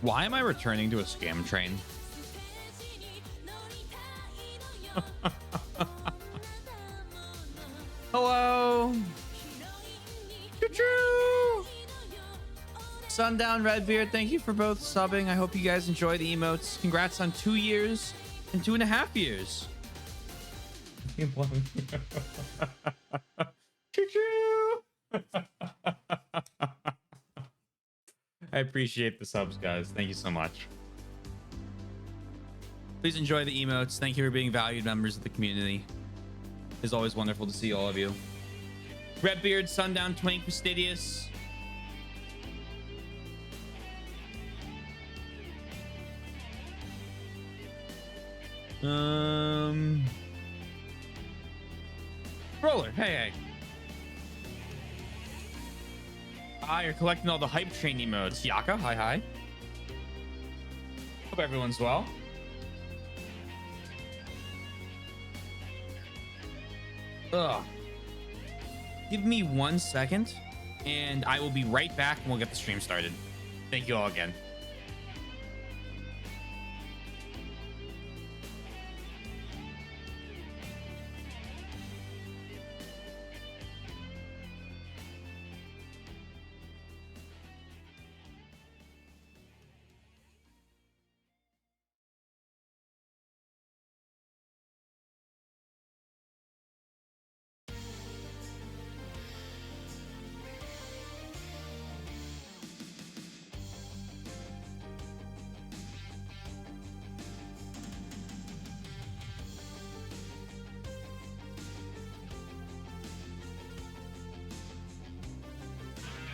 Why am I returning to a scam train? Hello. Choo-choo. Sundown Redbeard, thank you for both subbing. I hope you guys enjoy the emotes. Congrats on 2 years and 2.5 years. Choo-choo. I appreciate the subs, guys. Thank you so much. Please enjoy the emotes. Thank you for being valued members of the community. It's always wonderful to see all of you. Redbeard, Sundown, Twink, Fastidious. Roller, hey. Ah, you're collecting all the hype train emotes. Yaka, hi. Hope everyone's well. Ugh. Give me 1 second, and I will be right back, and we'll get the stream started. Thank you all again.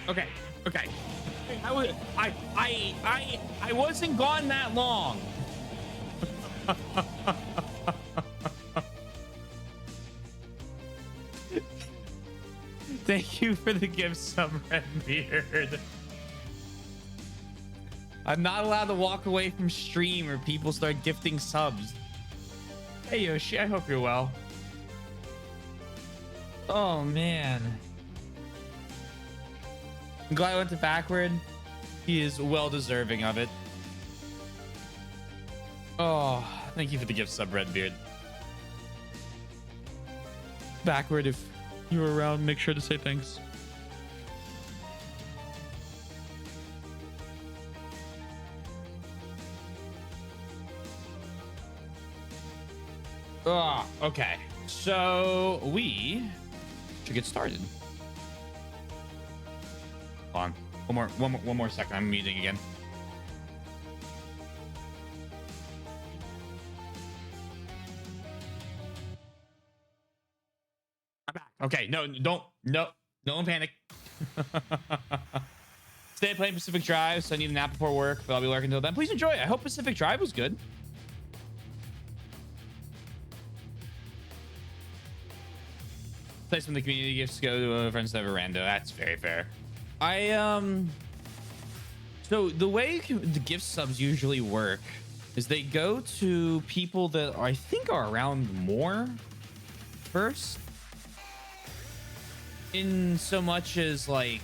Okay. I wasn't gone that long. Thank you for the gift sub, Redbeard. I'm not allowed to walk away from stream or people start gifting subs. Hey Yoshi, I hope you're well. Oh man. I'm glad I went to backward. He is well deserving of it. Oh, thank you for the gift sub, Redbeard. Backward, if you were around, make sure to say thanks. Oh, okay. So we should get started. Hold on. One more second. I'm muting again. I'm back. Okay. No one panic. Today playing Pacific Drive, so I need a nap before work, but I'll be lurking until then. Please enjoy it. I hope Pacific Drive was good. Place when the community gifts go to friends that have a rando. That's very fair. So the way the gift subs usually work is they go to people that I think are around more first, in so much as like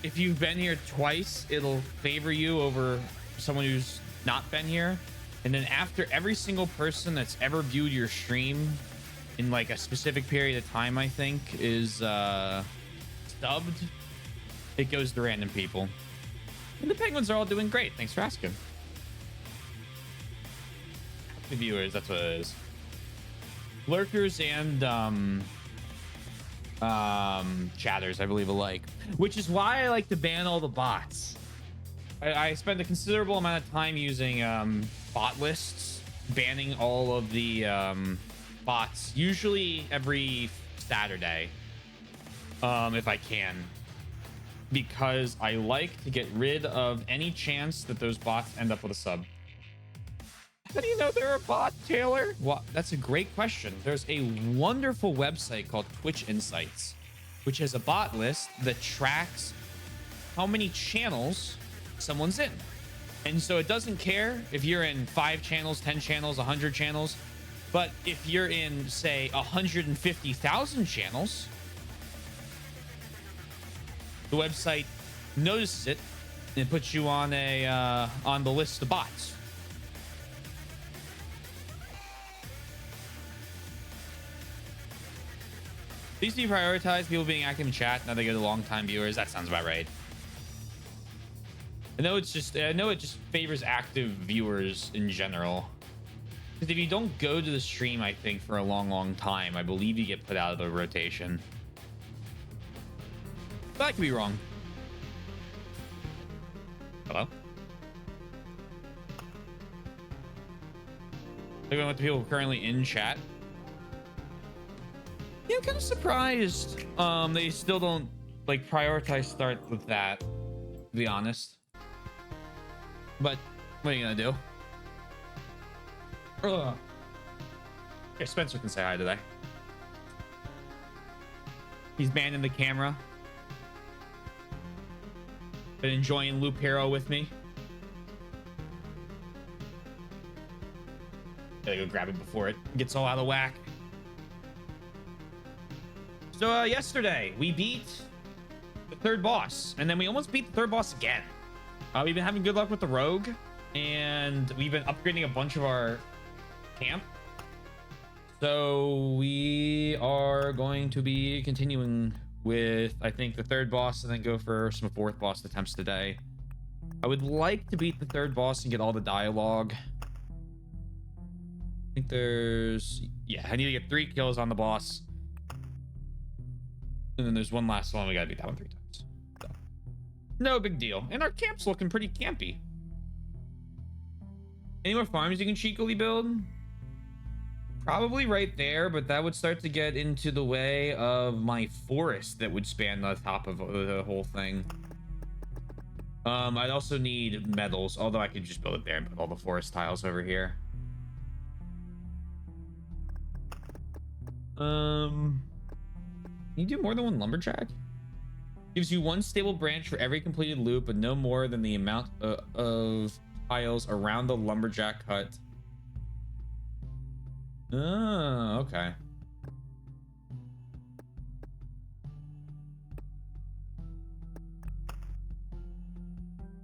if you've been here twice, it'll favor you over someone who's not been here, and then after every single person that's ever viewed your stream in like a specific period of time, I think is stubbed, it goes to random people. And the penguins are all doing great. Thanks for asking. The viewers, that's what it is. Lurkers and chatters, I believe, alike, which is why I like to ban all the bots. I spend a considerable amount of time using bot lists, banning all of the bots, usually every Saturday, if I can, because I like to get rid of any chance that those bots end up with a sub. How do you know they're a bot, Taylor? Well, that's a great question. There's a wonderful website called Twitch Insights, which has a bot list that tracks how many channels someone's in. And so it doesn't care if you're in 5 channels, 10 channels, 100 channels, but if you're in, say, 150,000 channels, the website notices it, It puts you on a on the list of bots. These do prioritize people being active in chat. Now they go to long-time viewers. That sounds about right. I know it just favors active viewers in general. Because if you don't go to the stream, I think, for a long time, I believe you get put out of the rotation. But I could be wrong. Hello? They're going with the people currently in chat. Yeah, I'm kind of surprised they still don't like prioritize start with that, to be honest. But what are you gonna do? Ugh. Yeah, Spencer can say hi today. He's manning the camera. Been enjoying Loop Hero with me. Gotta go grab it before it gets all out of whack. So yesterday we beat the third boss, and then we almost beat the third boss again. We've been having good luck with the rogue, and we've been upgrading a bunch of our camp. So we are going to be continuing with, I think, the third boss, and then go for some fourth boss attempts today. I would like to beat the third boss and get all the dialogue. I think there's, yeah, I need to get 3 kills on the boss. And then there's one last one. We gotta beat that one 3 times. So, no big deal. And our camp's looking pretty campy. Any more farms you can cheekily build? Probably right there, but that would start to get into the way of my forest that would span the top of the whole thing. I'd also need metals, although I could just build it there and put all the forest tiles over here. Can you do more than 1 lumberjack? Gives you 1 stable branch for every completed loop, but no more than the amount of tiles around the lumberjack hut. Oh, okay.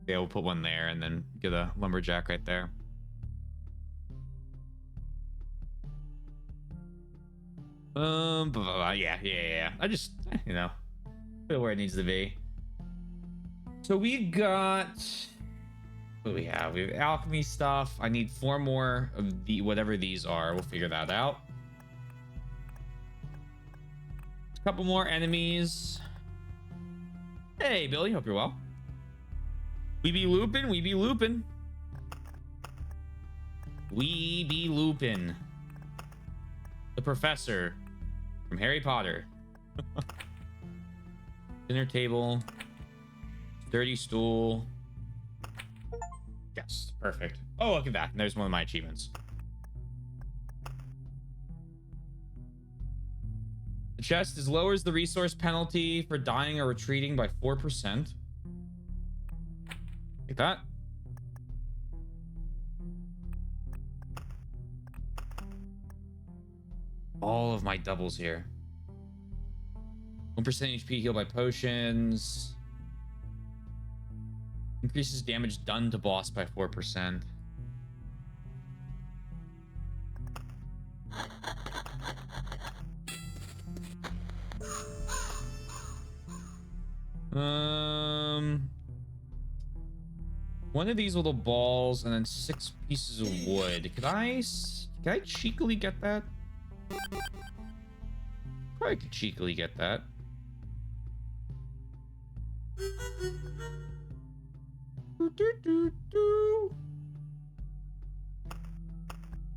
Yeah, we'll put 1 there and then get a lumberjack right there. Yeah. I just, you know, put it where it needs to be. So we got, what do we have? We have alchemy stuff. I need 4 more of the whatever these are. We'll figure that out. A couple more enemies. Hey, Billy, hope you're well. We be looping. We be looping. We be looping. The professor from Harry Potter. Dinner table. Dirty stool. Yes, perfect. Oh, look at that. There's one of my achievements. The chest is lowers the resource penalty for dying or retreating by 4%. Like that. All of my doubles here. 1% HP heal by potions. Increases damage done to boss by 4%. One of these little balls and then 6 pieces of wood. Can I cheekily get that? Probably could cheekily get that.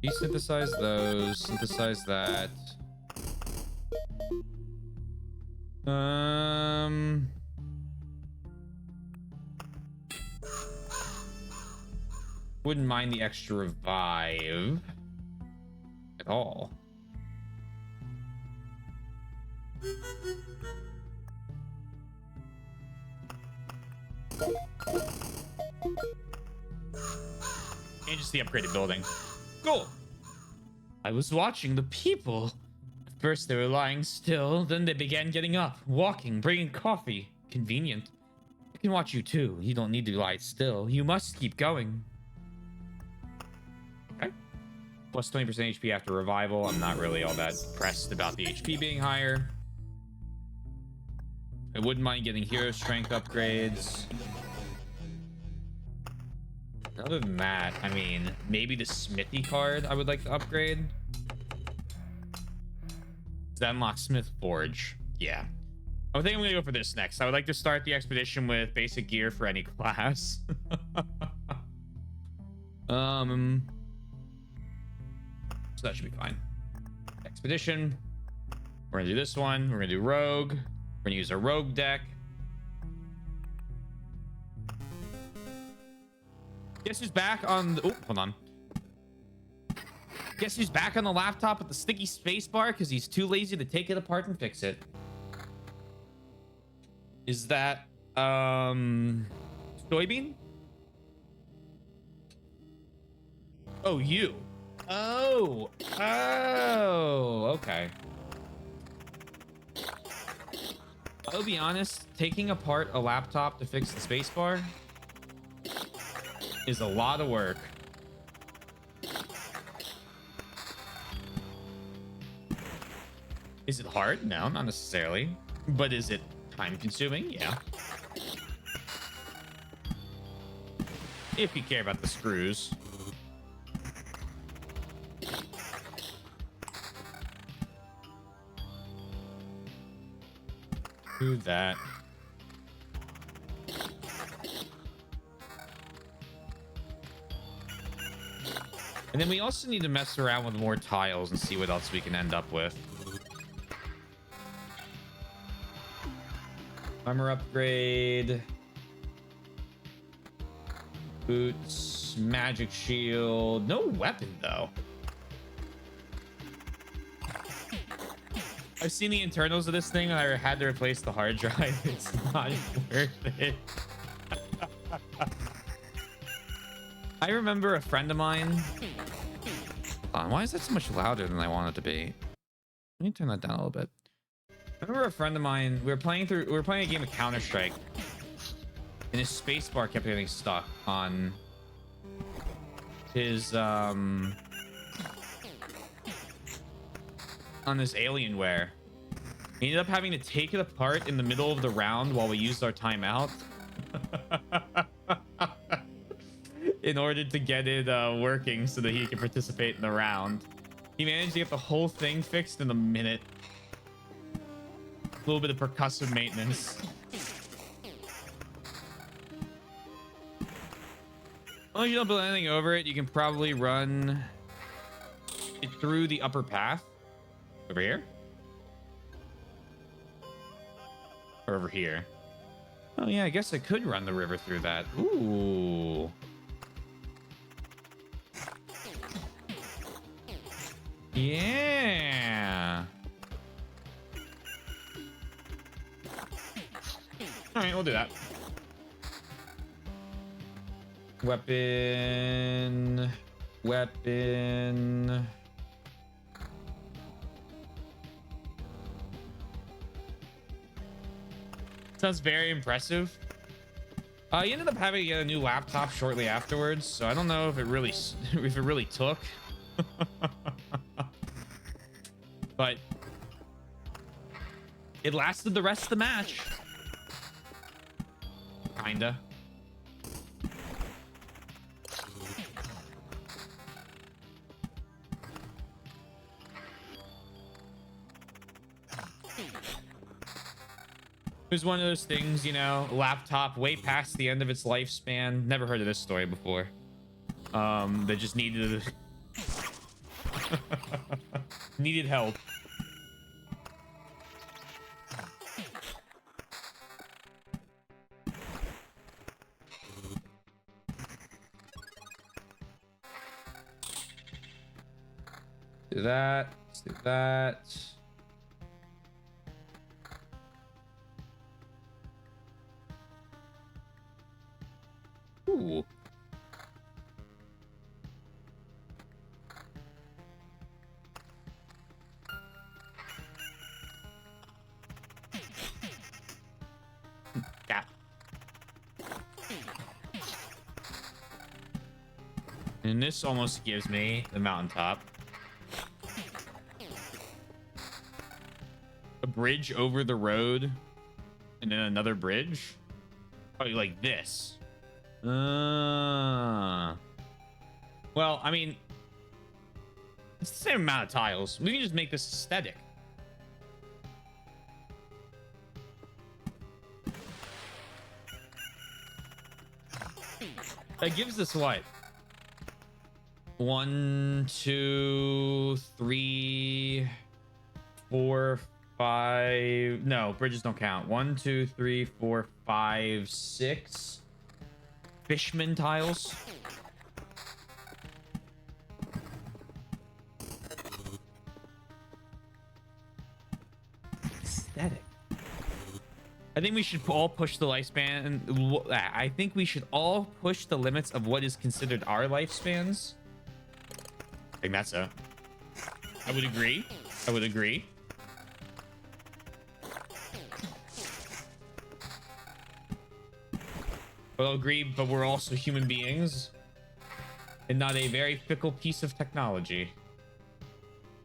Desynthesize those. Synthesize that. Wouldn't mind the extra revive at all. And just the upgraded building. Cool. I was watching the people. At first they were lying still, then they began getting up, walking, bringing coffee. Convenient. I can watch you too. You don't need to lie still. You must keep going. Okay. Plus 20% HP after revival. I'm not really all that pressed about the HP being higher. I wouldn't mind getting hero strength upgrades. Other than that, I mean, maybe the Smithy card I would like to upgrade. That unlocks Smith Forge. Yeah. I think I'm gonna go for this next. I would like to start the expedition with basic gear for any class. So that should be fine. Expedition. We're gonna do this one. We're gonna do rogue. We're gonna use our rogue deck. Guess who's back on the... Oh, hold on. Guess who's back on the laptop with the sticky spacebar because he's too lazy to take it apart and fix it. Is that Soybean? Oh, you. Oh. Oh, okay. I'll be honest, taking apart a laptop to fix the spacebar is a lot of work. Is it hard? No, not necessarily. But is it time consuming? Yeah. If you care about the screws. Do that. And then we also need to mess around with more tiles and see what else we can end up with. Armor upgrade. Boots. Magic shield. No weapon, though. I've seen the internals of this thing and I had to replace the hard drive. It's not worth it. I remember a friend of mine. Hold on, why is that so much louder than I want it to be? Let me turn that down a little bit. I remember a friend of mine. We were playing a game of Counter-Strike, and his spacebar kept getting stuck on his on this Alienware. We ended up having to take it apart in the middle of the round while we used our timeout in order to get it working so that he could participate in the round. He managed to get the whole thing fixed in a minute. A little bit of percussive maintenance. As long as you don't build anything over it, you can probably run it through the upper path. Over here? Or over here? Oh yeah, I guess I could run the river through that. Ooh. Yeah. All right, we'll do that. Weapon. Sounds very impressive. He ended up having to get a new laptop shortly afterwards, so I don't know if it really took. But it lasted the rest of the match. Kinda. It was one of those things, you know, laptop way past the end of its lifespan. Never heard of this story before. They just needed needed help. Do that. Let's do that. Ooh. Yeah. And this almost gives me the mountaintop. A bridge over the road and then another bridge. Probably like this. Well, I mean, it's the same amount of tiles. We can just make this aesthetic. That gives us what? 1, 2, 3, 4, 5. No, bridges don't count. 1, 2, 3, 4, 5, 6 Fishman tiles. Aesthetic. I think we should all push the lifespan. I think we should all push the limits of what is considered our lifespans. I think that's a. I would agree. I would agree. I'll agree, but we're also human beings and not a very fickle piece of technology.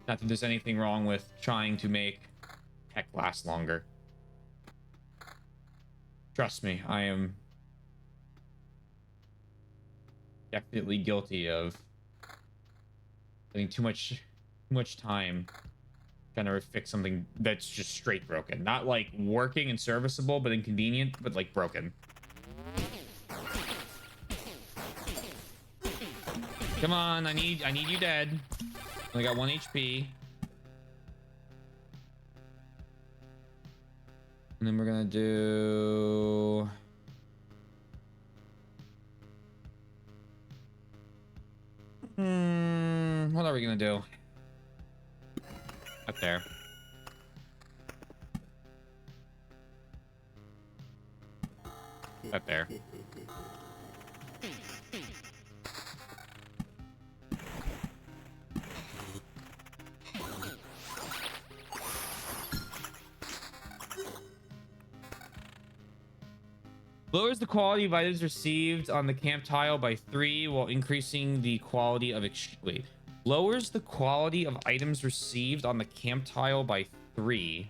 Not that there's anything wrong with trying to make tech last longer. Trust me, I am definitely guilty of spending too much time trying to fix something that's just straight broken. Not like working and serviceable, but inconvenient, but like broken. Come on, I need you dead. I got 1 HP. And then we're gonna do what are we gonna do? Up there. Up there. Lowers the quality of items received on the camp tile by 3 while increasing the quality of wait. Lowers the quality of items received on the camp tile by 3.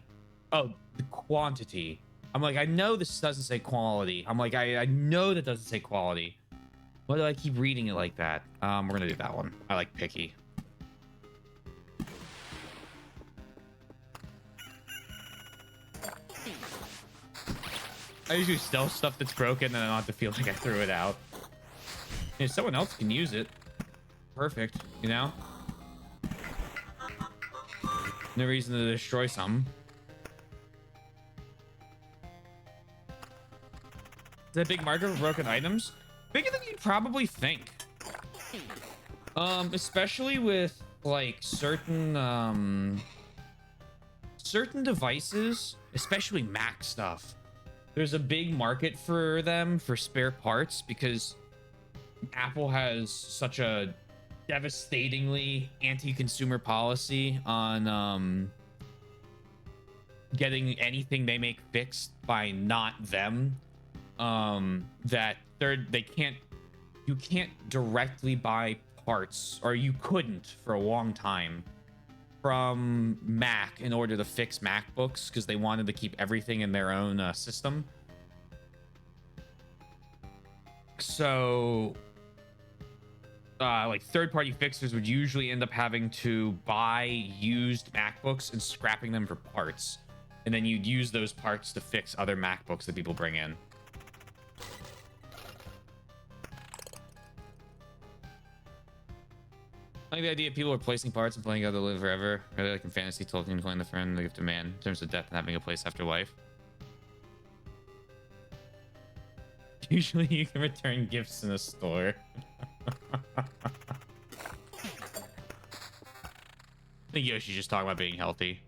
Oh, the quantity. I'm like, I know this doesn't say quality. I'm like, I know that doesn't say quality. Why do I keep reading it like that? We're gonna do that one. I like picky. I usually sell stuff that's broken and I don't have to feel like I threw it out. If someone else can use it, perfect, you know? No reason to destroy something. Is that a big market for broken items? Bigger than you'd probably think. Especially with like certain devices, especially Mac stuff. There's a big market for them for spare parts because Apple has such a devastatingly anti-consumer policy on getting anything they make fixed by not them. That you can't directly buy parts, or you couldn't for a long time, from Mac in order to fix MacBooks because they wanted to keep everything in their own system. So like third-party fixers would usually end up having to buy used MacBooks and scrapping them for parts, and then you'd use those parts to fix other MacBooks that people bring in. I like the idea of people replacing parts and playing out to live forever. Really like in fantasy, Tolkien playing the friend, the gift of man, in terms of death and having a place after life. Usually you can return gifts in a store. I think Yoshi's just talking about being healthy,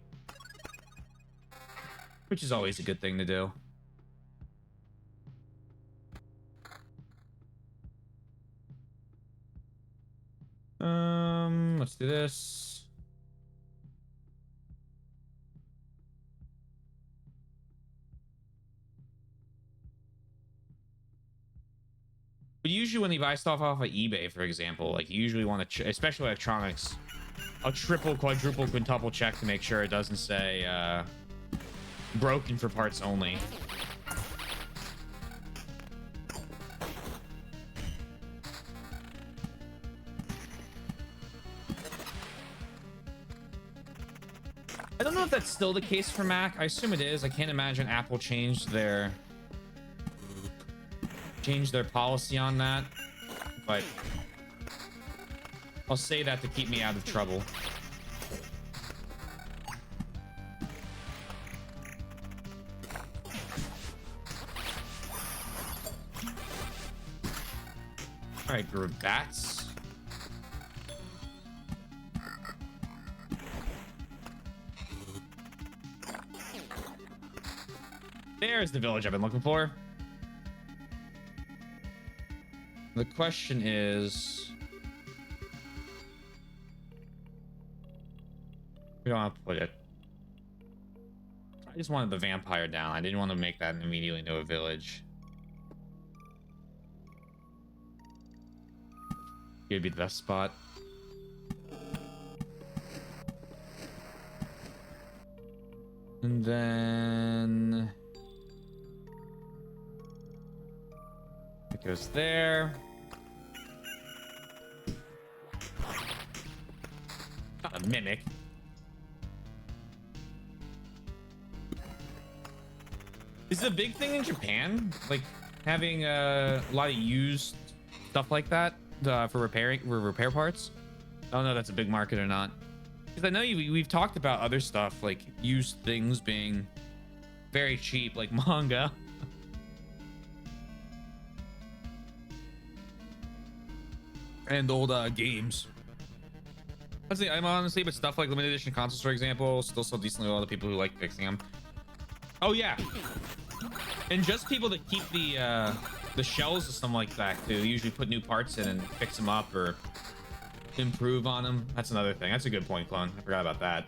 which is always a good thing to do. Let's do this. But usually when you buy stuff off of eBay, for example, like you usually want to, especially electronics, a triple, quadruple, quintuple check to make sure it doesn't say broken for parts only. I don't know if that's still the case for Mac. I assume it is. I can't imagine Apple changed their policy on that, but I'll say that to keep me out of trouble. All right, group bats. There's the village I've been looking for. The question is, we don't have to put it. I just wanted the vampire down. I didn't want to make that immediately into a village. It'd be the best spot. And then it goes there. Not a mimic. Is it a big thing in Japan? Like having a lot of used stuff like that for repair parts? I don't know if that's a big market or not. Because I know we've talked about other stuff like used things being very cheap, like manga. And old games. I'm honestly, but stuff like limited edition consoles, for example, still sell decently well to people who like fixing them. Oh yeah, and just people that keep the shells or something like that to usually put new parts in and fix them up or improve on them. That's another thing. That's a good point, Clone. I forgot about that.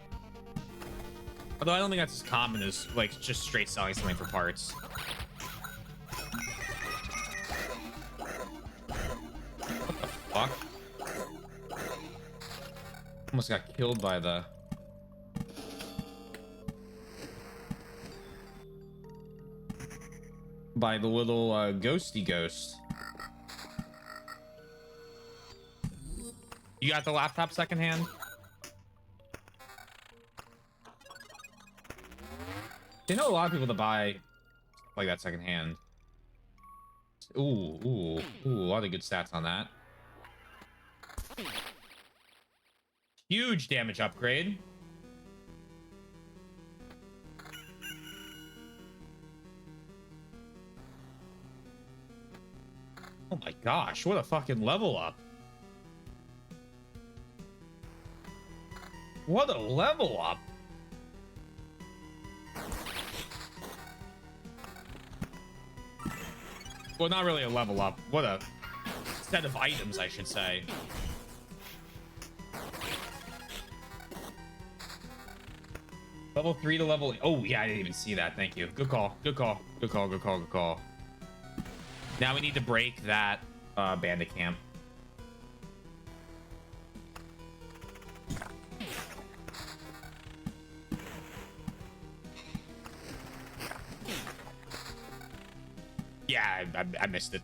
Although I don't think that's as common as like just straight selling something for parts. What the fuck? Almost got killed by the little ghosty ghost. You got the laptop secondhand? They know a lot of people that buy stuff like that secondhand. Ooh, a lot of good stats on that. Huge damage upgrade. Oh my gosh, what a fucking level up. What a level up. Well, not really a level up. What a set of items, I should say. Level 3 to level... Oh, yeah, I didn't even see that. Thank you. Good call. Good call. Good call. Good call. Good call. Now we need to break that bandit camp. Yeah, I missed it.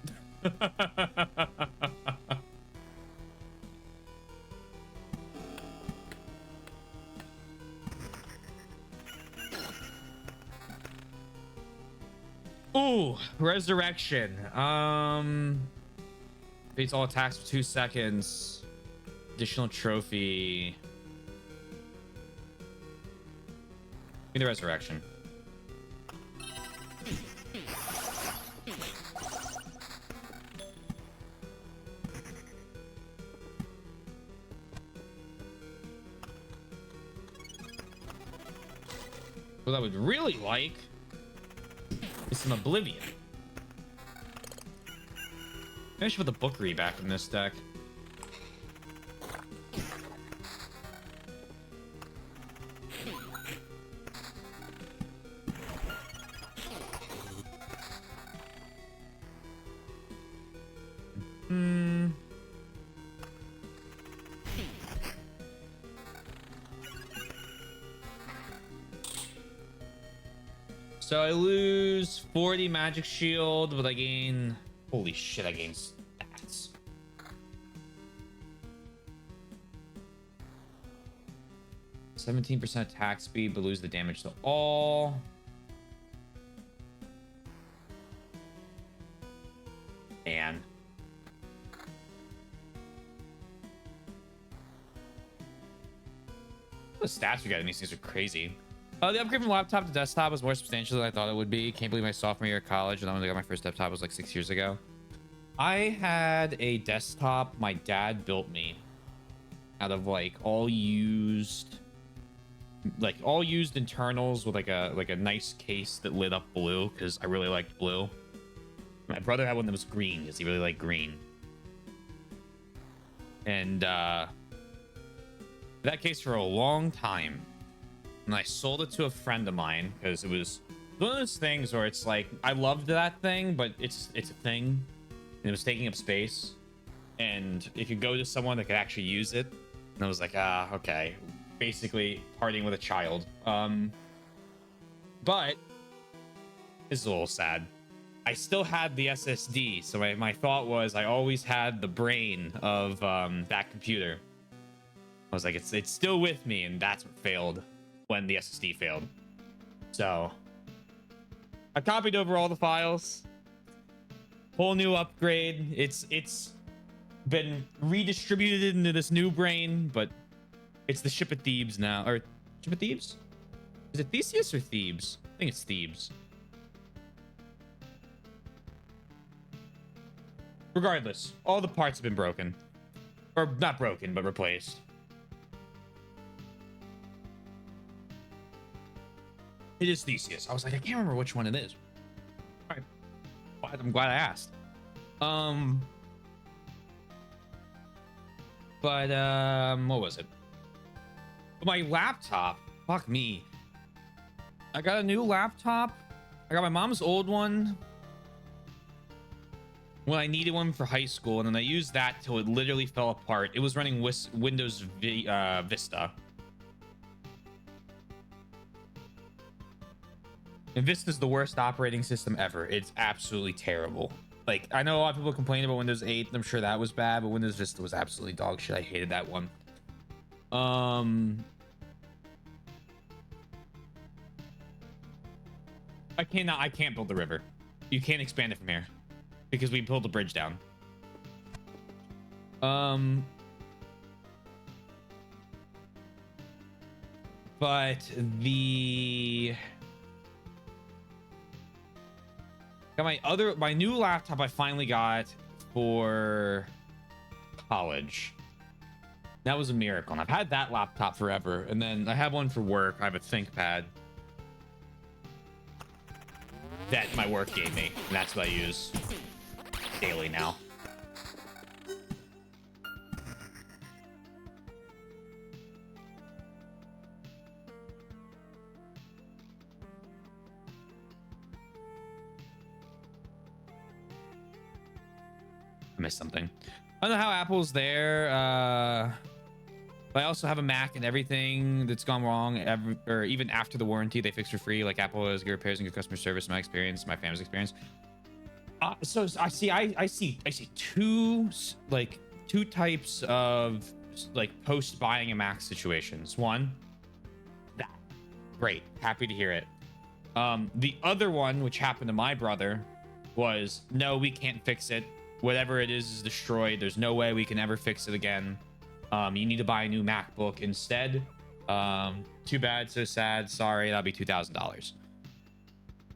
Ooh, resurrection. Beats all attacks for 2 seconds. Additional trophy. Give me the resurrection. What I would really like is some Oblivion. Maybe I should put the Bookery back in this deck. So I lose 40 magic shield, but I gain... Holy shit, I gain stats. %17% attack speed, but lose the damage to all. Man. The stats we got in these things are crazy. The upgrade from laptop to desktop was more substantial than I thought it would be. Can't believe my sophomore year of college, and then when I got my first desktop was like 6 years ago. I had a desktop my dad built me out of like all used internals with like a nice case that lit up blue because I really liked blue. My brother had one that was green because he really liked green. And that case for a long time. And I sold it to a friend of mine because it was one of those things where it's like I loved that thing, but it's a thing. And it was taking up space. And if you go to someone that could actually use it, and I was like, okay. Basically partying with a child. But this is a little sad. I still had the SSD, so my thought was I always had the brain of that computer. I was like, it's still with me, and that's what failed when the SSD failed. So I copied over all the files. Whole new upgrade. It's been redistributed into this new brain, but it's the Ship of Thebes now. Or Ship of Thebes? Is it Theseus or Thebes? I think it's Thebes. Regardless, all the parts have been broken. Or not broken, but replaced. It is Theseus. I was like, I can't remember which one it is. All right. I'm glad I asked. But what was it? My laptop. Fuck me. I got a new laptop. I got my mom's old one when I needed one for high school, and then I used that till it literally fell apart. It was running Windows Vista. And Vista's the worst operating system ever. It's absolutely terrible. Like, I know a lot of people complain about Windows 8. I'm sure that was bad, but Windows Vista was absolutely dog shit. I hated that one. I can't build the river. You can't expand it from here because we pulled the bridge down. But got my new laptop I finally got for college. That was a miracle. And I've had that laptop forever. And then I have one for work. I have a ThinkPad that my work gave me. And that's what I use daily now. I missed something. I don't know how Apple's there. But I also have a Mac, and everything that's gone wrong, or even after the warranty, they fix for free. Like Apple has good repairs and good customer service. My experience, my family's experience. So I see two types of like post buying a Mac situations. One, that great, happy to hear it. The other one, which happened to my brother, was no, we can't fix it. Whatever it is destroyed. There's no way we can ever fix it again. You need to buy a new MacBook instead. Too bad, so sad. Sorry, that'll be $2,000.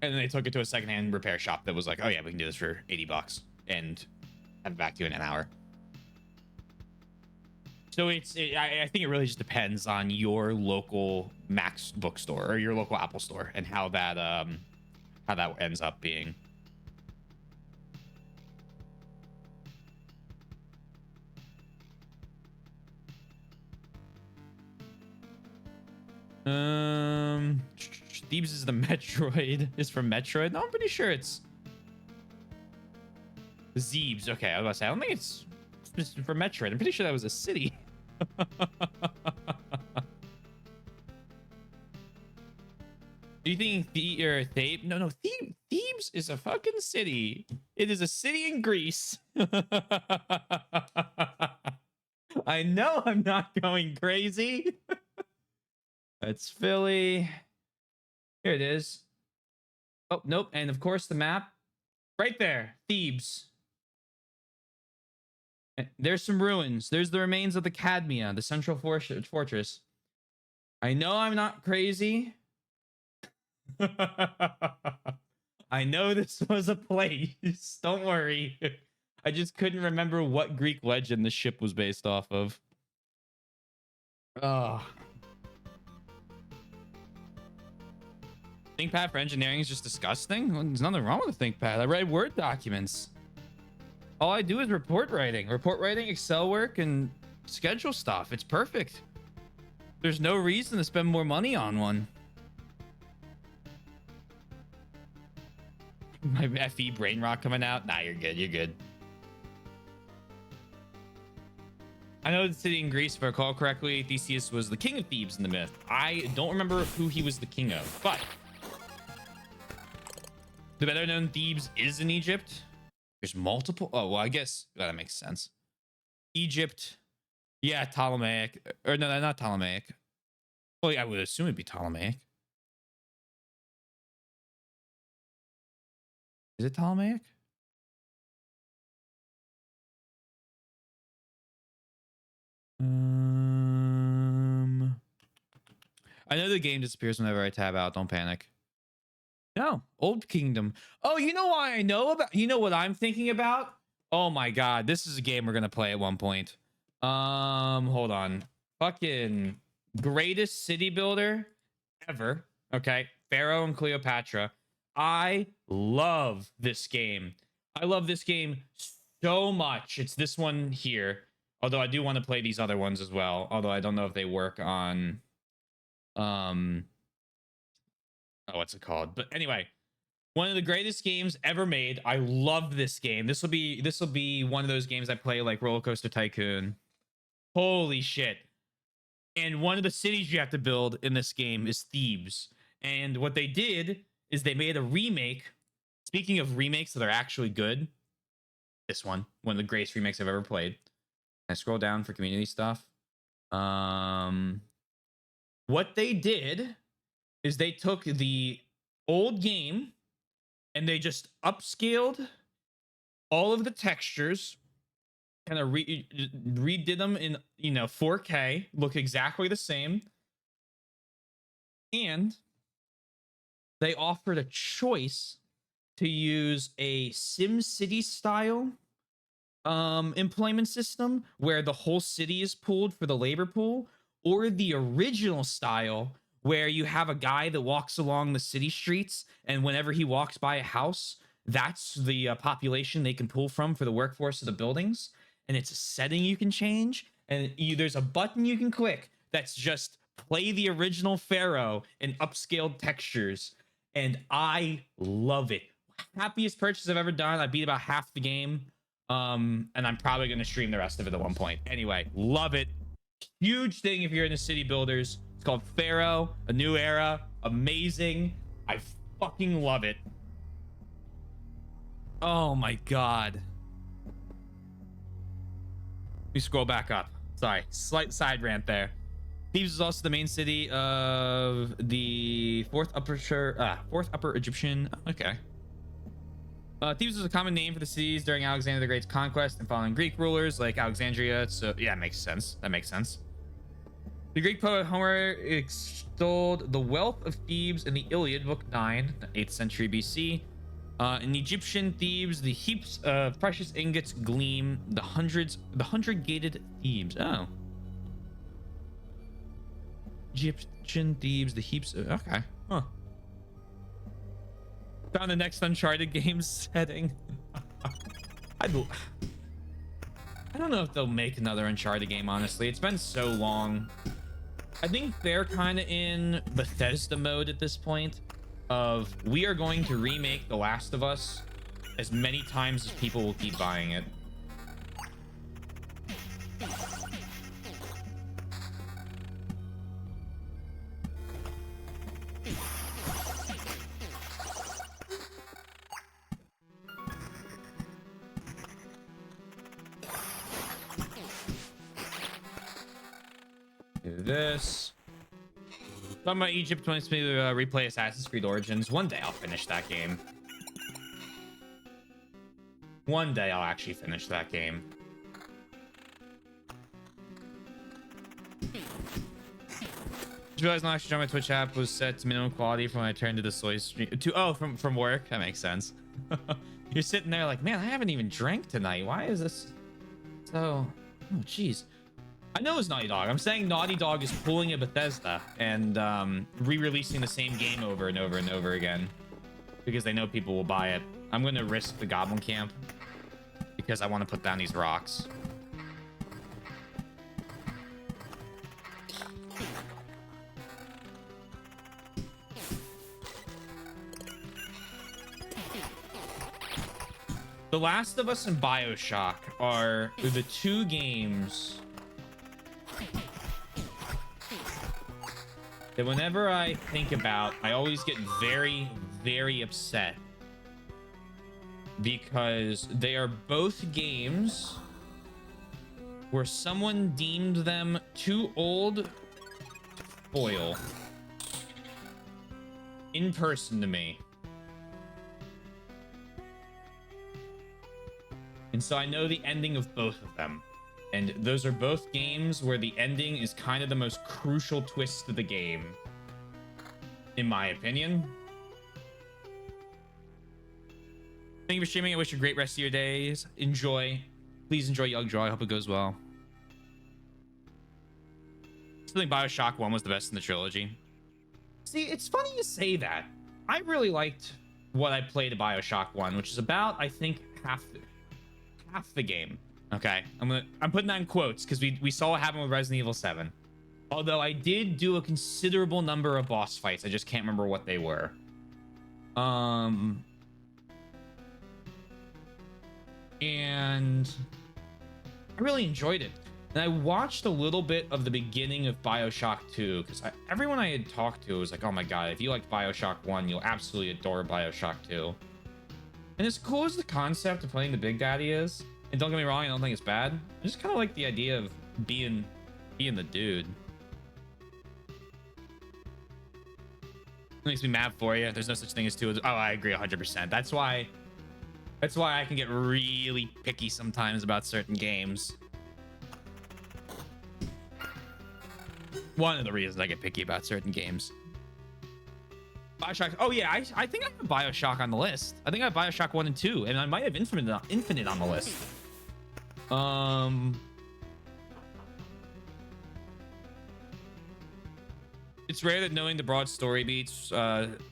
And then they took it to a secondhand repair shop that was like, oh yeah, we can do this for $80 and have it back to you in an hour. So I think it really just depends on your local Mac bookstore or your local Apple store and how that ends up being. Thebes is the Metroid. Is from Metroid. No, I'm pretty sure it's Zebes. Okay, I was about to say, I don't think it's from Metroid. I'm pretty sure that was a city. Do you think Thebes? No, Thebes is a fucking city. It is a city in Greece. I know I'm not going crazy. That's Philly. Here it is. Oh, nope. And of course, the map right there, Thebes. There's some ruins. There's the remains of the Cadmea, the central fortress. I know I'm not crazy. I know this was a place. Don't worry. I just couldn't remember what Greek legend the ship was based off of. Oh. ThinkPad for engineering is just disgusting. Well, there's nothing wrong with a ThinkPad. I read Word documents. All I do is report writing, Excel work, and schedule stuff. It's perfect. There's no reason to spend more money on one. My FE brain rot coming out. Nah, you're good. You're good. I know the city in Greece, if I recall correctly, Theseus was the king of Thebes in the myth. I don't remember who he was the king of, but the better known Thebes is in Egypt. There's multiple. Oh, well, I guess that makes sense. Egypt. Yeah, Ptolemaic. Or no, not Ptolemaic. Well, yeah, I would assume it'd be Ptolemaic. Is it Ptolemaic? I know the game disappears whenever I tab out. Don't panic. No, Old Kingdom. Oh, you know why I know about? You know what I'm thinking about? Oh my god, this is a game we're gonna play at one point. Hold on. Fucking greatest city builder ever. Okay, Pharaoh and Cleopatra. I love this game. I love this game so much. It's this one here. Although I do want to play these other ones as well. Although I don't know if they work on oh, what's it called? But anyway, one of the greatest games ever made. I love this game. This will be one of those games I play like Roller Coaster Tycoon. Holy shit. And one of the cities you have to build in this game is Thebes. And what they did is they made a remake. Speaking of remakes that are actually good, this one of the greatest remakes I've ever played. I scroll down for community stuff. What they did is they took the old game and they just upscaled all of the textures, kind of redid them in 4K, look exactly the same, and they offered a choice to use a SimCity style employment system where the whole city is pooled for the labor pool, or the original style where you have a guy that walks along the city streets, and whenever he walks by a house, that's the population they can pull from for the workforce of the buildings. And it's a setting you can change, and there's a button you can click that's just play the original Pharaoh in upscaled textures, and I love it. Happiest purchase I've ever done. I beat about half the game, and I'm probably going to stream the rest of it at one point. Anyway, love it. Huge thing if you're into city builders. It's called Pharaoh, A New Era. Amazing. I fucking love it. Oh my god. Let me scroll back up. Sorry, slight side rant there. Thebes is also the main city of the fourth upper Egyptian. Okay. Thebes was a common name for the cities during Alexander the Great's conquest and following Greek rulers like Alexandria. So yeah, it makes sense. That makes sense. The Greek poet Homer extolled the wealth of Thebes in the Iliad, Book 9, 8th century BC. In Egyptian Thebes, the heaps of precious ingots gleam. The 100-gated Thebes. Oh. Egyptian Thebes, the heaps of... Okay. Huh. Found the next Uncharted game setting. I don't know if they'll make another Uncharted game, honestly. It's been so long. I think they're kind of in Bethesda mode at this point of we are going to remake The Last of Us as many times as people will keep buying it. this. Talking about Egypt wants me to replay Assassin's Creed Origins. One day I'll finish that game. One day I'll actually finish that game. Just realized my actually my Twitch app was set to minimum quality from when I turned to the soy stream. From work. That makes sense. You're sitting there like, man, I haven't even drank tonight. Why is this so? Oh, jeez. I know it's Naughty Dog. I'm saying Naughty Dog is pulling a Bethesda and re-releasing the same game over and over and over again because they know people will buy it. I'm going to risk the Goblin Camp because I want to put down these rocks. The Last of Us and BioShock are the two games that whenever I think about, I always get very, very upset because they are both games where someone deemed them too old to spoil in person to me. And so I know the ending of both of them. And those are both games where the ending is kind of the most crucial twist of the game, in my opinion. Thank you for streaming. I wish you a great rest of your days. Enjoy. Please enjoy Young Draw. I hope it goes well. I still think BioShock 1 was the best in the trilogy. See, it's funny you say that. I really liked what I played of BioShock 1, which is about, I think, half the game. Okay, I'm putting that in quotes because we saw what happened with Resident Evil 7. Although I did do a considerable number of boss fights, I just can't remember what they were. And I really enjoyed it. And I watched a little bit of the beginning of BioShock 2 because everyone I had talked to was like, "Oh my god, if you liked BioShock 1, you'll absolutely adore BioShock 2." And as cool as the concept of playing the Big Daddy is, and don't get me wrong, I don't think it's bad. I just kind of like the idea of being the dude. It makes me mad for you. There's no such thing as two. Oh, I agree 100%. That's why I can get really picky sometimes about certain games. One of the reasons I get picky about certain games. BioShock. Oh yeah, I think I have BioShock on the list. I think I have BioShock 1 and 2, and I might have Infinite on the list. It's rare that knowing the broad story beats story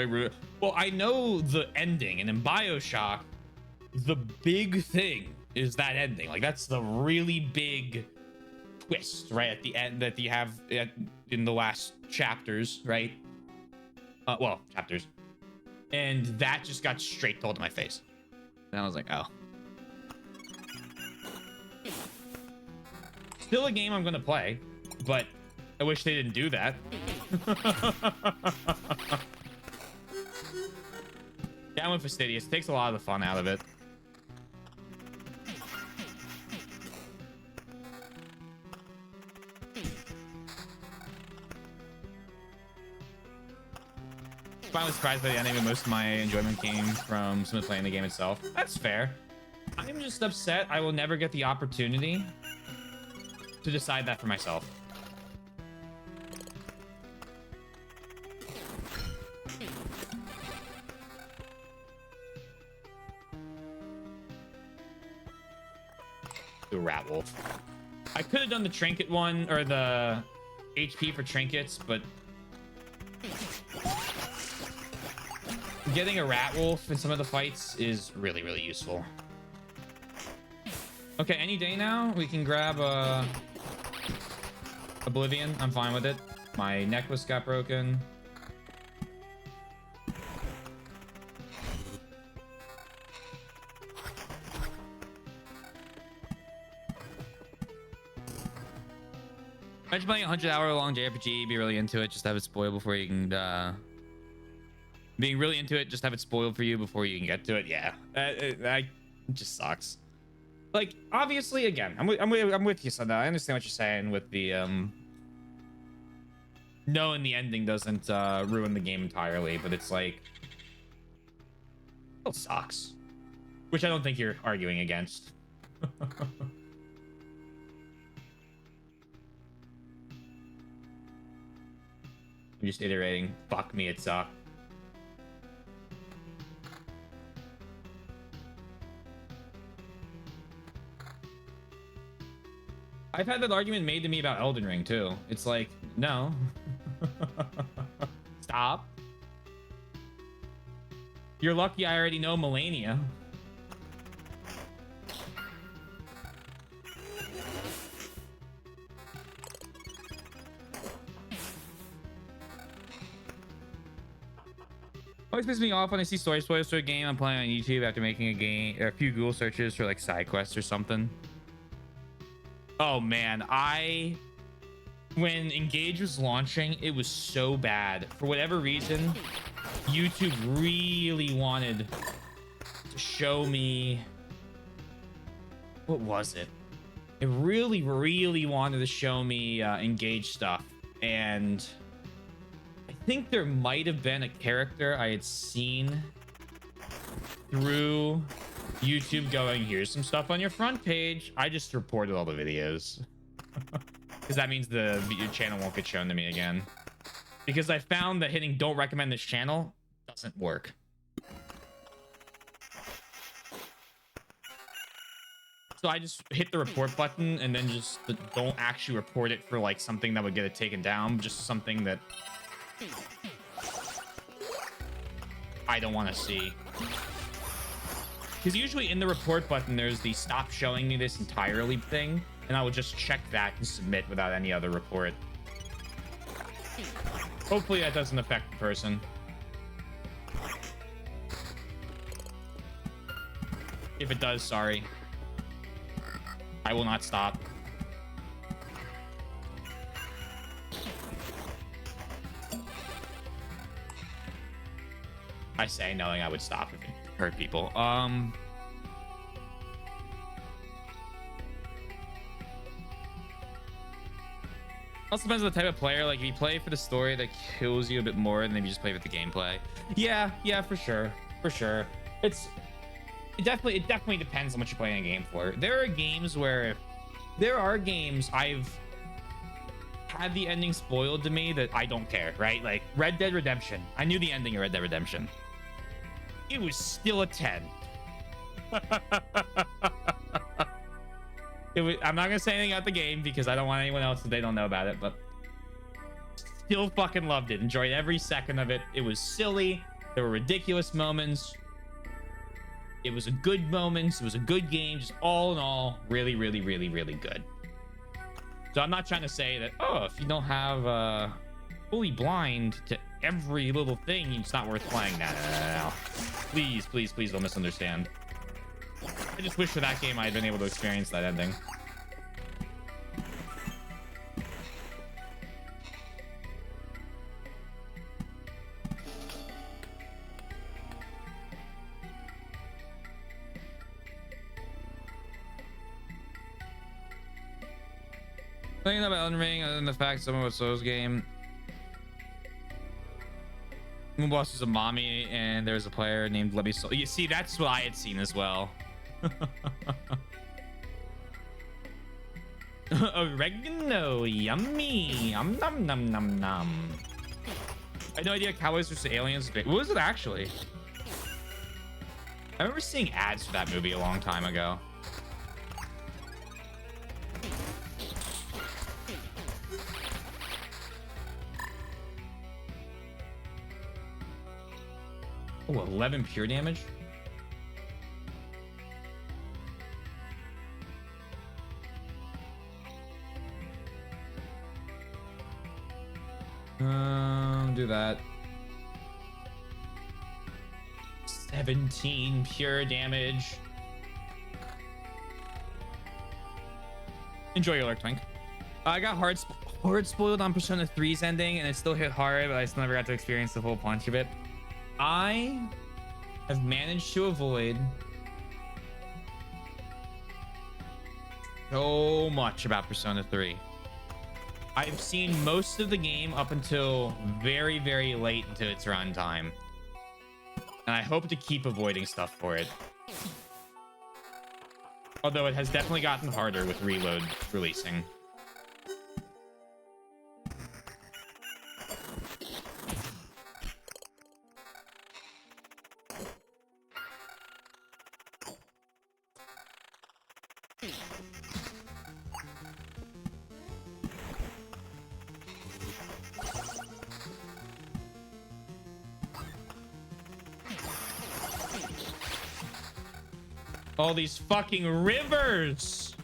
route. Well, I know the ending, and in BioShock, the big thing is that ending. Like that's the really big twist right at the end that you have in the last chapters, right? Well, chapters. And that just got straight told to my face. And I was like, oh. Still a game I'm gonna play, but I wish they didn't do that. Down with Fastidious. Takes a lot of the fun out of it. Finally surprised by the ending, but most of my enjoyment came from someone playing the game itself. That's fair. I'm just upset I will never get the opportunity to decide that for myself. The Rat Wolf. I could have done the trinket one or the HP for trinkets, but getting a Rat Wolf in some of the fights is really, really useful. Okay, any day now we can grab Oblivion. I'm fine with it. My necklace got broken. Imagine playing a 100-hour-long JRPG, be really into it, just have it spoiled before you can being really into it, just have it spoiled for you before you can get to it. Yeah, it just sucks. like obviously again, I'm with you, Sada. I understand what you're saying with the knowing the ending doesn't ruin the game entirely, but it's like it sucks, which I don't think you're arguing against. I'm just iterating. Fuck me, it sucked. I've had that argument made to me about Elden Ring too. It's like, no. Stop. You're lucky I already know Melania. Always pisses me off when I see story spoilers to a game I'm playing on YouTube after making a few Google searches for like side quests or something. Oh man, when Engage was launching, it was so bad. For whatever reason, YouTube really wanted to show me, what was it? It really, really wanted to show me Engage stuff. And I think there might have been a character I had seen through YouTube going, here's some stuff on your front page. I just reported all the videos because that means the channel won't get shown to me again, because I found that hitting don't recommend this channel doesn't work. So I just hit the report button and then just don't actually report it for like something that would get it taken down, just something that I don't want to see. Because usually in the report button, there's the stop showing me this entirely thing, and I will just check that and submit without any other report. Hopefully that doesn't affect the person. If it does, sorry. I will not stop. I say knowing I would stop if it hurt people. Also depends on the type of player. Like if you play for the story, that kills you a bit more than if you just play with the gameplay. Yeah, for sure. It definitely depends on what you're playing a game for. There are games I've had the ending spoiled to me that I don't care, right? Like Red Dead Redemption. I knew the ending of Red Dead Redemption. It was still a 10. I'm not gonna say anything about the game because I don't want anyone else that they don't know about it, but still fucking loved it. Enjoyed every second of it. It was silly. There were ridiculous moments. It was a good moments. It was a good game. Just all in all, really, really, really, really good. So I'm not trying to say that, oh, if you don't have fully blind to every little thing, it's not worth playing. No. Please don't misunderstand. I just wish for that game I had been able to experience that ending. Thinking about Elden Ring, other than the fact someone was Souls game. Moonboss is a mommy, and there's a player named Lebby Soul. You see, that's what I had seen as well. Oregano, yummy. Nom nom nom nom. I had no idea Cowboys vs. Aliens. What was it actually? I remember seeing ads for that movie a long time ago. Oh, 11 pure damage. Do that. 17 pure damage. Enjoy your Lurk Twink. I got hard spoiled on Persona 3's ending, and it still hit hard, but I still never got to experience the full punch of it. I have managed to avoid so much about Persona 3. I've seen most of the game up until very, very late into its runtime. And I hope to keep avoiding stuff for it. Although it has definitely gotten harder with Reload releasing. All these fucking rivers.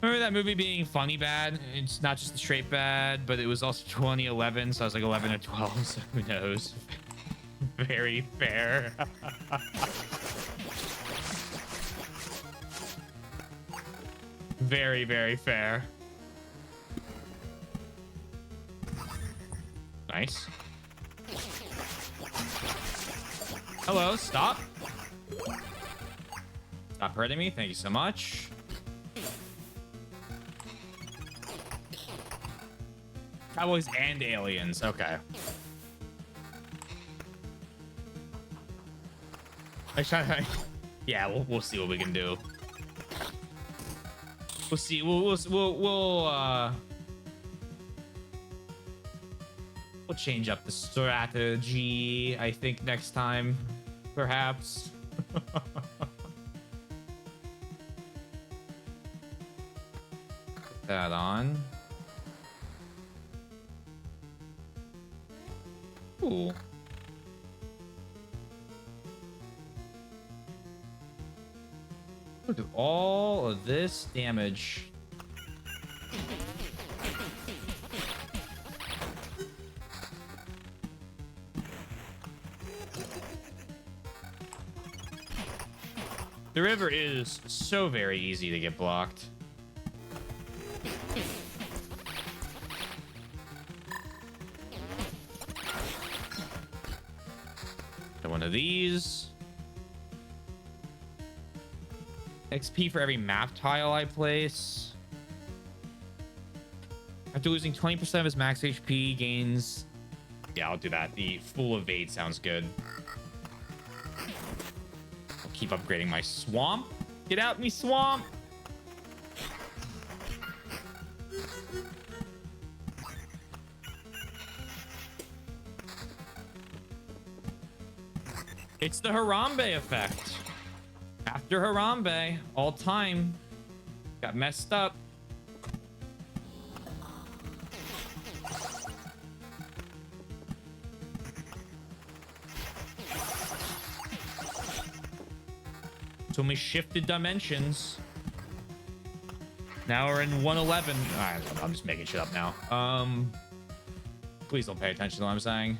Remember that movie being funny bad? It's not just the straight bad, but it was also 2011, so I was like 11 or 12, so who knows? Very fair. Very, very fair. Nice. Hello, stop. Stop hurting me. Thank you so much. Cowboys and aliens. Okay. Yeah, we'll see what we can do. We'll see. We'll change up the strategy, I think, next time, perhaps. Put that on. Cool. Look at all of this damage. The river is so very easy to get blocked. One of these. XP for every map tile I place. After losing 20% of his max HP gains. Yeah, I'll do that. The full evade sounds good. I'll keep upgrading my swamp. Get out, me swamp. It's the Harambe effect. After Harambe, all time got messed up. So we shifted dimensions. Now we're in 111. I'm just making shit up now. Please don't pay attention to what I'm saying.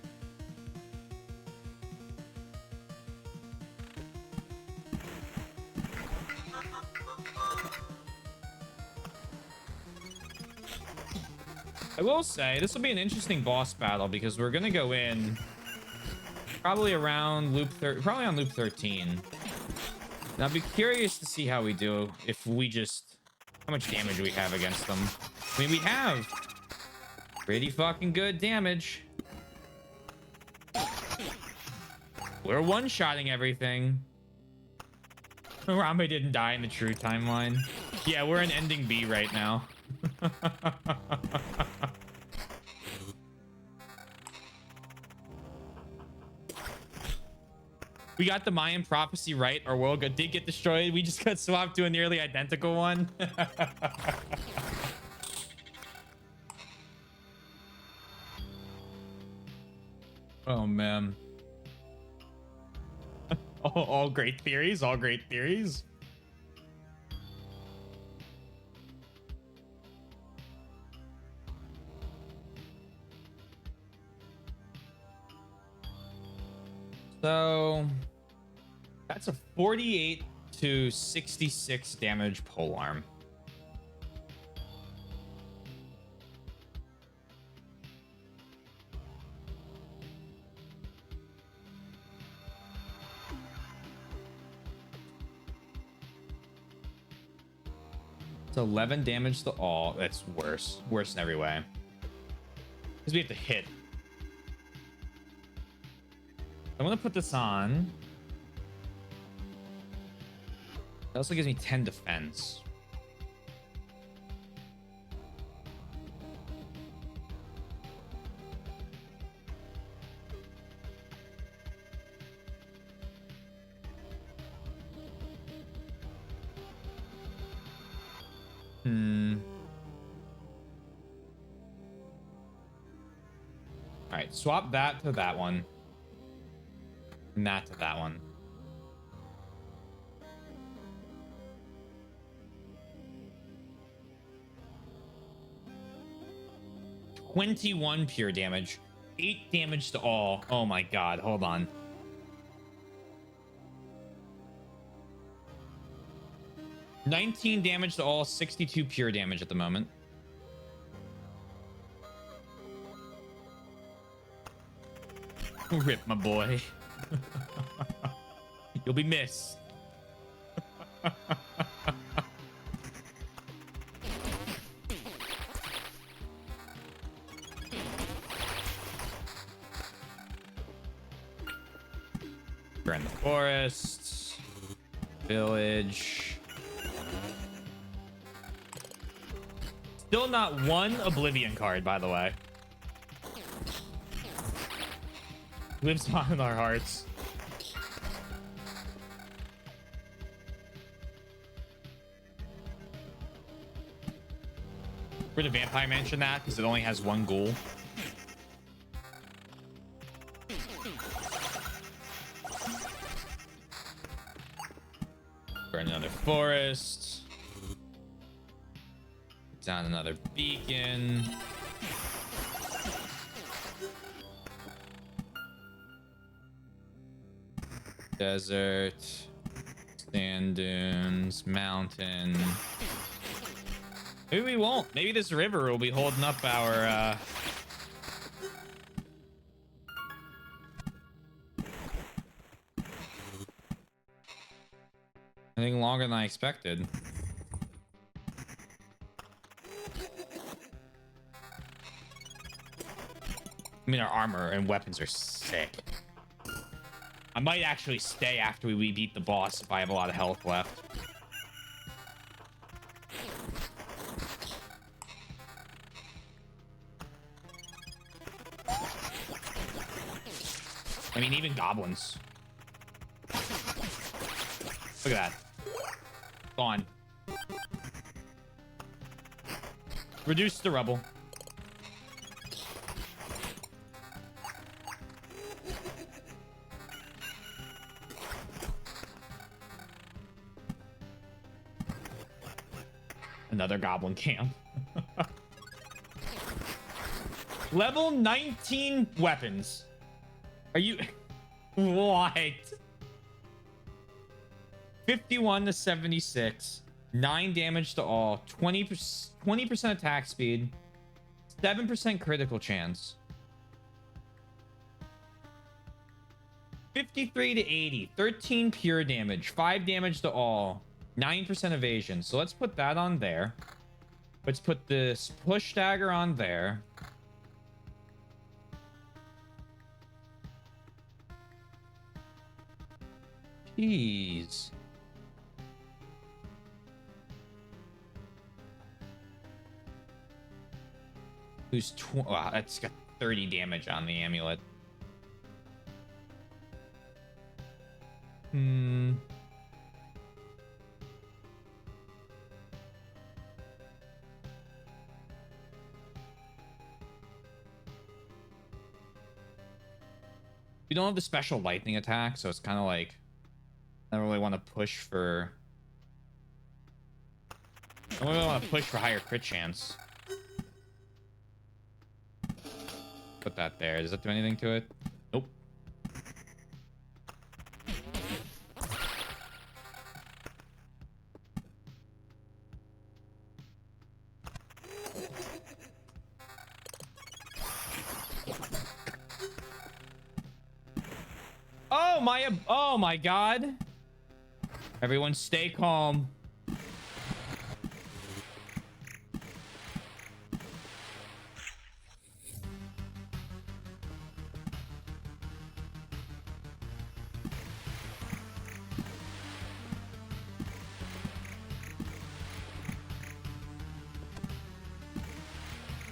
I will say this will be an interesting boss battle because we're gonna go in probably around probably on loop 13. And I'll be curious to see how we do if we just how much damage we have against them. I mean, we have pretty fucking good damage. We're one-shotting everything. Harambe didn't die in the true timeline. Yeah, we're in ending B right now. We got the Mayan prophecy right. Our world did get destroyed. We just got swapped to a nearly identical one. Oh, man. All great theories. All great theories. So that's a 48 to 66 damage polearm. It's 11 damage to all. That's worse. Worse in every way. Because we have to hit. I'm going to put this on. It also gives me 10 defense. All right, swap that to that one. And that to that one. $21 pure damage. 8 damage to all. Oh my god, hold on. $19 damage to all, 62 pure damage at the moment. Rip, my boy. You'll be missed. We're in the forest. Village. Still not one Oblivion card, by the way. Lives on in our hearts. We're the Vampire Mansion that because it only has one ghoul. We're in another forest. Down another beacon. Desert, sand dunes, mountain. Maybe we won't. Maybe this river will be holding up our I think longer than I expected. I mean, our armor and weapons are sick. I might actually stay after we beat the boss if I have a lot of health left. I mean, even goblins. Look at that. Gone. Reduce the rubble. Another goblin camp. Level 19 weapons. Are you... What? 51 to 76. 9 damage to all. 20% attack speed. 7% critical chance. 53 to 80. 13 pure damage. 5 damage to all. 9% evasion. So let's put that on there. Let's put this push dagger on there. Jeez. Who's wow, that's got 30 damage on the amulet. We don't have the special lightning attack, so it's kind of like I don't really want to push for. I don't really want to push for higher crit chance. Put that there. Does that do anything to it? Nope. Oh my god. Everyone stay calm.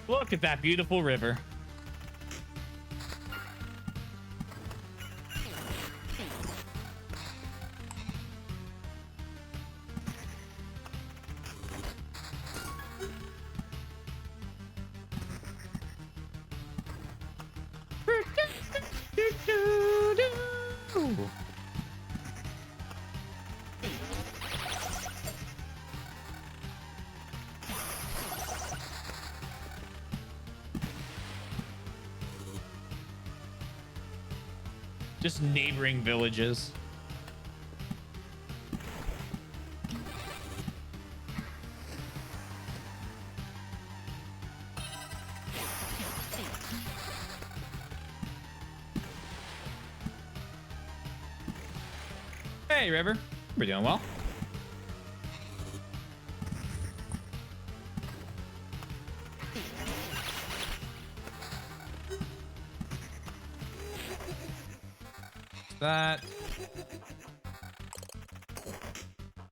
Look at that beautiful river. Just neighboring villages. Hey, River. We're doing well. That.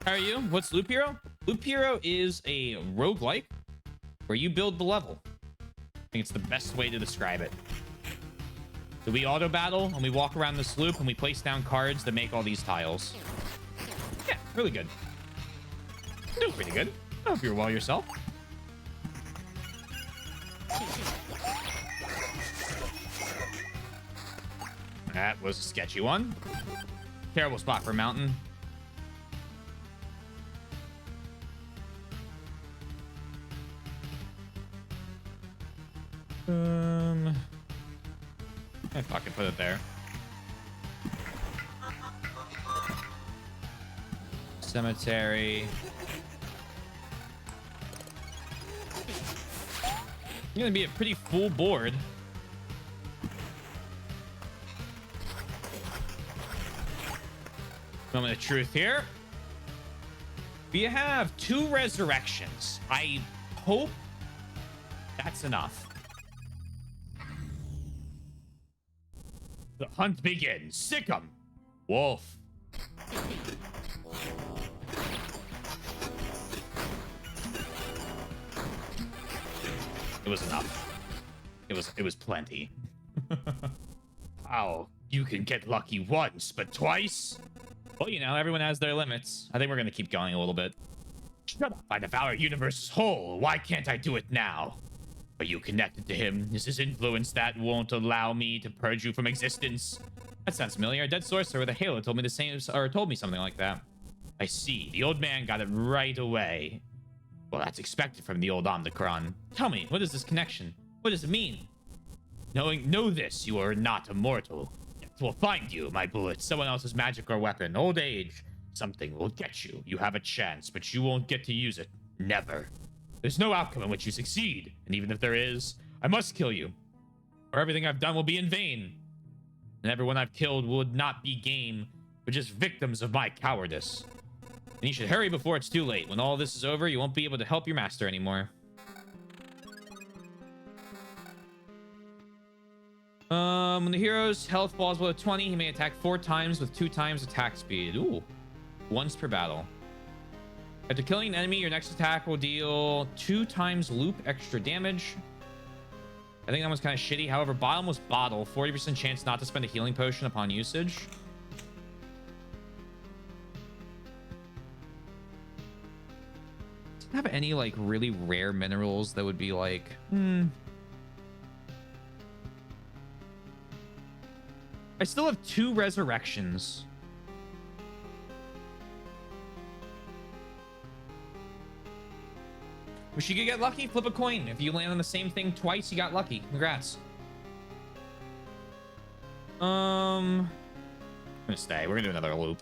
How are you? What's Loop Hero? Loop Hero is a roguelike where you build the level. I think it's the best way to describe it. So we auto battle and we walk around this loop and we place down cards that make all these tiles. Yeah, really good. Doing pretty good. I hope you're well yourself. That was a sketchy one. Terrible spot for a mountain. I fucking put it there. Cemetery. It's gonna be a pretty full board. Moment of truth here. We have 2 resurrections. I hope that's enough. The hunt begins. Sick 'em. Wolf. It was enough. It was plenty. Wow, you can get lucky once, but twice? Well, you know, everyone has their limits. I think we're gonna keep going a little bit. Shut up. I devour universes whole. Why can't I do it now? Are you connected to him? Is his influence that won't allow me to purge you from existence? That sounds familiar. A dead sorcerer with a halo told me the same, or told me something like that. I see. The old man got it right away. Well, that's expected from the old Omnicron. Tell me, what is this connection? What does it mean? Know this, you are not immortal. It will find you, my bullet. Someone else's magic or weapon. Old age. Something will get you. You have a chance, but you won't get to use it. Never. There's no outcome in which you succeed. And even if there is, I must kill you. Or everything I've done will be in vain. And everyone I've killed would not be game, but just victims of my cowardice. And you should hurry before it's too late. When all this is over, you won't be able to help your master anymore. When the hero's health falls below 20, he may attack 4 times with 2 times attack speed. Ooh. Once per battle. After killing an enemy, your next attack will deal 2 times loop extra damage. I think that one's kind of shitty. However, bottomless bottle, 40% chance not to spend a healing potion upon usage. Does it have any like really rare minerals that would be like, I still have 2 resurrections. Wish you could get lucky. Flip a coin. If you land on the same thing twice, you got lucky. Congrats. I'm gonna stay. We're gonna do another loop.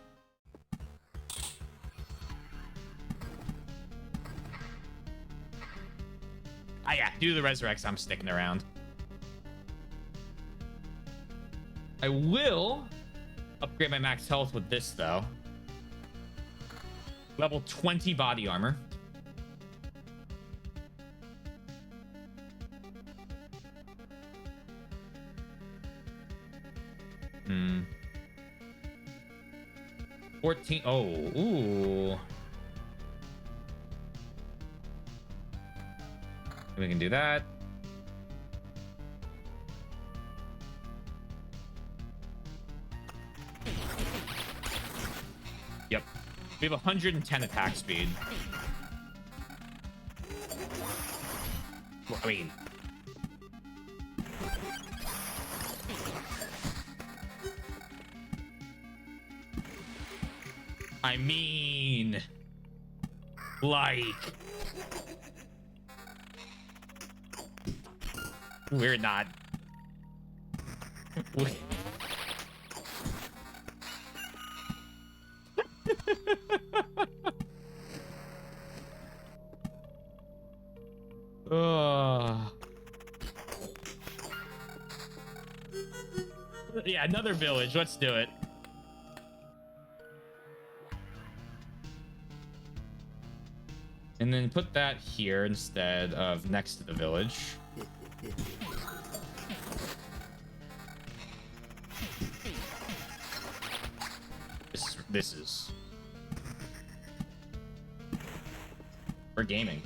Ah, yeah. Do the resurrects. I'm sticking around. I will Upgrade my max health with this though. Level 20 body armor. Hmm. 14. Oh, ooh. We can do that. Yep. We have 110 attack speed. Well, I mean, like, we're not. Yeah, another village. Let's do it. And then put that here instead of next to the village. This is... We're gaming.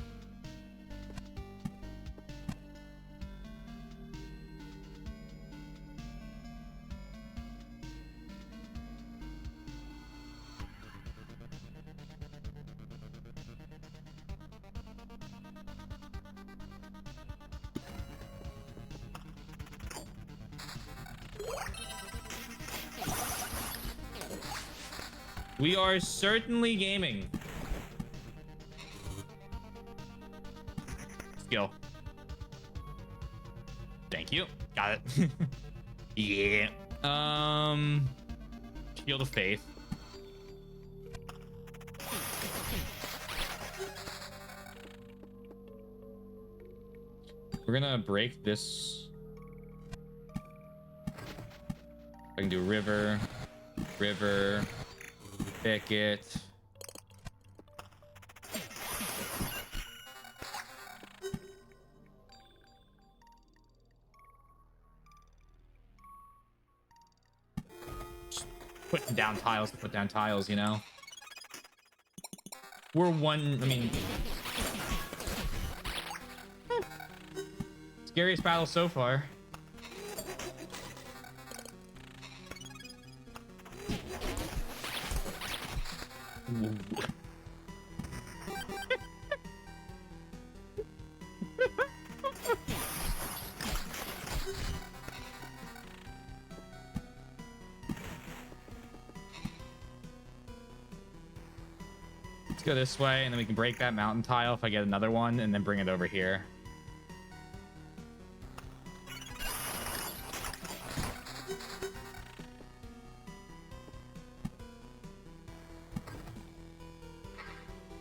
We are certainly gaming. Skill. Thank you. Got it. Yeah. Shield of Faith. We're gonna break this. I can do river, thicket. Just putting down tiles to put down tiles, you know? We're one, I mean... Scariest battle so far. Let's go this way, and then we can break that mountain tile if I get another one, and then bring it over here.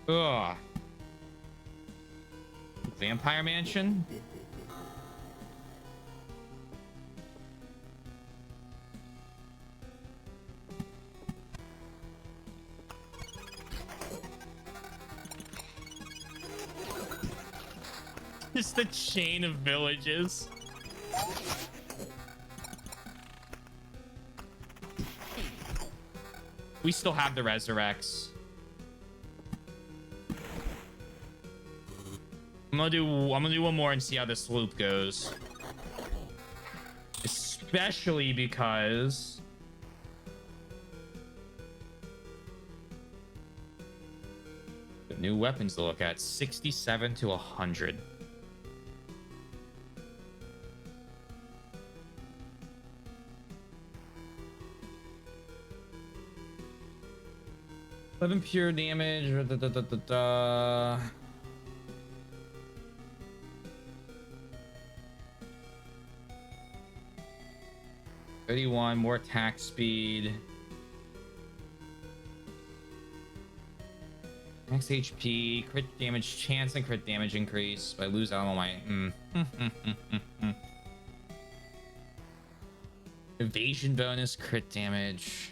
Ugh. Vampire Mansion? Just the chain of villages. We still have the resurrects. I'm gonna do one more and see how this loop goes. Especially because the new weapons to look at, 67 to 100. Eleven pure damage. 31 more attack speed. Max HP, crit damage chance, and crit damage increase. But I lose out on my evasion bonus, crit damage.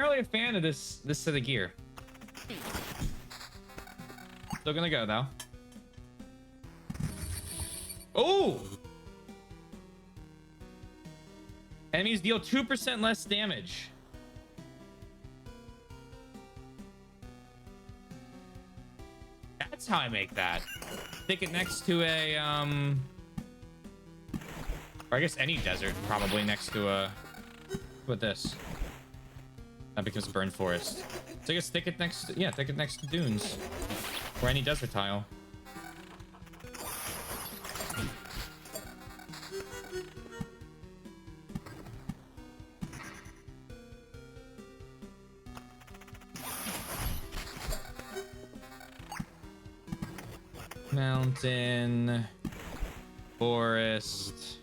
really a fan of this set of gear. Still gonna go though. Oh! Enemies deal 2% less damage. That's how I make that. Stick it next to a or I guess any desert, probably next to a with this. That becomes burned forest. So I guess stick it next to, yeah, stick it next to dunes. Or any desert tile. Mountain, forest.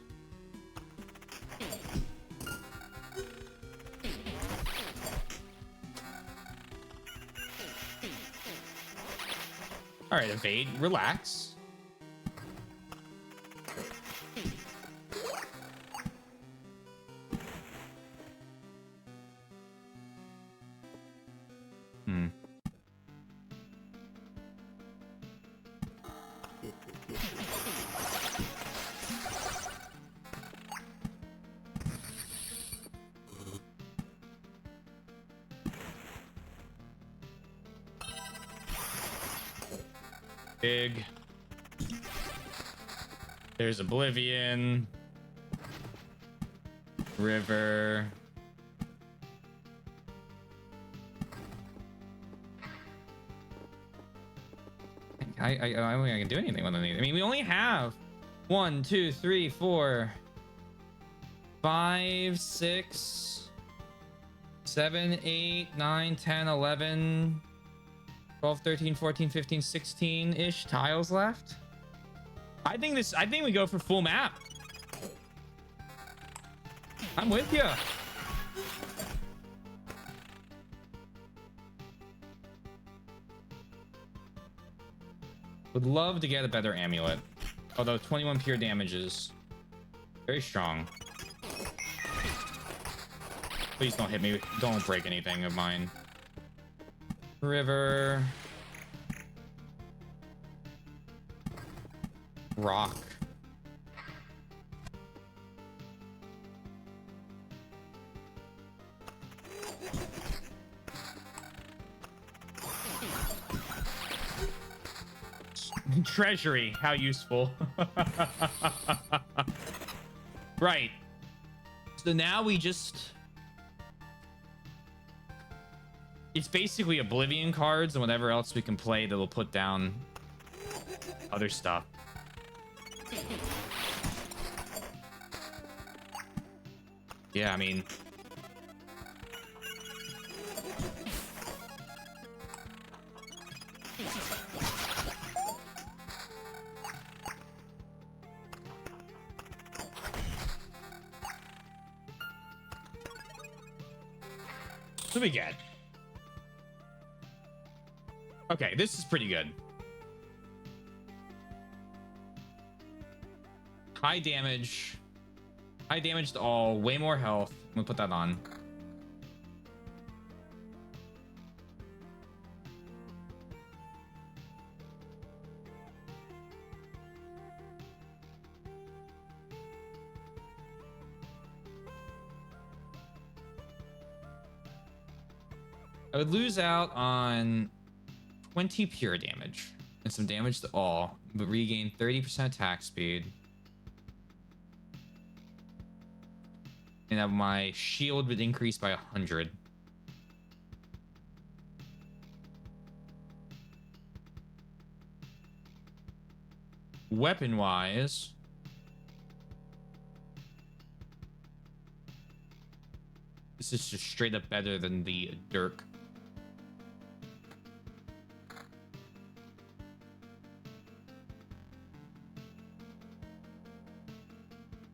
All right, evade, relax. Big. There's Oblivion. River. I don't think I can do anything with any. I mean, we only have 1, 2, 3, 4, 5, 6, 7, 8, 9, 10, 11, 12, 13, 14, 15, 16-ish tiles left. I think we go for full map. I'm with you. Would love to get a better amulet. Although 21 pure damage is very strong. Please don't hit me. Don't break anything of mine. River. Rock. Treasury, how useful. Right. So now we just... It's basically Oblivion cards and whatever else we can play that will put down other stuff. Yeah, I mean... What do we get? Okay, this is pretty good. High damage. High damage to all. Way more health. I'm gonna put that on. I would lose out on 20 pure damage and some damage to all, but regain 30% attack speed. And have my shield would increase by 100. Weapon-wise, this is just straight up better than the Dirk.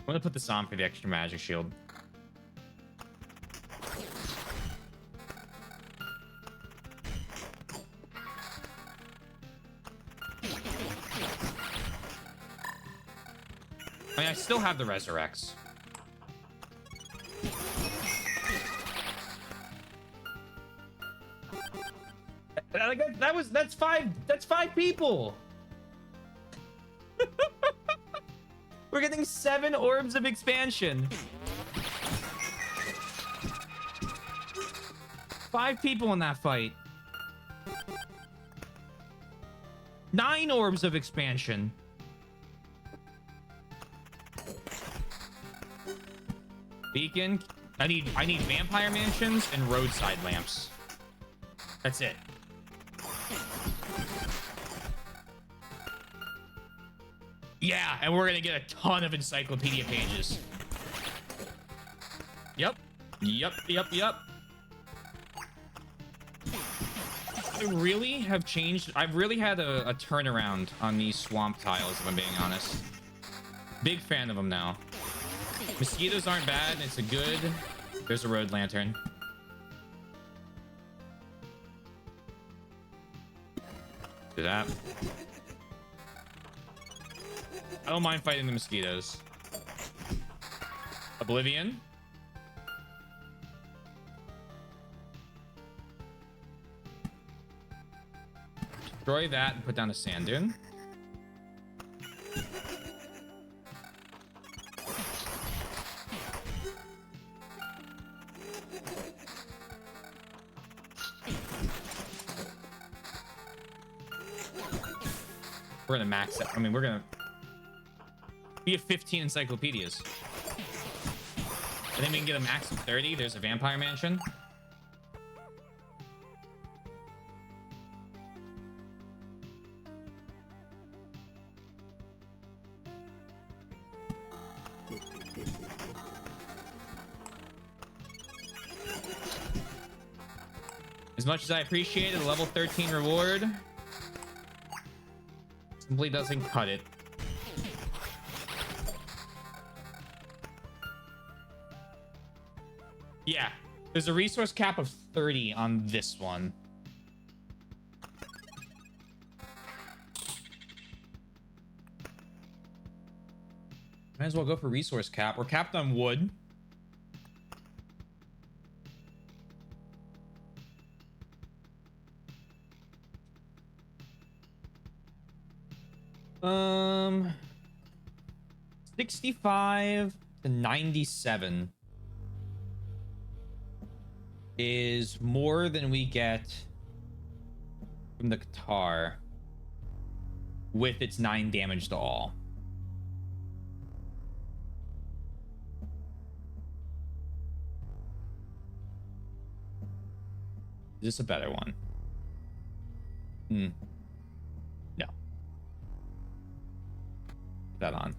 I'm gonna put this on for the extra magic shield. I mean, I still have the Resurrects. like that's five people. We're getting 7 orbs of expansion. 5 people in that fight. 9 orbs of expansion. Beacon. I need vampire mansions and roadside lamps. That's it. Yeah, and we're gonna get a ton of encyclopedia pages. Yep. I really have changed. I've really had a turnaround on these swamp tiles, if I'm being honest. Big fan of them now. Mosquitoes aren't bad. It's a good... There's a road lantern. Do that. I don't mind fighting the mosquitoes. Oblivion. Destroy that and put down a sand dune. We're gonna max it. I mean, we're gonna... We have 15 encyclopedias. I think we can get a max of 30. There's a vampire mansion. As much as I appreciate it, a level 13 reward simply doesn't cut it. Yeah, there's a resource cap of 30 on this one. Might as well go for resource cap. We're capped on wood. Um, 65 to 97 is more than we get from the Qatar with its 9 damage to all. Is this a better one? No. Put that on.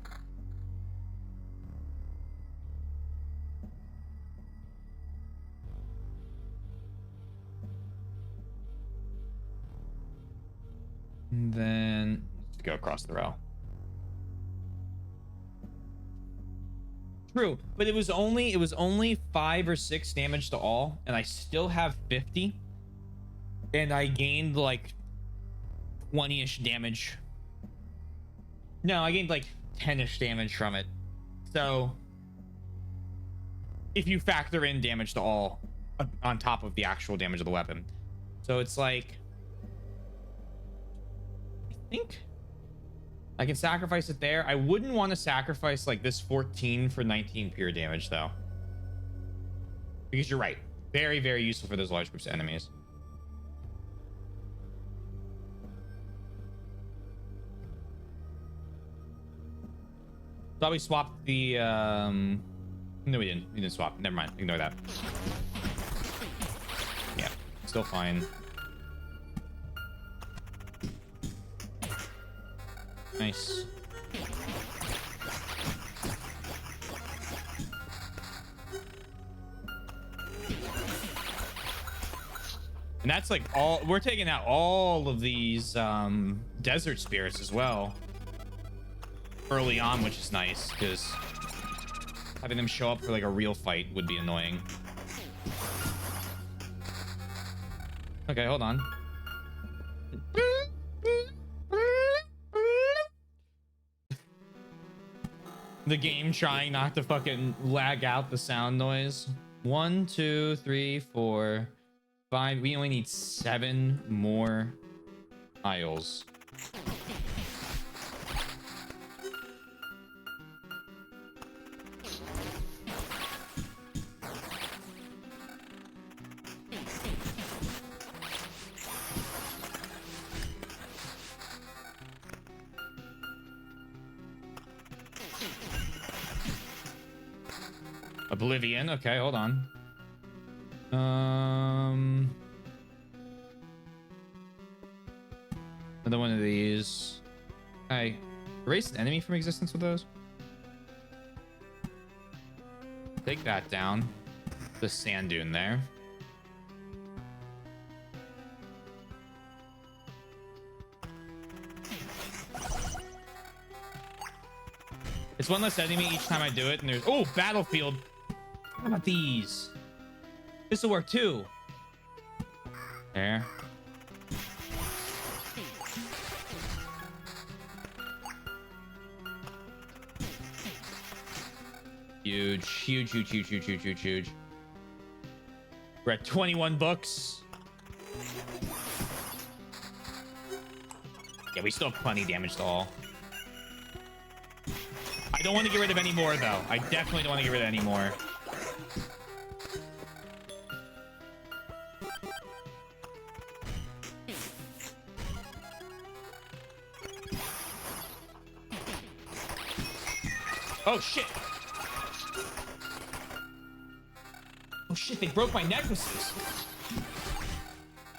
And then let's go across the row. True, but it was only 5 or 6 damage to all, and I still have 50. And I gained like 20-ish damage. No, I gained like 10-ish damage from it. So if you factor in damage to all on top of the actual damage of the weapon. So it's like, I think I can sacrifice it there. I wouldn't want to sacrifice like this 14 for 19 pure damage though. Because you're right. Very, very useful for those large groups of enemies. Thought we swapped the no, we didn't swap. Never mind, ignore that. Yeah, still fine. Nice. And that's like all we're taking out all of these desert spirits as well early on, which is nice because having them show up for like a real fight would be annoying. Okay, hold on. The game trying not to fucking lag out the sound noise. 1, 2, 3, 4, 5. We only need 7 more tiles. Oblivion. Okay, hold on. Another one of these. I erase an enemy from existence with those. Take that down. The sand dune there. It's one less enemy each time I do it, and there's battlefield. How about these? This will work too. There. Huge, huge, huge, huge, huge, huge, huge, huge. We're at 21 books. Yeah, we still have plenty of damage to all. I don't want to get rid of any more, though. I definitely don't want to get rid of any more. Oh, shit. Oh, shit. They broke my necklaces.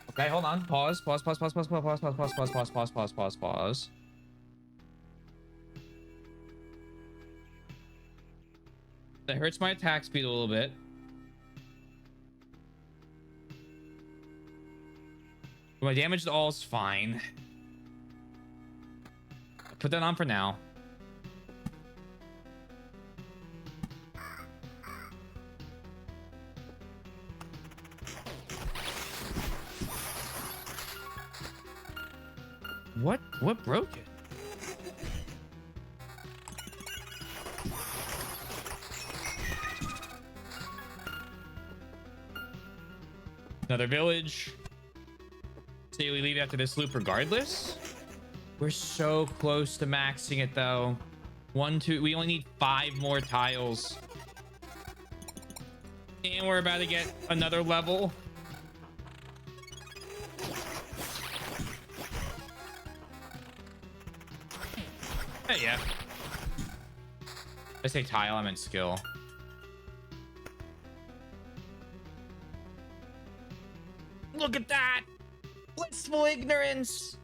Okay, hold on. Pause. Pause, pause, pause, pause, pause, pause, pause, pause, pause, pause, pause, pause, pause, pause. That hurts my attack speed a little bit. My damage to all is fine. I'll put that on for now. What broke it? Another village. Say we leave after this loop regardless. We're so close to maxing it though. 1, 2, we only need 5 more tiles. And we're about to get another level. Hey, yeah. I say tile, I meant skill. Look at that! Blissful ignorance!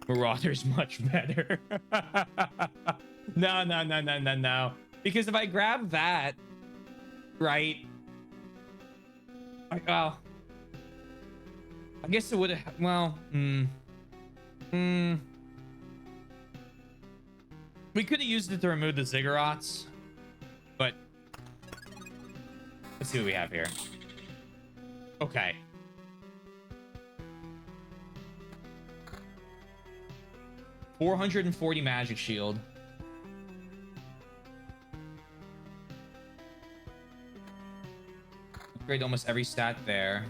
Marauder's much better. No. Because if I grab that, right? I guess it would have. Well, we could have used it to remove the ziggurats, but let's see what we have here. Okay. $440 magic shield. Upgrade almost every stat there.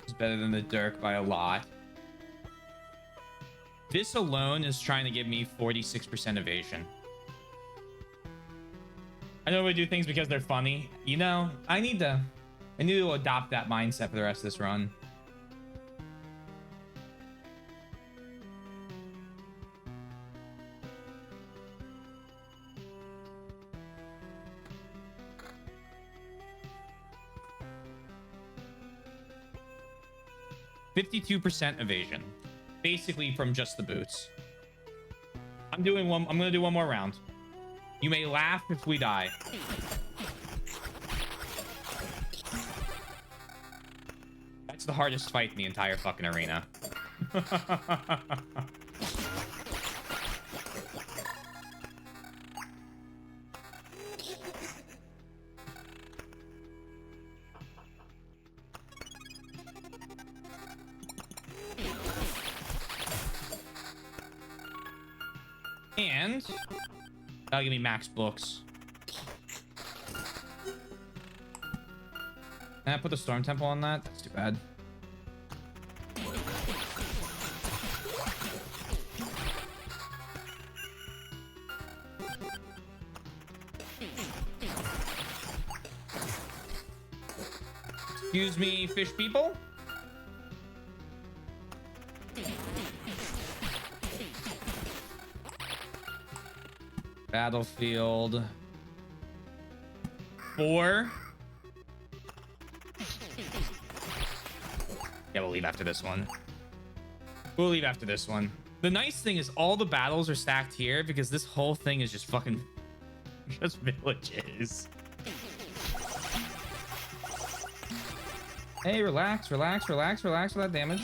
It's better than the Dirk by a lot. This alone is trying to give me 46% evasion. I know we do things because they're funny. You know, I need to adopt that mindset for the rest of this run. %52 evasion, basically from just the boots. I'm gonna do one more round. You may laugh if we die. That's the hardest fight in the entire fucking arena. And that'll give me max books. Can I put the Storm Temple on that? That's too bad. Excuse me, fish people. Battlefield 4. Yeah, we'll leave after this one. We'll leave after this one. The nice thing is all the battles are stacked here because this whole thing is just fucking just villages. Hey, relax, relax, relax, relax for that damage.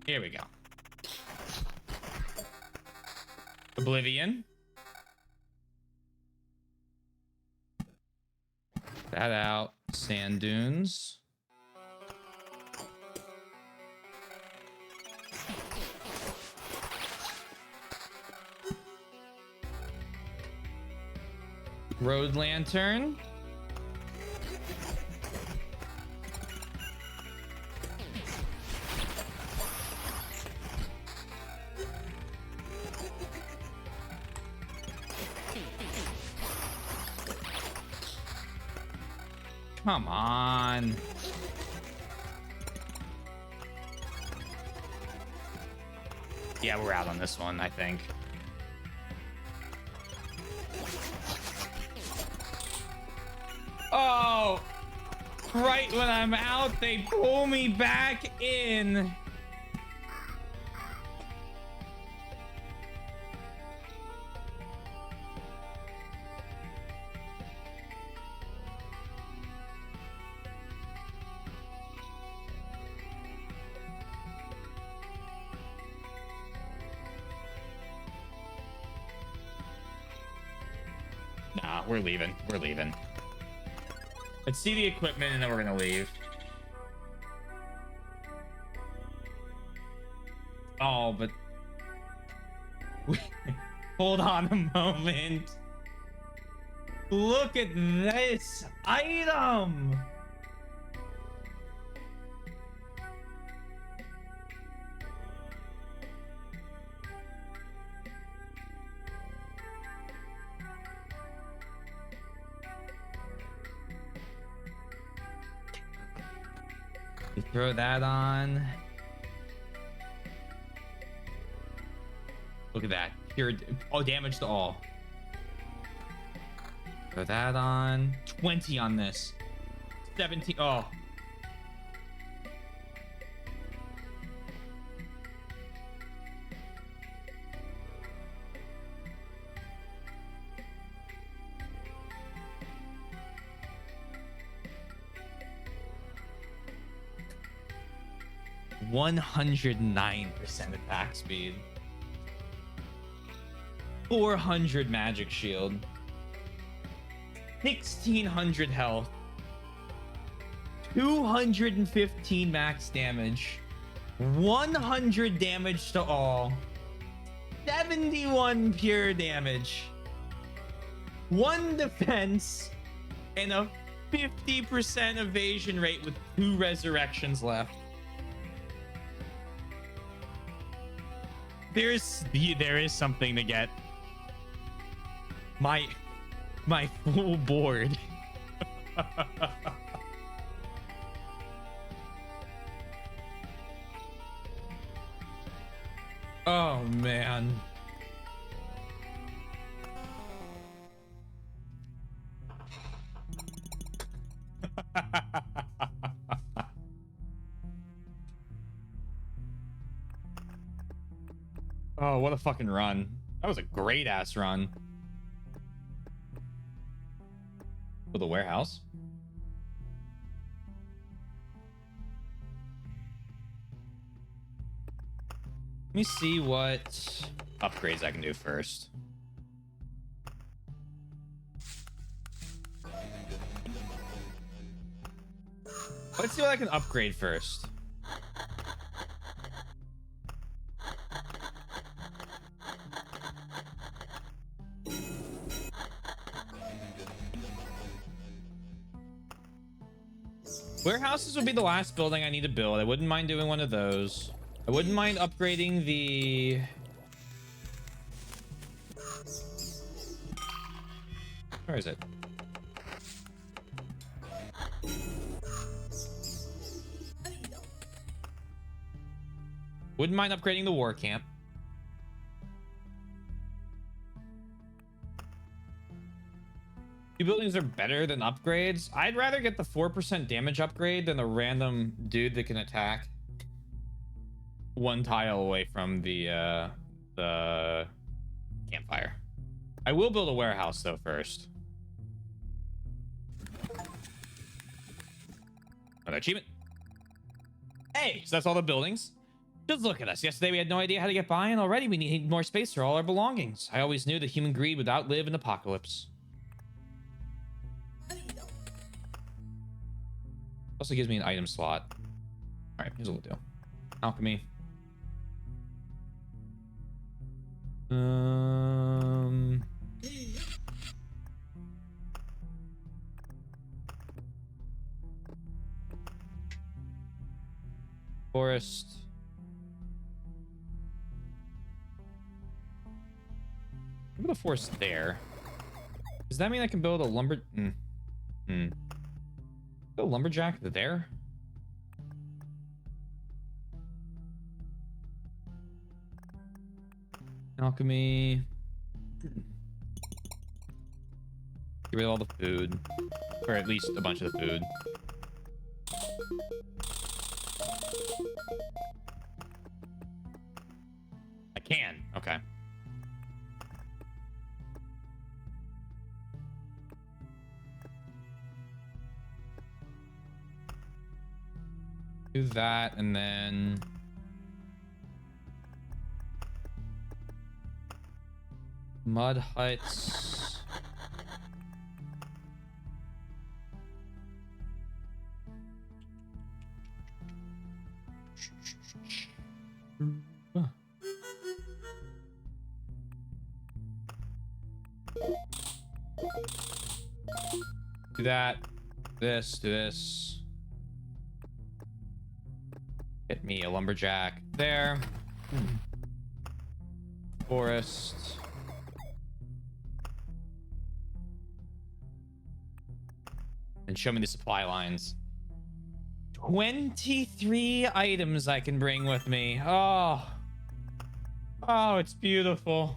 Here we go. Oblivion. That out. Sand dunes. Road lantern. Come on. Yeah, we're out on this one, I think. Oh, right when I'm out, they pull me back in. Nah, we're leaving. We're leaving. Let's see the equipment and then we're gonna leave. Oh, but hold on a moment. Look at this item. You throw that on. Look at that. Pure, oh, damage to all. Throw that on. 20 on this. 17. Oh. %109% attack speed. 400 magic shield. 1600 health. 215 max damage. 100 damage to all. 71 pure damage. 1 defense. And a 50% evasion rate with 2 resurrections left. There is something to get. My full board. Oh man. Oh, what a fucking run. That was a great ass run. For the warehouse. Let me see what upgrades I can do first. Let's see what I can upgrade first. Warehouses would be the last building I need to build. I wouldn't mind doing one of those. I wouldn't mind upgrading the... Where is it? Wouldn't mind upgrading the war camp. Two buildings are better than upgrades. I'd rather get the 4% damage upgrade than the random dude that can attack one tile away from the campfire. I will build a warehouse though first. Another achievement. Hey, so that's all the buildings. Just look at us. Yesterday we had no idea how to get by, and already we need more space for all our belongings. I always knew that human greed would outlive an apocalypse. Also gives me an item slot. All right, here's what we'll do. Alchemy. Forest. Look at the forest there. Does that mean I can build a lumber? A lumberjack there? Alchemy. Get rid of all the food. Or at least a bunch of the food. I can. Okay. Do that, and then mud huts. Do that. Do this. Get me a lumberjack there. Forest. And show me the supply lines. 23 items I can bring with me. Oh. Oh, it's beautiful.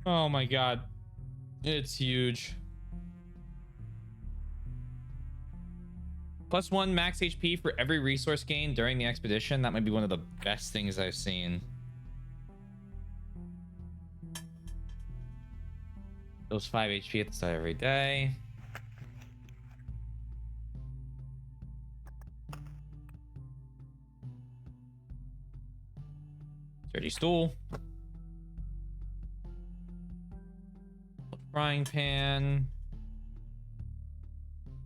Oh my god. It's huge. +1 max HP for every resource gain during the expedition. That might be one of the best things I've seen. Those 5 HP at the start every day. Dirty stool. Frying pan.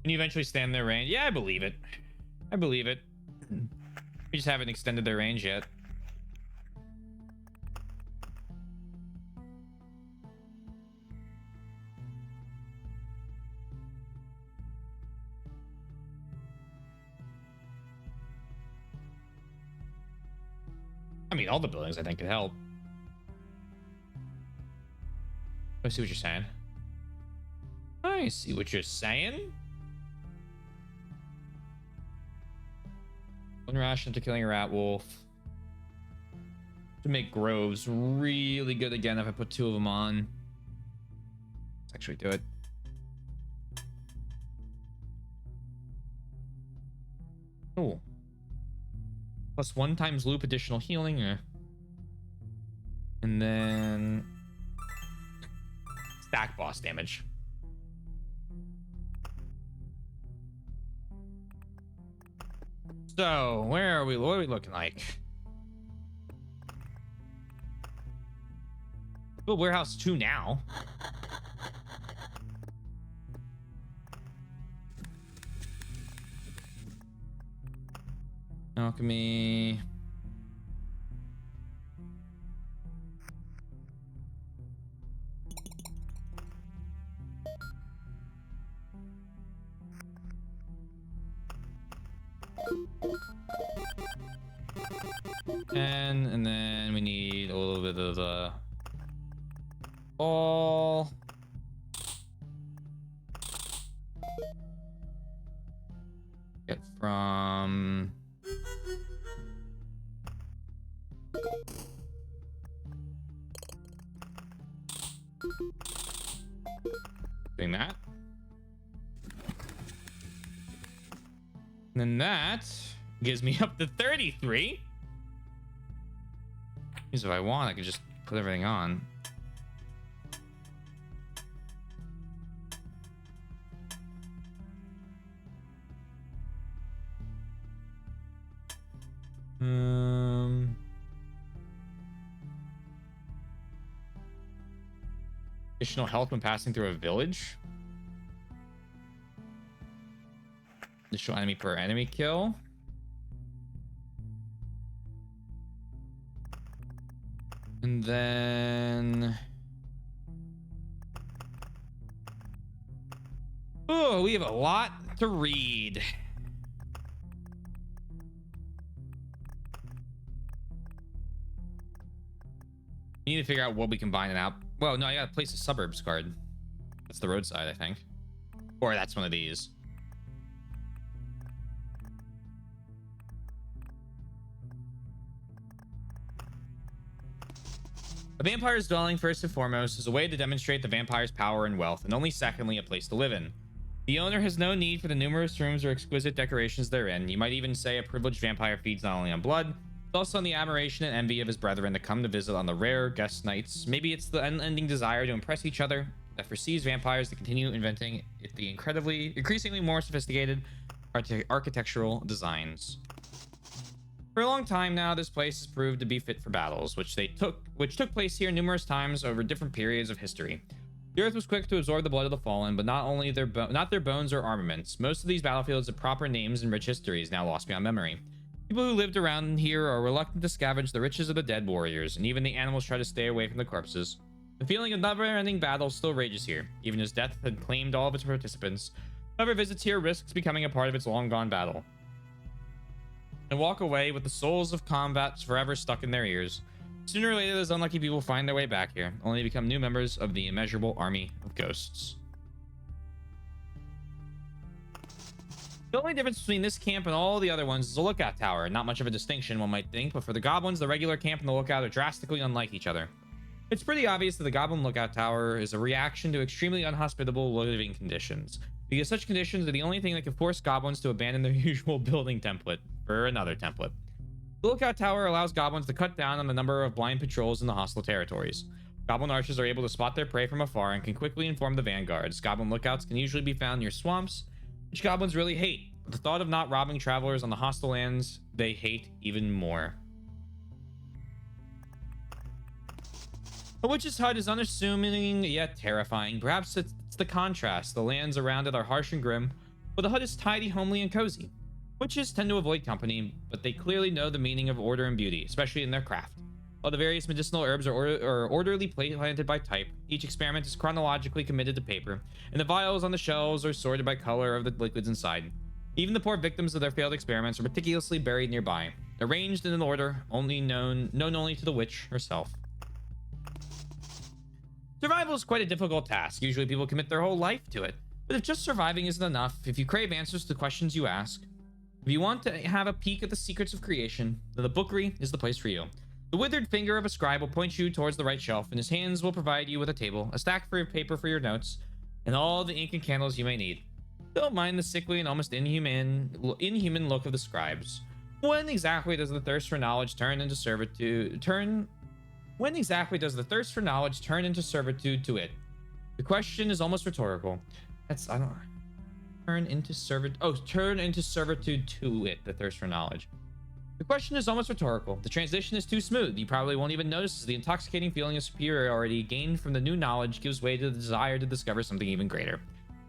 Can you eventually stand their range? Yeah, I believe it. I believe it. We just haven't extended their range yet. I mean, all the buildings I think could help. I see what you're saying. I see what you're saying. One ration after killing a rat wolf. To make groves really good again if I put 2 of them on. Let's actually do it. Oh. +1 times loop additional healing. And then stack boss damage. So, where are we? What are we looking like? Well, warehouse 2 now. Alchemy. And then we need a little bit of the ball. Get from doing that. And then that gives me up to 33. Because if I want, I could just put everything on. Additional health when passing through a village. Additional enemy per enemy kill. And then... oh, we have a lot to read. We need to figure out what we combine it out. Well, no, I gotta place a suburbs card. That's the roadside, I think. Or that's one of these. A vampire's dwelling, first and foremost, is a way to demonstrate the vampire's power and wealth, and only secondly, a place to live in. The owner has no need for the numerous rooms or exquisite decorations therein. You might even say a privileged vampire feeds not only on blood, but also on the admiration and envy of his brethren that come to visit on the rare guest nights. Maybe it's the unending desire to impress each other that foresees vampires to continue inventing the increasingly more sophisticated architectural designs. For a long time now, this place has proved to be fit for battles, which took place here numerous times over different periods of history. The earth was quick to absorb the blood of the fallen, but not their bones or armaments. Most of these battlefields have proper names and rich histories now lost beyond memory. People who lived around here are reluctant to scavenge the riches of the dead warriors, and even the animals try to stay away from the corpses. The feeling of never-ending battle still rages here, even as death had claimed all of its participants. Whoever visits here risks becoming a part of its long-gone battle, and walk away with the souls of combats forever stuck in their ears. Sooner or later, those unlucky people find their way back here, only to become new members of the immeasurable army of ghosts. The only difference between this camp and all the other ones is a lookout tower. Not much of a distinction, one might think, but for the goblins, the regular camp and the lookout are drastically unlike each other. It's pretty obvious that the goblin lookout tower is a reaction to extremely unhospitable living conditions, because such conditions are the only thing that can force goblins to abandon their usual building template for another template. The lookout tower allows goblins to cut down on the number of blind patrols in the hostile territories. Goblin archers are able to spot their prey from afar and can quickly inform the vanguards. Goblin lookouts can usually be found near swamps, which goblins really hate, but the thought of not robbing travelers on the hostile lands they hate even more. A witch's hut is unassuming yet terrifying. Perhaps it's the contrast. The lands around it are harsh and grim, but the hut is tidy, homely, and cozy. Witches tend to avoid company, but they clearly know the meaning of order and beauty, especially in their craft. While the various medicinal herbs are orderly planted by type, each experiment is chronologically committed to paper, and the vials on the shelves are sorted by color of the liquids inside. Even the poor victims of their failed experiments are meticulously buried nearby, arranged in an order known only to the witch herself. Survival is quite a difficult task. Usually people commit their whole life to it. But if just surviving isn't enough, if you crave answers to the questions you ask, if you want to have a peek at the secrets of creation, then the bookery is the place for you. The withered finger of a scribe will point you towards the right shelf, and his hands will provide you with a table, a stack of paper for your notes, and all the ink and candles you may need. Don't mind the sickly and almost inhuman look of the scribes. When exactly does the thirst for knowledge turn into servitude to it? The question is almost rhetorical. Turn into servitude to it, the thirst for knowledge. The question is almost rhetorical. The transition is too smooth. You probably won't even notice as the intoxicating feeling of superiority gained from the new knowledge gives way to the desire to discover something even greater.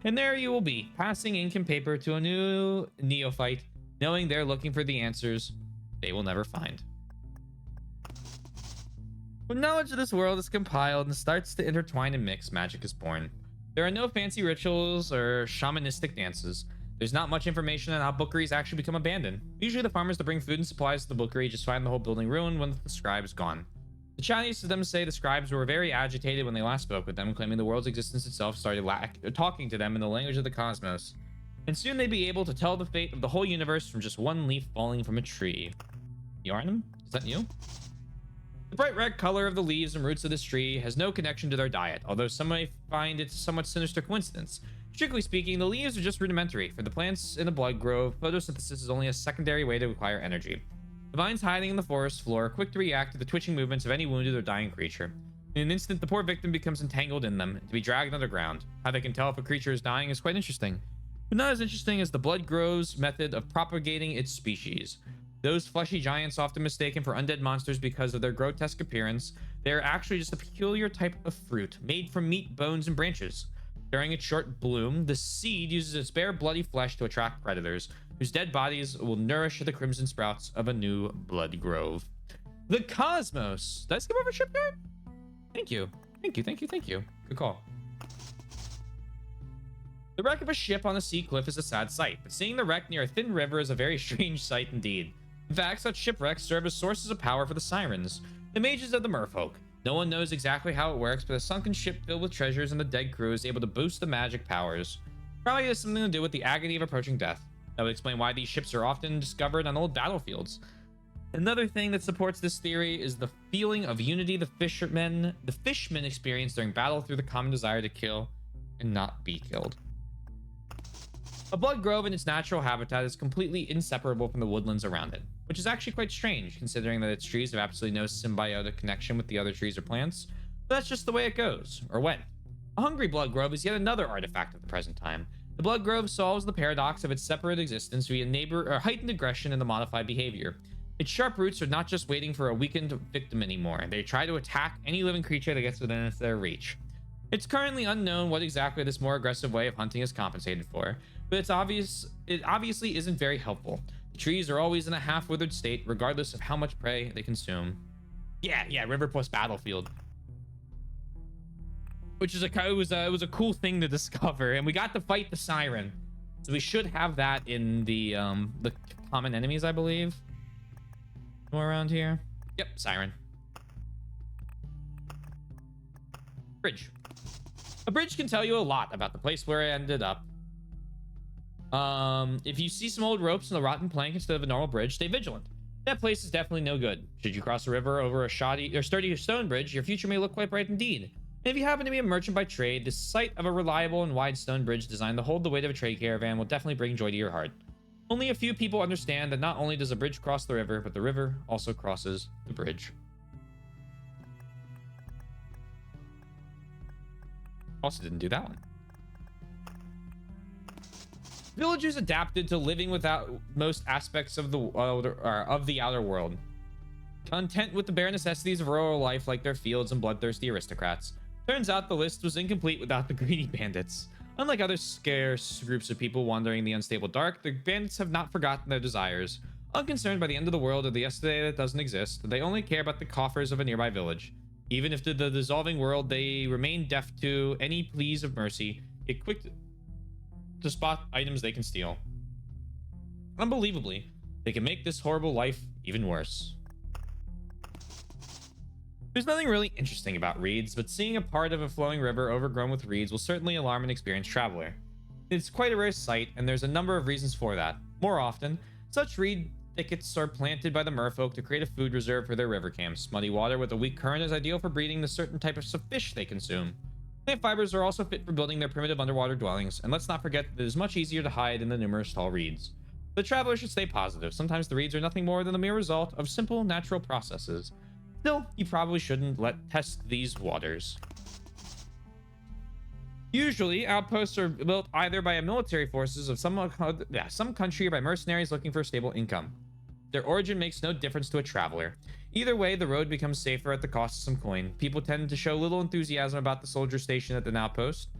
And there you will be, passing ink and paper to a new neophyte, knowing they're looking for the answers they will never find. When knowledge of this world is compiled and starts to intertwine and mix, magic is born. There are no fancy rituals or shamanistic dances. There's not much information on how bookeries actually become abandoned. Usually the farmers that bring food and supplies to the bookery just find the whole building ruined when the scribe is gone. The Chinese to them say the scribes were very agitated when they last spoke with them, claiming the world's existence itself started talking to them in the language of the cosmos. And soon they'd be able to tell the fate of the whole universe from just one leaf falling from a tree. Yarnum? Is that you? The bright red color of the leaves and roots of this tree has no connection to their diet, although some may find it a somewhat sinister coincidence. Strictly speaking, the leaves are just rudimentary. For the plants in the blood grove, photosynthesis is only a secondary way to acquire energy. The vines hiding in the forest floor are quick to react to the twitching movements of any wounded or dying creature. In an instant, the poor victim becomes entangled in them, to be dragged underground. How they can tell if a creature is dying is quite interesting, but not as interesting as the blood grove's method of propagating its species. Those fleshy giants, often mistaken for undead monsters because of their grotesque appearance, they are actually just a peculiar type of fruit, made from meat, bones, and branches. During its short bloom, the seed uses its bare bloody flesh to attract predators, whose dead bodies will nourish the crimson sprouts of a new blood grove. The Cosmos! Did I skip over shipyard? Thank you. Thank you, thank you, thank you. Good call. The wreck of a ship on a sea cliff is a sad sight, but seeing the wreck near a thin river is a very strange sight indeed. In fact, such shipwrecks serve as sources of power for the sirens, the mages of the merfolk. No one knows exactly how it works, but a sunken ship filled with treasures and the dead crew is able to boost the magic powers. Probably has something to do with the agony of approaching death. That would explain why these ships are often discovered on old battlefields. Another thing that supports this theory is the feeling of unity the fishmen experience during battle through the common desire to kill and not be killed. A blood grove in its natural habitat is completely inseparable from the woodlands around it, which is actually quite strange considering that its trees have absolutely no symbiotic connection with the other trees or plants, but that's just the way it goes, or when. A hungry blood grove is yet another artifact of the present time. The blood grove solves the paradox of its separate existence via heightened aggression and the modified behavior. Its sharp roots are not just waiting for a weakened victim anymore, they try to attack any living creature that gets within their reach. It's currently unknown what exactly this more aggressive way of hunting is compensated for, but it obviously isn't very helpful. The trees are always in a half-withered state, regardless of how much prey they consume. Yeah, River Plus Battlefield. Which is it was a cool thing to discover, and we got to fight the siren. So we should have that in the common enemies, I believe. More around here. Yep, siren. Bridge. A bridge can tell you a lot about the place where it ended up. If you see some old ropes and a rotten plank instead of a normal bridge, stay vigilant. That place is definitely no good. Should you cross a river over a sturdy stone bridge, your future may look quite bright indeed. And if you happen to be a merchant by trade, the sight of a reliable and wide stone bridge designed to hold the weight of a trade caravan will definitely bring joy to your heart. Only a few people understand that not only does a bridge cross the river, but the river also crosses the bridge. Also didn't do that one. Villagers adapted to living without most aspects of the outer world, content with the bare necessities of rural life like their fields and bloodthirsty aristocrats. Turns out the list was incomplete without the greedy bandits. Unlike other scarce groups of people wandering the unstable dark, the bandits have not forgotten their desires. Unconcerned by the end of the world or the yesterday that doesn't exist, they only care about the coffers of a nearby village. Even if the dissolving world, they remain deaf to any pleas of mercy, get quick to spot items they can steal. Unbelievably, they can make this horrible life even worse. There's nothing really interesting about reeds, but seeing a part of a flowing river overgrown with reeds will certainly alarm an experienced traveler. It's quite a rare sight, and there's a number of reasons for that. More often, such reed thickets are planted by the merfolk to create a food reserve for their river camps. Muddy water with a weak current is ideal for breeding the certain type of fish they consume. Plant fibers are also fit for building their primitive underwater dwellings, and let's not forget that it is much easier to hide in the numerous tall reeds. The traveler should stay positive. Sometimes the reeds are nothing more than the mere result of simple natural processes. Still, you probably shouldn't test these waters. Usually, outposts are built either by military forces of some country or by mercenaries looking for a stable income. Their origin makes no difference to a traveler. Either way, the road becomes safer at the cost of some coin. People tend to show little enthusiasm about the soldier station at an outpost.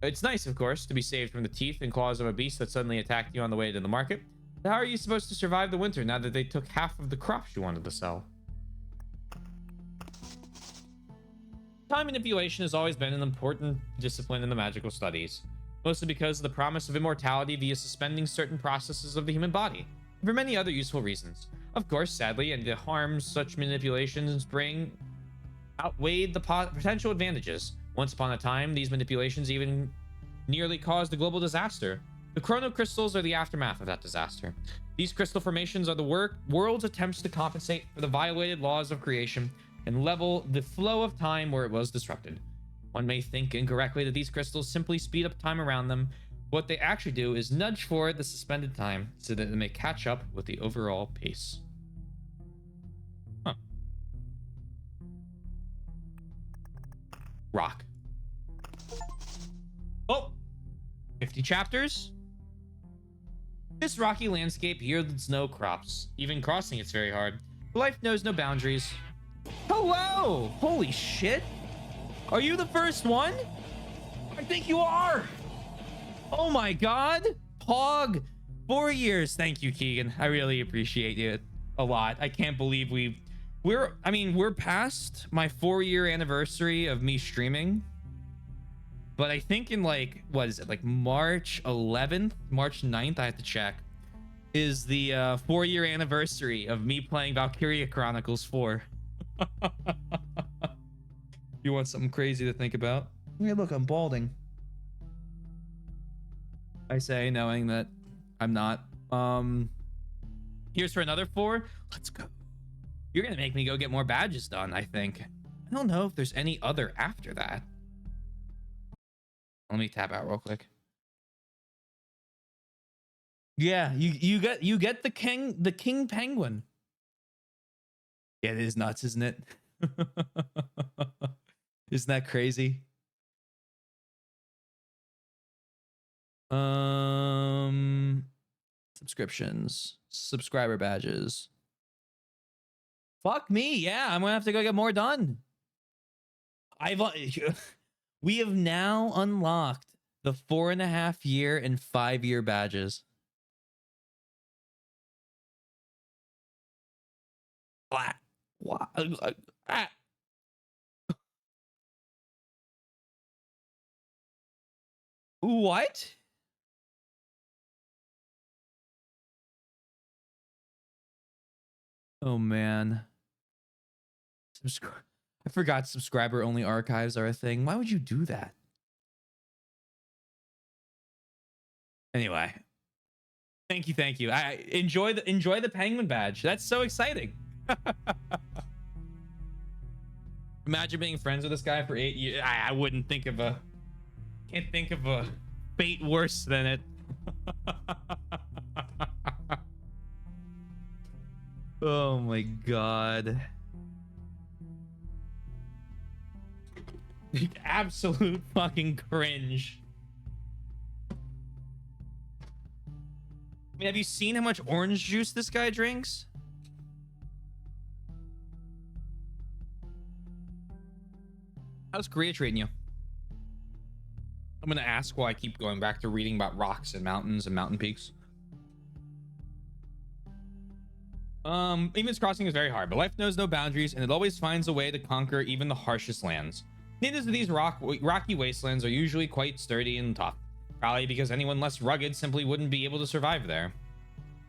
It's nice, of course, to be saved from the teeth and claws of a beast that suddenly attacked you on the way to the market. But how are you supposed to survive the winter now that they took half of the crops you wanted to sell? Time manipulation has always been an important discipline in the magical studies, mostly because of the promise of immortality via suspending certain processes of the human body, and for many other useful reasons. Of course, sadly, and the harms such manipulations bring outweighed the potential advantages. Once upon a time, these manipulations even nearly caused a global disaster. The chrono crystals are the aftermath of that disaster. These crystal formations are the world's attempts to compensate for the violated laws of creation and level the flow of time where it was disrupted. One may think incorrectly that these crystals simply speed up time around them. What they actually do is nudge forward the suspended time so that it may catch up with the overall pace. Huh. Rock. Oh, 50 chapters. This rocky landscape yields no crops. Even crossing it's very hard. Life knows no boundaries. Hello! Holy shit! Are you the first one? I think you are! Oh my god! Pog! 4 years. Thank you, Keegan. I really appreciate it a lot. I can't believe we're past my 4-year anniversary of me streaming. But I think in like, what is it? Like March 11th, March 9th, I have to check, is the 4-year anniversary of me playing Valkyria Chronicles 4. You want something crazy to think about? Hey, look, I'm balding. I say, knowing that I'm not. Here's for another 4. Let's go. You're gonna make me go get more badges done, I think. I don't know if there's any other after that. Let me tap out real quick. Yeah, you get the king penguin. Yeah, it is nuts, isn't it? Isn't that crazy? Subscriptions, subscriber badges. Fuck me. Yeah, I'm gonna have to go get more done. We have now unlocked the 4.5-year and 5-year badges. What? What? Oh man. I forgot subscriber only archives are a thing. Why would you do that? Anyway. Thank you. I enjoy the penguin badge. That's so exciting. Imagine being friends with this guy for 8 years. I wouldn't think of can't think of a fate worse than it. Oh my god. Absolute fucking cringe. I mean, have you seen how much orange juice this guy drinks? How's Korea treating you? I'm gonna ask while I keep going back to reading about rocks and mountains and mountain peaks. Even's Crossing is very hard, but life knows no boundaries, and it always finds a way to conquer even the harshest lands. Natives of these rocky wastelands are usually quite sturdy and tough, probably because anyone less rugged simply wouldn't be able to survive there.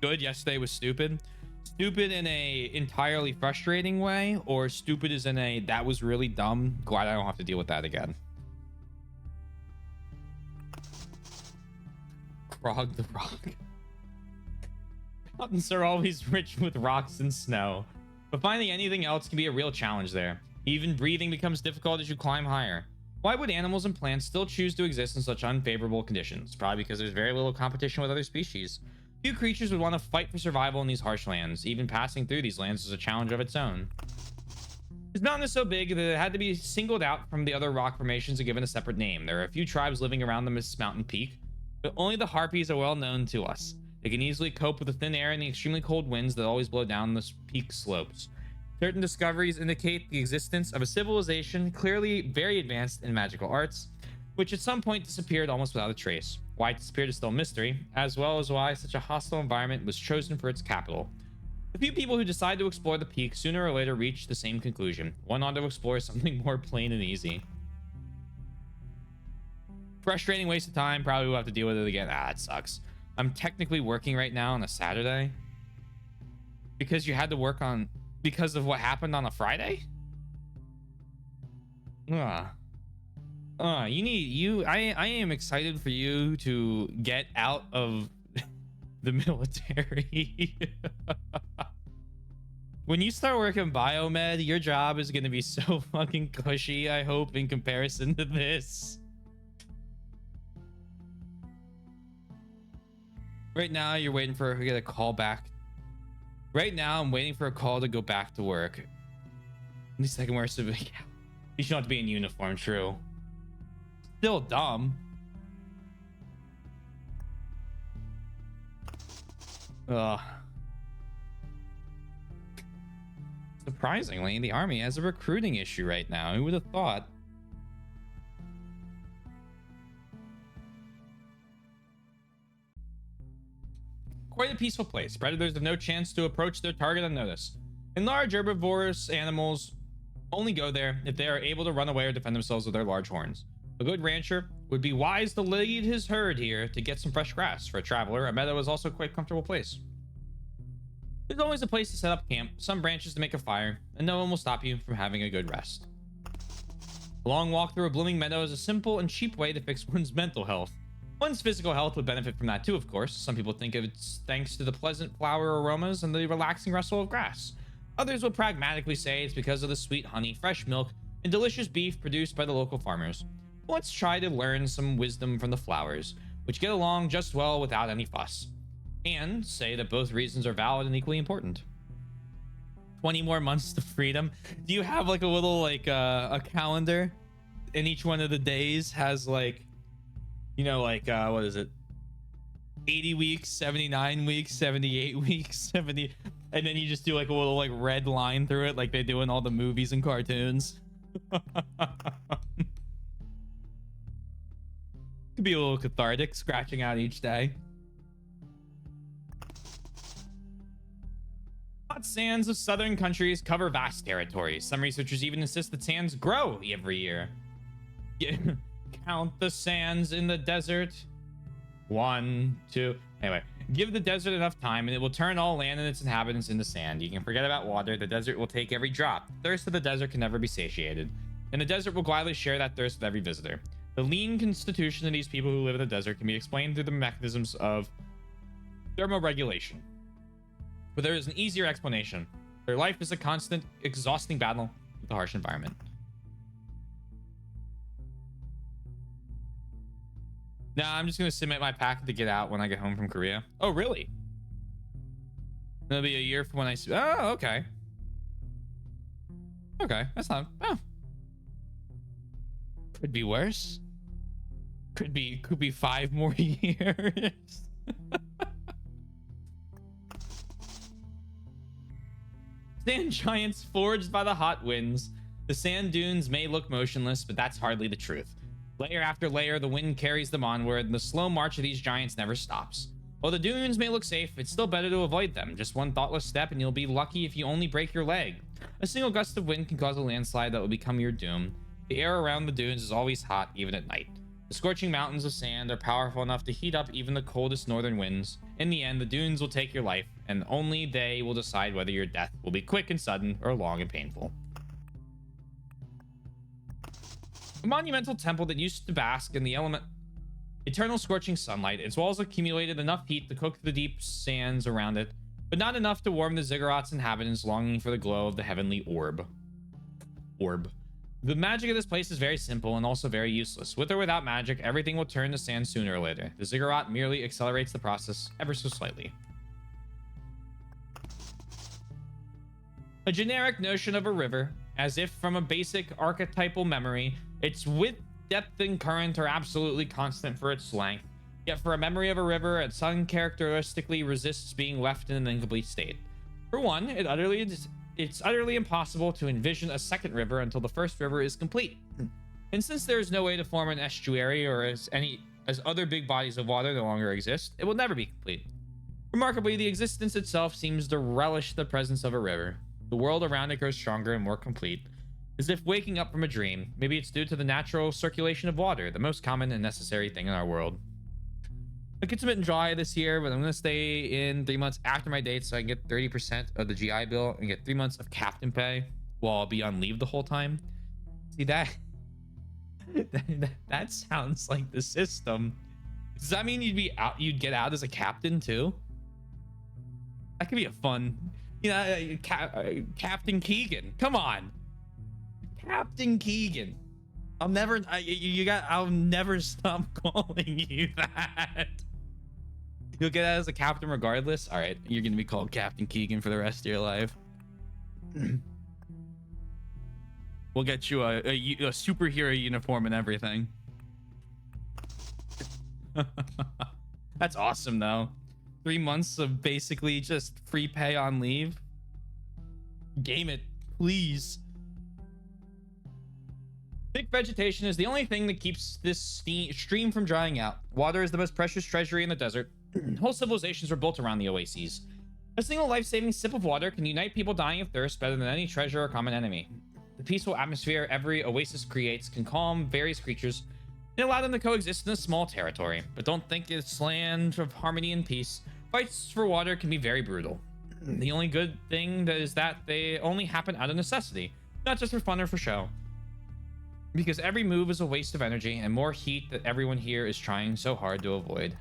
Good, yesterday was stupid. Stupid in a entirely frustrating way, or stupid as in a that was really dumb. Glad I don't have to deal with that again. Krog the Rock. Mountains are always rich with rocks and snow, but finding anything else can be a real challenge there. Even breathing becomes difficult as you climb higher. Why would animals and plants still choose to exist in such unfavorable conditions? Probably because there's very little competition with other species. Few creatures would want to fight for survival in these harsh lands. Even passing through these lands is a challenge of its own. This mountain is so big that it had to be singled out from the other rock formations and given a separate name. There are a few tribes living around this mountain peak, but only the Harpies are well known to us. They can easily cope with the thin air and the extremely cold winds that always blow down the peak slopes. Certain discoveries indicate the existence of a civilization clearly very advanced in magical arts, which at some point disappeared almost without a trace. Why it disappeared is still a mystery, as well as why such a hostile environment was chosen for its capital. The few people who decide to explore the peak sooner or later reach the same conclusion. One ought to explore something more plain and easy. Frustrating waste of time. Probably will have to deal with it again. It sucks. I'm technically working right now on a Saturday. Because you had to work on... Because of what happened on a Friday? I am excited for you to get out of the military. When you start working biomed, your job is going to be so fucking cushy, I hope, in comparison to this. Right now, you're waiting for get a call back. Right now, I'm waiting for a call to go back to work. At least I can wear civilian. You should not have to be in uniform, true. Still dumb. Ugh. Surprisingly, the army has a recruiting issue right now. Who would have thought? Quite a peaceful place. Predators have no chance to approach their target unnoticed. And large herbivorous animals only go there if they are able to run away or defend themselves with their large horns. A good rancher would be wise to lead his herd here to get some fresh grass. For a traveler, a meadow is also quite a comfortable place. There's always a place to set up camp, some branches to make a fire, and no one will stop you from having a good rest. A long walk through a blooming meadow is a simple and cheap way to fix one's mental health. One's physical health would benefit from that too, of course. Some people think it's thanks to the pleasant flower aromas and the relaxing rustle of grass. Others will pragmatically say it's because of the sweet honey, fresh milk, and delicious beef produced by the local farmers. Let's try to learn some wisdom from the flowers, which get along just well without any fuss, and say that both reasons are valid and equally important. 20 more months to freedom. Do you have like a little like a calendar, and each one of the days has like, you know, like what is it, 80 weeks, 79 weeks, 78 weeks, 70, and then you just do like a little like red line through it like they do in all the movies and cartoons. Could be a little cathartic, scratching out each day. Hot sands of southern countries cover vast territories. Some researchers even insist that sands grow every year. Count the sands in the desert. 1, 2. Anyway, give the desert enough time and it will turn all land and its inhabitants into sand. You can forget about water. The desert will take every drop. The thirst of the desert can never be satiated, and the desert will gladly share that thirst with every visitor. The lean constitution of these people who live in the desert can be explained through the mechanisms of thermoregulation. But there is an easier explanation. Their life is a constant, exhausting battle with the harsh environment. Nah, I'm just going to submit my packet to get out when I get home from Korea. Oh, really? It'll be a year from when I... Oh, okay. Okay, that's not... Oh. Could be worse. Could be 5 more years. Sand giants forged by the hot winds. The sand dunes may look motionless, but that's hardly the truth. Layer after layer, the wind carries them onward, and the slow march of these giants never stops. While the dunes may look safe, it's still better to avoid them. Just one thoughtless step and you'll be lucky if you only break your leg. A single gust of wind can cause a landslide that will become your doom. The air around the dunes is always hot, even at night. The scorching mountains of sand are powerful enough to heat up even the coldest northern winds. In the end, the dunes will take your life, and only they will decide whether your death will be quick and sudden or long and painful. A monumental temple that used to bask in the eternal scorching sunlight. Its walls accumulated enough heat to cook the deep sands around it, but not enough to warm the ziggurat's inhabitants longing for the glow of the heavenly orb. The magic of this place is very simple and also very useless. With or without magic, everything will turn to sand sooner or later. The ziggurat merely accelerates the process ever so slightly. A generic notion of a river as if from a basic archetypal memory. Its width, depth, and current are absolutely constant for its length. Yet for a memory of a river, its uncharacteristically resists being left in an incomplete state. For one, it's utterly impossible to envision a second river until the first river is complete. And since there is no way to form an estuary or as other big bodies of water no longer exist, it will never be complete. Remarkably, the existence itself seems to relish the presence of a river. The world around it grows stronger and more complete, as if waking up from a dream. Maybe it's due to the natural circulation of water, the most common and necessary thing in our world. It gets a bit dry this year, but I'm going to stay in 3 months after my date so I can get 30% of the GI Bill and get 3 months of captain pay while I'll be on leave the whole time. See that? That sounds like the system. Does that mean you'd get out as a captain too? That could be a fun, Captain Keegan. Come on, Captain Keegan. I'll never stop calling you that. You'll get out as a captain regardless. All right, you're gonna be called Captain Keegan for the rest of your life. We'll get you a superhero uniform and everything. That's awesome though. 3 months of basically just free pay on leave. Game it, please. Thick vegetation is the only thing that keeps this stream from drying out. Water is the most precious treasury in the desert. Whole civilizations were built around the oases. A single life-saving sip of water can unite people dying of thirst better than any treasure or common enemy. The peaceful atmosphere every oasis creates can calm various creatures and allow them to coexist in a small territory. But don't think it's land of harmony and peace. Fights for water can be very brutal. The only good thing is that they only happen out of necessity, not just for fun or for show. Because every move is a waste of energy and more heat that everyone here is trying so hard to avoid.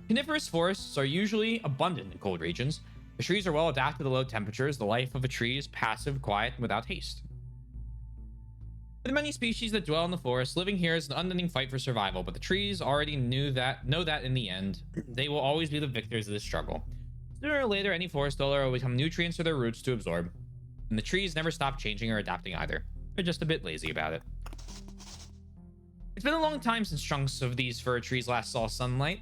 Coniferous forests are usually abundant in cold regions. The trees are well adapted to low temperatures. The life of a tree is passive, quiet, and without haste. For the many species that dwell in the forest, living here is an unending fight for survival, but the trees already know that in the end, they will always be the victors of this struggle. Sooner or later, any forest dweller will become nutrients for their roots to absorb, and the trees never stop changing or adapting either. They're just a bit lazy about it. It's been a long time since chunks of these fir trees last saw sunlight.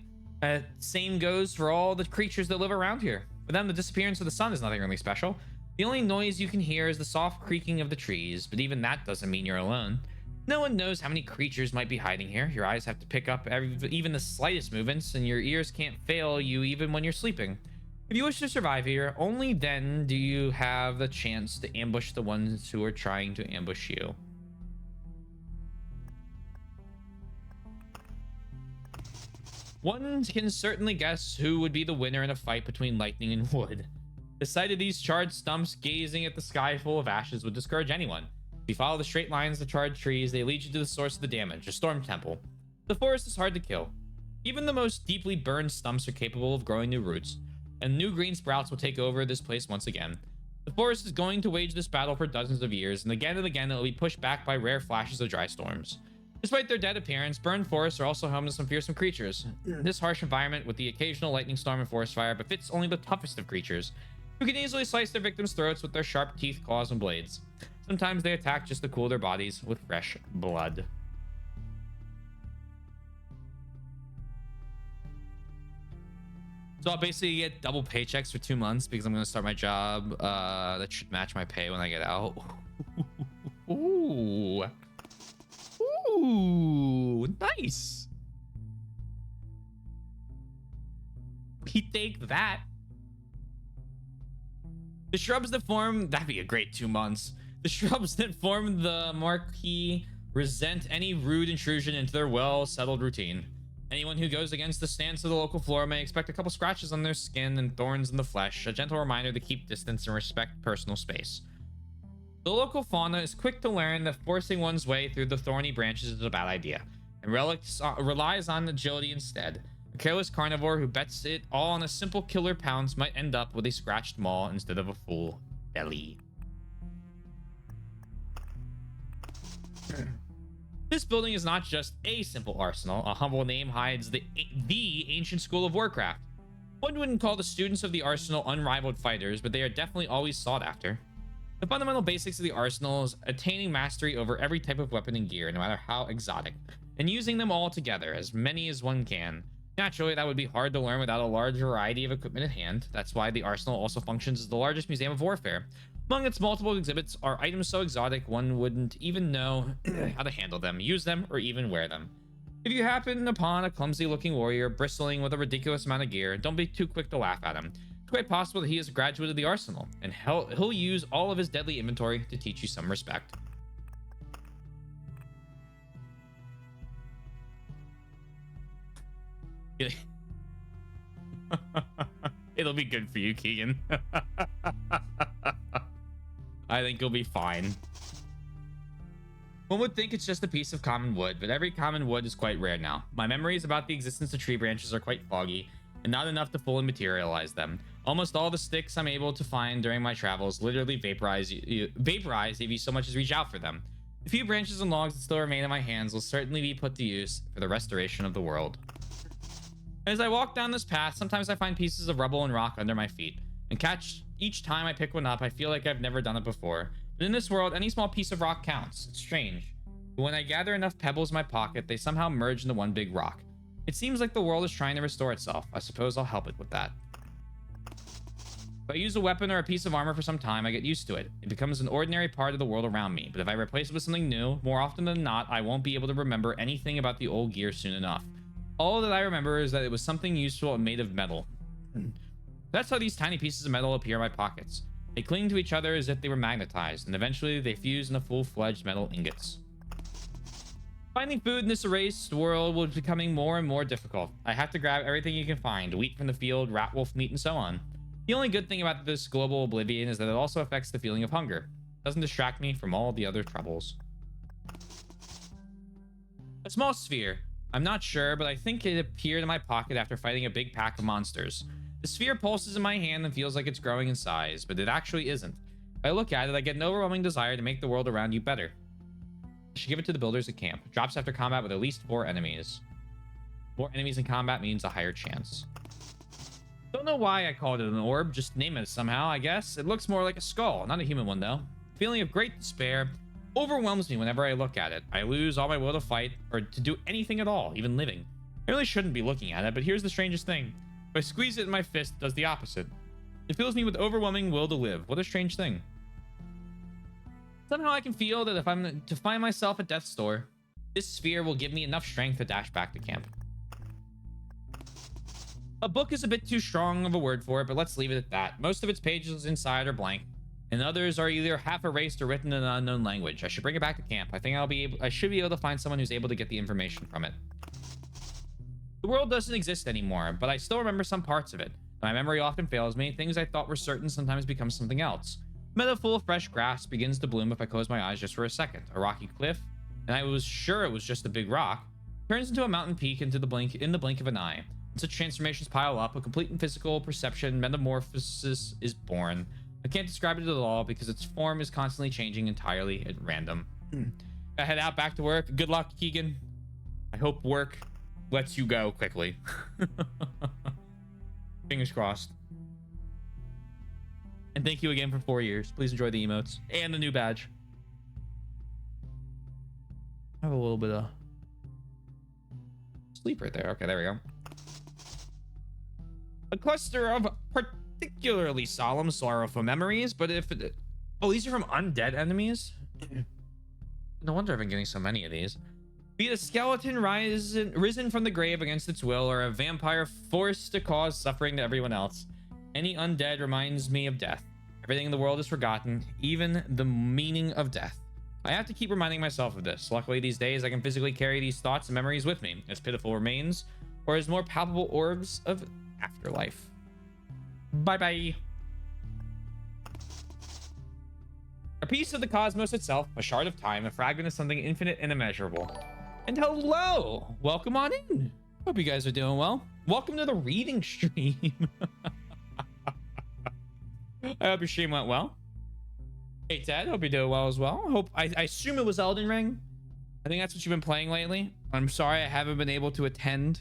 Same goes for all the creatures that live around here. For them, the disappearance of the sun is nothing really special. The only noise you can hear is the soft creaking of the trees, but even that doesn't mean you're alone. No one knows how many creatures might be hiding here. Your eyes have to pick up even the slightest movements, and your ears can't fail you even when you're sleeping. If you wish to survive here, only then do you have the chance to ambush the ones who are trying to ambush you. One can certainly guess who would be the winner in a fight between lightning and wood. The sight of these charred stumps gazing at the sky full of ashes would discourage anyone. If you follow the straight lines of the charred trees, they lead you to the source of the damage, a storm temple. The forest is hard to kill. Even the most deeply burned stumps are capable of growing new roots, and new green sprouts will take over this place once again. The forest is going to wage this battle for dozens of years, and again it will be pushed back by rare flashes of dry storms. Despite their dead appearance, burned forests are also home to some fearsome creatures. This harsh environment, with the occasional lightning storm and forest fire, befits only the toughest of creatures, who can easily slice their victims' throats with their sharp teeth, claws, and blades. Sometimes they attack just to cool their bodies with fresh blood. So I'll basically get double paychecks for 2 months because I'm going to start my job that should match my pay when I get out. Ooh. Ooh, nice. We take that. The shrubs that form, that'd be a great 2 months. The shrubs that form the marquee resent any rude intrusion into their well-settled routine. Anyone who goes against the stance of the local flora may expect a couple scratches on their skin and thorns in the flesh, a gentle reminder to keep distance and respect personal space. The local fauna is quick to learn that forcing one's way through the thorny branches is a bad idea, and relies on agility instead. A careless carnivore who bets it all on a simple killer pounce might end up with a scratched maw instead of a full belly. This building is not just a simple arsenal. A humble name hides the ancient school of Warcraft. One wouldn't call the students of the arsenal unrivaled fighters, but they are definitely always sought after. The fundamental basics of the arsenal is attaining mastery over every type of weapon and gear, no matter how exotic, and using them all together, as many as one can. Naturally, that would be hard to learn without a large variety of equipment at hand. That's why the arsenal also functions as the largest museum of warfare. Among its multiple exhibits are items so exotic one wouldn't even know how to handle them, use them, or even wear them. If you happen upon a clumsy-looking warrior bristling with a ridiculous amount of gear, don't be too quick to laugh at him. It's quite possible that he is a graduate of the arsenal, and he'll use all of his deadly inventory to teach you some respect. It'll be good for you, Keegan. I think you'll be fine. One would think it's just a piece of common wood, but every common wood is quite rare now. My memories about the existence of tree branches are quite foggy, and not enough to fully materialize them. Almost all the sticks I'm able to find during my travels literally vaporize if you so much as reach out for them. The few branches and logs that still remain in my hands will certainly be put to use for the restoration of the world. As I walk down this path, sometimes I find pieces of rubble and rock under my feet, and each time I pick one up, I feel like I've never done it before. But in this world, any small piece of rock counts. It's strange. But when I gather enough pebbles in my pocket, they somehow merge into one big rock. It seems like the world is trying to restore itself. I suppose I'll help it with that. If I use a weapon or a piece of armor for some time, I get used to it. It becomes an ordinary part of the world around me. But if I replace it with something new, more often than not, I won't be able to remember anything about the old gear soon enough. All that I remember is that it was something useful and made of metal. That's how these tiny pieces of metal appear in my pockets. They cling to each other as if they were magnetized, and eventually they fuse into full-fledged metal ingots. Finding food in this erased world was becoming more and more difficult. I have to grab everything you can find, wheat from the field, rat wolf meat, and so on. The only good thing about this global oblivion is that it also affects the feeling of hunger. It doesn't distract me from all the other troubles. A small sphere. I'm not sure, but I think it appeared in my pocket after fighting a big pack of monsters. The sphere pulses in my hand and feels like it's growing in size, but it actually isn't. If I look at it, I get an overwhelming desire to make the world around you better. I should give it to the builders at camp. Drops after combat with at least 4 enemies. More enemies in combat means a higher chance. Don't know why I called it an orb, just name it somehow, I guess. It looks more like a skull, not a human one though. Feeling of great despair overwhelms me whenever I look at it. I lose all my will to fight or to do anything at all, even living. I really shouldn't be looking at it, but here's the strangest thing. If I squeeze it in my fist, it does the opposite. It fills me with overwhelming will to live. What a strange thing. Somehow I can feel that if I'm to find myself at death's door, this sphere will give me enough strength to dash back to camp. A book is a bit too strong of a word for it, but let's leave it at that. Most of its pages inside are blank, and others are either half erased or written in an unknown language. I should bring it back to camp. I think I should be able to find someone who's able to get the information from it. The world doesn't exist anymore, but I still remember some parts of it. My memory often fails me. Things I thought were certain sometimes become something else. A meadow full of fresh grass begins to bloom if I close my eyes just for a second. A rocky cliff, and I was sure it was just a big rock, turns into a mountain peak in the blink of an eye. Such transformations pile up, a complete and physical perception metamorphosis is born. I can't describe it at all because its form is constantly changing entirely at random. I head out back to work. Good luck, Keegan. I hope work lets you go quickly. Fingers crossed. And thank you again for 4 years. Please enjoy the emotes and the new badge. I have a little bit of sleep right there. Okay, there we go. A cluster of particularly solemn, sorrowful memories, but if it... Oh, these are from undead enemies? No wonder I've been getting so many of these. Be it a skeleton risen from the grave against its will, or a vampire forced to cause suffering to everyone else. Any undead reminds me of death. Everything in the world is forgotten, even the meaning of death. I have to keep reminding myself of this. Luckily, these days, I can physically carry these thoughts and memories with me, as pitiful remains, or as more palpable orbs of afterlife. Bye-bye. A piece of the cosmos itself, a shard of time, a fragment of something infinite and immeasurable. And hello! Welcome on in. Hope you guys are doing well. Welcome to the reading stream. I hope your stream went well. Hey Ted, hope you're doing well as well. I assume it was Elden Ring. I think that's what you've been playing lately. I'm sorry I haven't been able to attend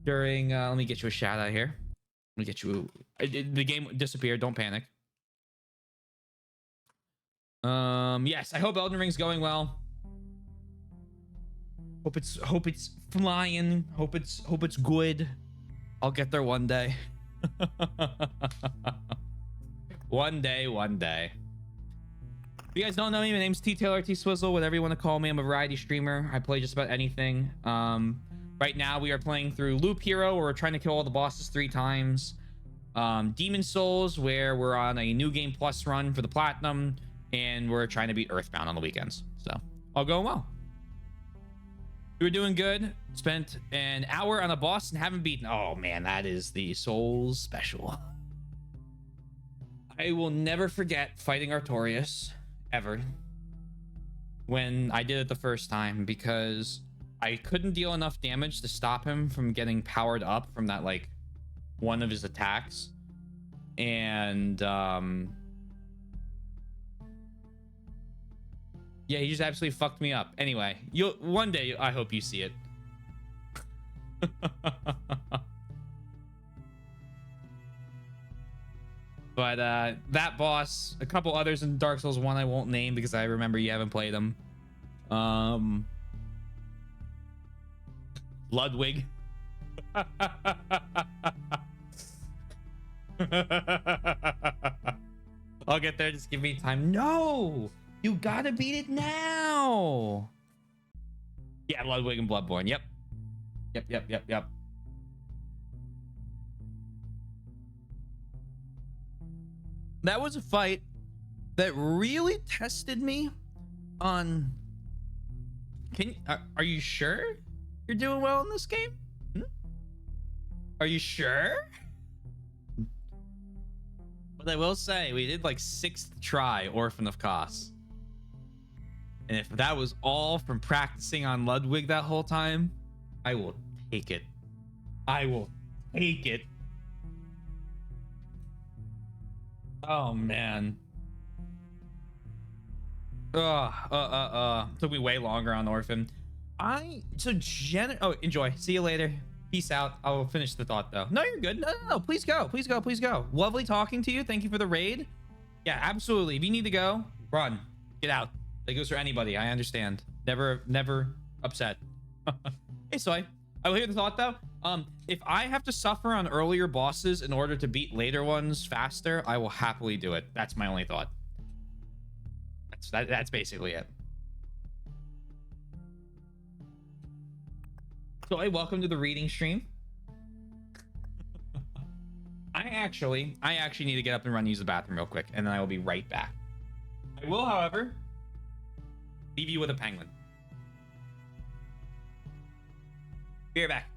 during let me get you a shout out here. Let me get you. The game disappeared. Don't panic. Yes, I hope Elden Ring's going well. Hope it's flying. Hope it's good. I'll get there one day. One day. If you guys don't know me, my name's T Taylor T Swizzle, whatever you want to call me. I'm a variety streamer. I play just about anything. Right now we are playing through Loop Hero, where we're trying to kill all the bosses 3 times. Demon Souls, where we're on a new game plus run for the platinum, and we're trying to beat Earthbound on the weekends. So all going well. We were doing good. Spent an hour on a boss and haven't beaten. Oh man, that is the Souls special. I will never forget fighting Artorias ever when I did it the first time, because I couldn't deal enough damage to stop him from getting powered up from that, like, one of his attacks. And yeah, he just absolutely fucked me up. Anyway, one day I hope you see it. But that boss, a couple others in Dark Souls 1 I won't name because I remember you haven't played them. Ludwig. I'll get there, just give me time. No! You gotta beat it now! Yeah, Ludwig and Bloodborne. Yep. Yep. That was a fight that really tested me on... Are you sure you're doing well in this game? Are you sure? But I will say, we did like 6th try Orphan of Kos. And if that was all from practicing on Ludwig that whole time, I will take it. I will take it. Oh man. Took me way longer on Orphan. Oh, enjoy. See you later. Peace out. I will finish the thought though. No, you're good. No. Please go. Lovely talking to you. Thank you for the raid. Yeah, absolutely. If you need to go, run. Get out. That goes for anybody. I understand. Never upset. Hey, Soy. I will hear the thought though. If I have to suffer on earlier bosses in order to beat later ones faster, I will happily do it. That's my only thought. That's basically it. Soy, welcome to the reading stream. I actually need to get up and run and use the bathroom real quick, and then I will be right back. I will, however, leave you with a penguin. Be right back.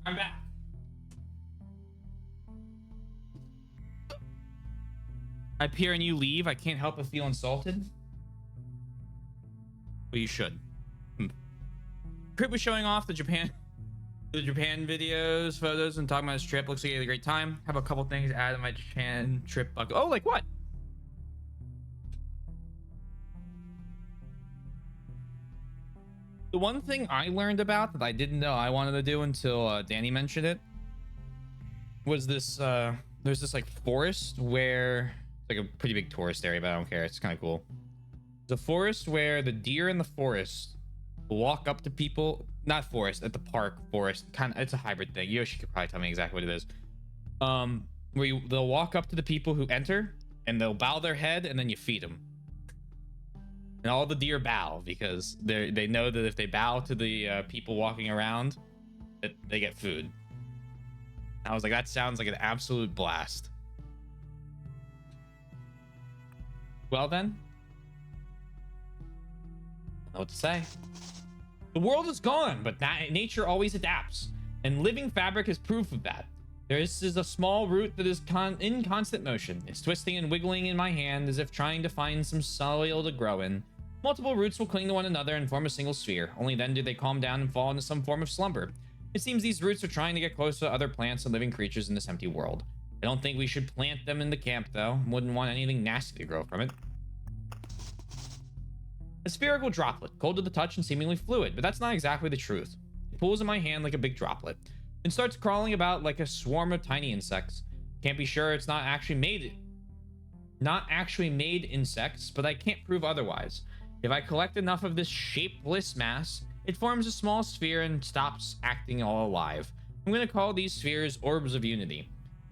I'm back. I appear and you leave. I can't help but feel insulted. Well, you should. Crip was showing off the Japan videos, photos, and talking about his trip. Looks like he had a great time. Have a couple things to add to my Japan trip. Oh, like what? The one thing I learned about that I didn't know I wanted to do until Danny mentioned it was this. There's this like forest where it's like a pretty big tourist area, but I don't care. It's kind of cool. The forest where the deer in the forest walk up to people. Not forest, at the park forest. Kind of, it's a hybrid thing. Yoshi could probably tell me exactly what it is. Where they'll walk up to the people who enter and they'll bow their head and then you feed them. And all the deer bow because they know that if they bow to the people walking around, that they get food. I was like, that sounds like an absolute blast. Well then, I don't know what to say. The world is gone, but nature always adapts, and living fabric is proof of that. This is a small root that is in constant motion. It's twisting and wiggling in my hand as if trying to find some soil to grow in. Multiple roots will cling to one another and form a single sphere. Only then do they calm down and fall into some form of slumber. It seems these roots are trying to get close to other plants and living creatures in this empty world. I don't think we should plant them in the camp, though. Wouldn't want anything nasty to grow from it. A spherical droplet, cold to the touch and seemingly fluid, but that's not exactly the truth. It pulls in my hand like a big droplet, and starts crawling about like a swarm of tiny insects. Can't be sure it's not actually made insects, but I can't prove otherwise. If I collect enough of this shapeless mass, it forms a small sphere and stops acting all alive. I'm going to call these spheres orbs of unity.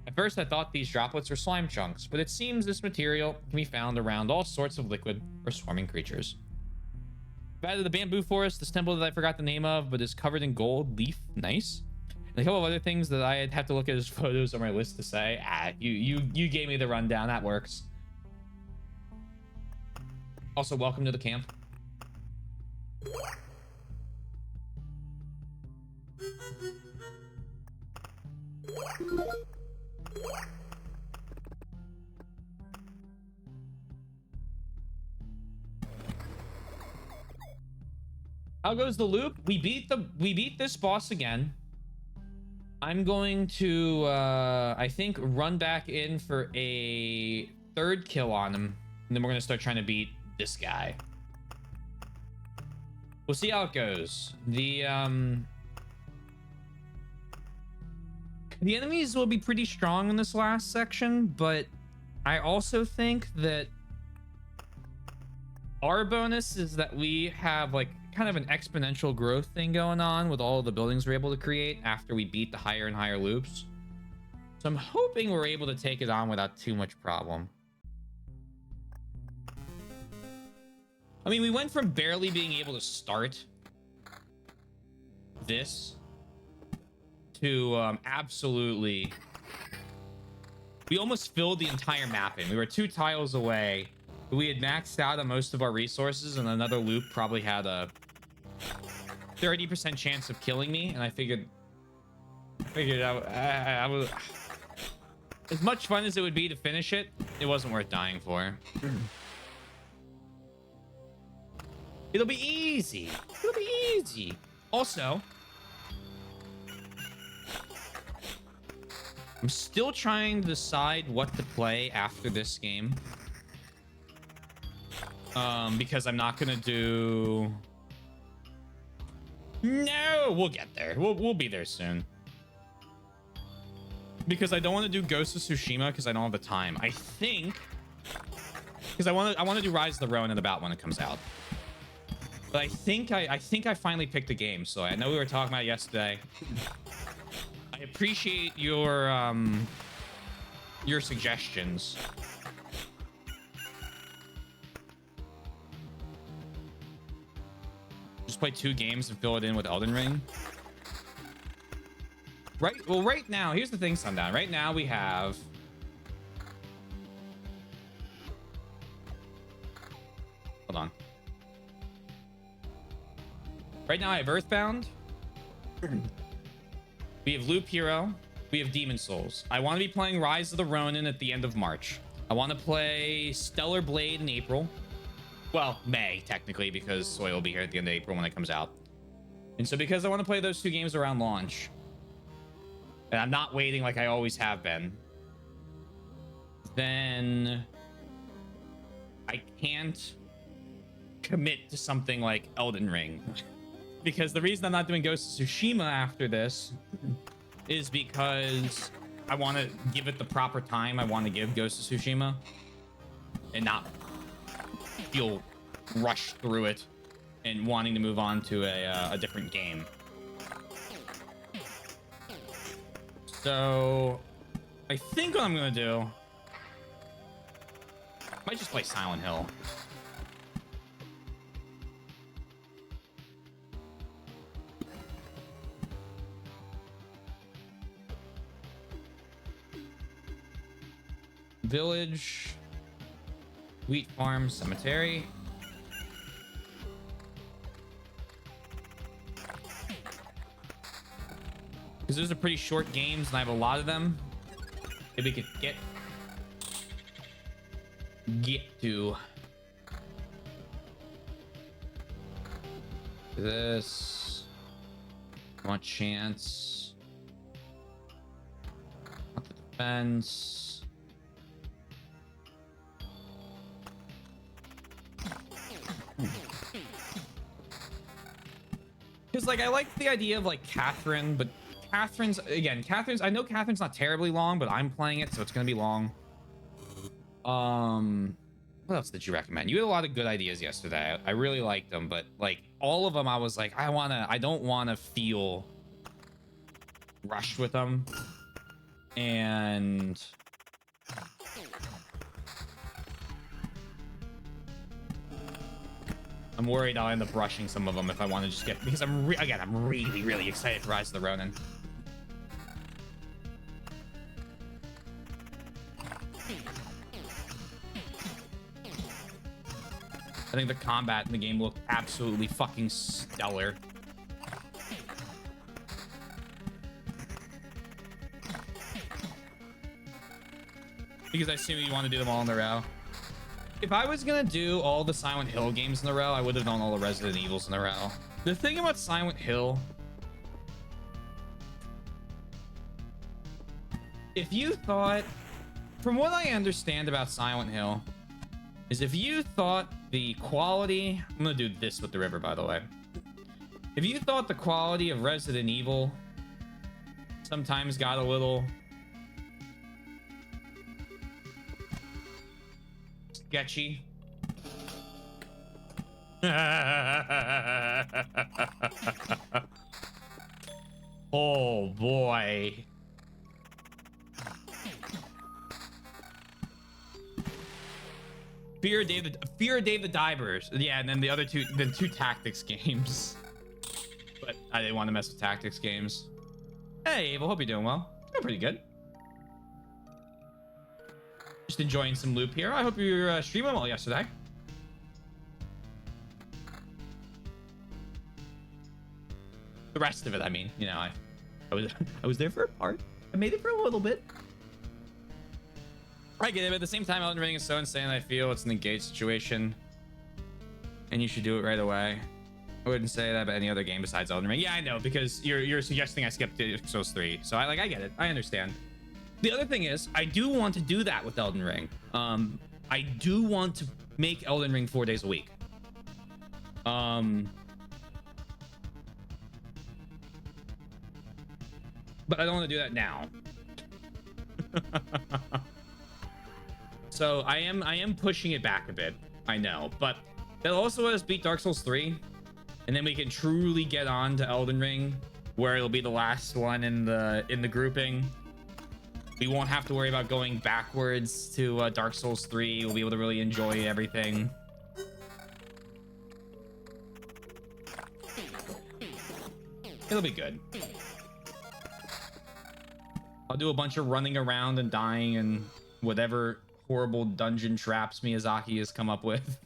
At first I thought these droplets were slime chunks, but it seems this material can be found around all sorts of liquid or swarming creatures. I've added the bamboo forest, this temple that I forgot the name of, but is covered in gold leaf. Nice. And a couple of other things that I'd have to look at as photos on my list to say. You gave me the rundown. That works. Also, welcome to the camp. How goes the loop? We beat this boss again. I'm going to I think run back in for a third kill on him, and then we're gonna start trying to beat this guy. We'll see how it goes. The enemies will be pretty strong in this last section, but I also think that our bonus is that we have like kind of an exponential growth thing going on with all of the buildings we're able to create after we beat the higher and higher loops. So I'm hoping we're able to take it on without too much problem. I mean, we went from barely being able to start this to absolutely... We almost filled the entire map in. We were 2 tiles away. We had maxed out on most of our resources, and another loop probably had a 30% chance of killing me, and I figured I was... As much fun as it would be to finish it, it wasn't worth dying for. It'll be easy. It'll be easy. Also, I'm still trying to decide what to play after this game. Because I'm not gonna do... No, we'll get there. We'll be there soon. Because I don't want to do Ghost of Tsushima because I don't have the time. I think because I want to do Rise of the Ronin about when it comes out. But I think I finally picked a game. So I know we were talking about it yesterday. I appreciate your suggestions. Just play 2 games and fill it in with Elden Ring. Right now, here's the thing, Sundown. Right now we have... Hold on. Right now I have Earthbound. We have Loop Hero. We have Demon Souls. I want to be playing Rise of the Ronin at the end of March. I want to play Stellar Blade in April. Well, May, technically, because Soy will be here at the end of April when it comes out. And so because I want to play those two games around launch, and I'm not waiting like I always have been, then I can't commit to something like Elden Ring. Because the reason I'm not doing Ghost of Tsushima after this is because I want to give it the proper time I want to give Ghost of Tsushima and not feel rushed through it and wanting to move on to a different game. So I think what I'm gonna do, I might just play Silent Hill. Village, Wheat Farm, Cemetery. Because those are pretty short games and I have a lot of them. Maybe we could get to this. Want chance. Want the defense. Because like I like the idea of like Catherine, but Catherine's I know Catherine's not terribly long, but I'm playing it, so it's gonna be long. What else did you recommend? You had a lot of good ideas yesterday. I really liked them, but like all of them I was like, I don't wanna feel rushed with them. And I'm worried I'll end up rushing some of them if I want to just get, because I'm really, really excited for Rise of the Ronin. I think the combat in the game looked absolutely fucking stellar. Because I assume you want to do them all in a row. If I was gonna do all the Silent Hill games in a row, I would have done all the Resident Evils in a row. The thing about Silent Hill, if you thought, from what I understand about Silent Hill, is if you thought the quality, I'm gonna do this with the river, by the way. If you thought the quality of Resident Evil sometimes got a little sketchy. Oh boy. Fear of Dave the Divers. Yeah, and then the other two tactics games. But I didn't want to mess with tactics games. Hey, Abel, hope you're doing well. Doing pretty good. Just enjoying some Loop here. I hope you're streaming well yesterday. The rest of it, I mean, you know, I was there for a part. I made it for a little bit. I get it, but at the same time, Elden Ring is so insane. I feel it's an engaged situation, and you should do it right away. I wouldn't say that about any other game besides Elden Ring. Yeah, I know, because you're suggesting I skip Dark Souls 3, so I get it. I understand. The other thing is, I do want to do that with Elden Ring. I do want to make Elden Ring 4 days a week. But I don't want to do that now. So I am pushing it back a bit. I know, but that'll also let us beat Dark Souls 3, and then we can truly get on to Elden Ring, where it'll be the last one in the grouping. We won't have to worry about going backwards to Dark Souls 3. We'll be able to really enjoy everything. It'll be good. I'll do a bunch of running around and dying and whatever horrible dungeon traps Miyazaki has come up with.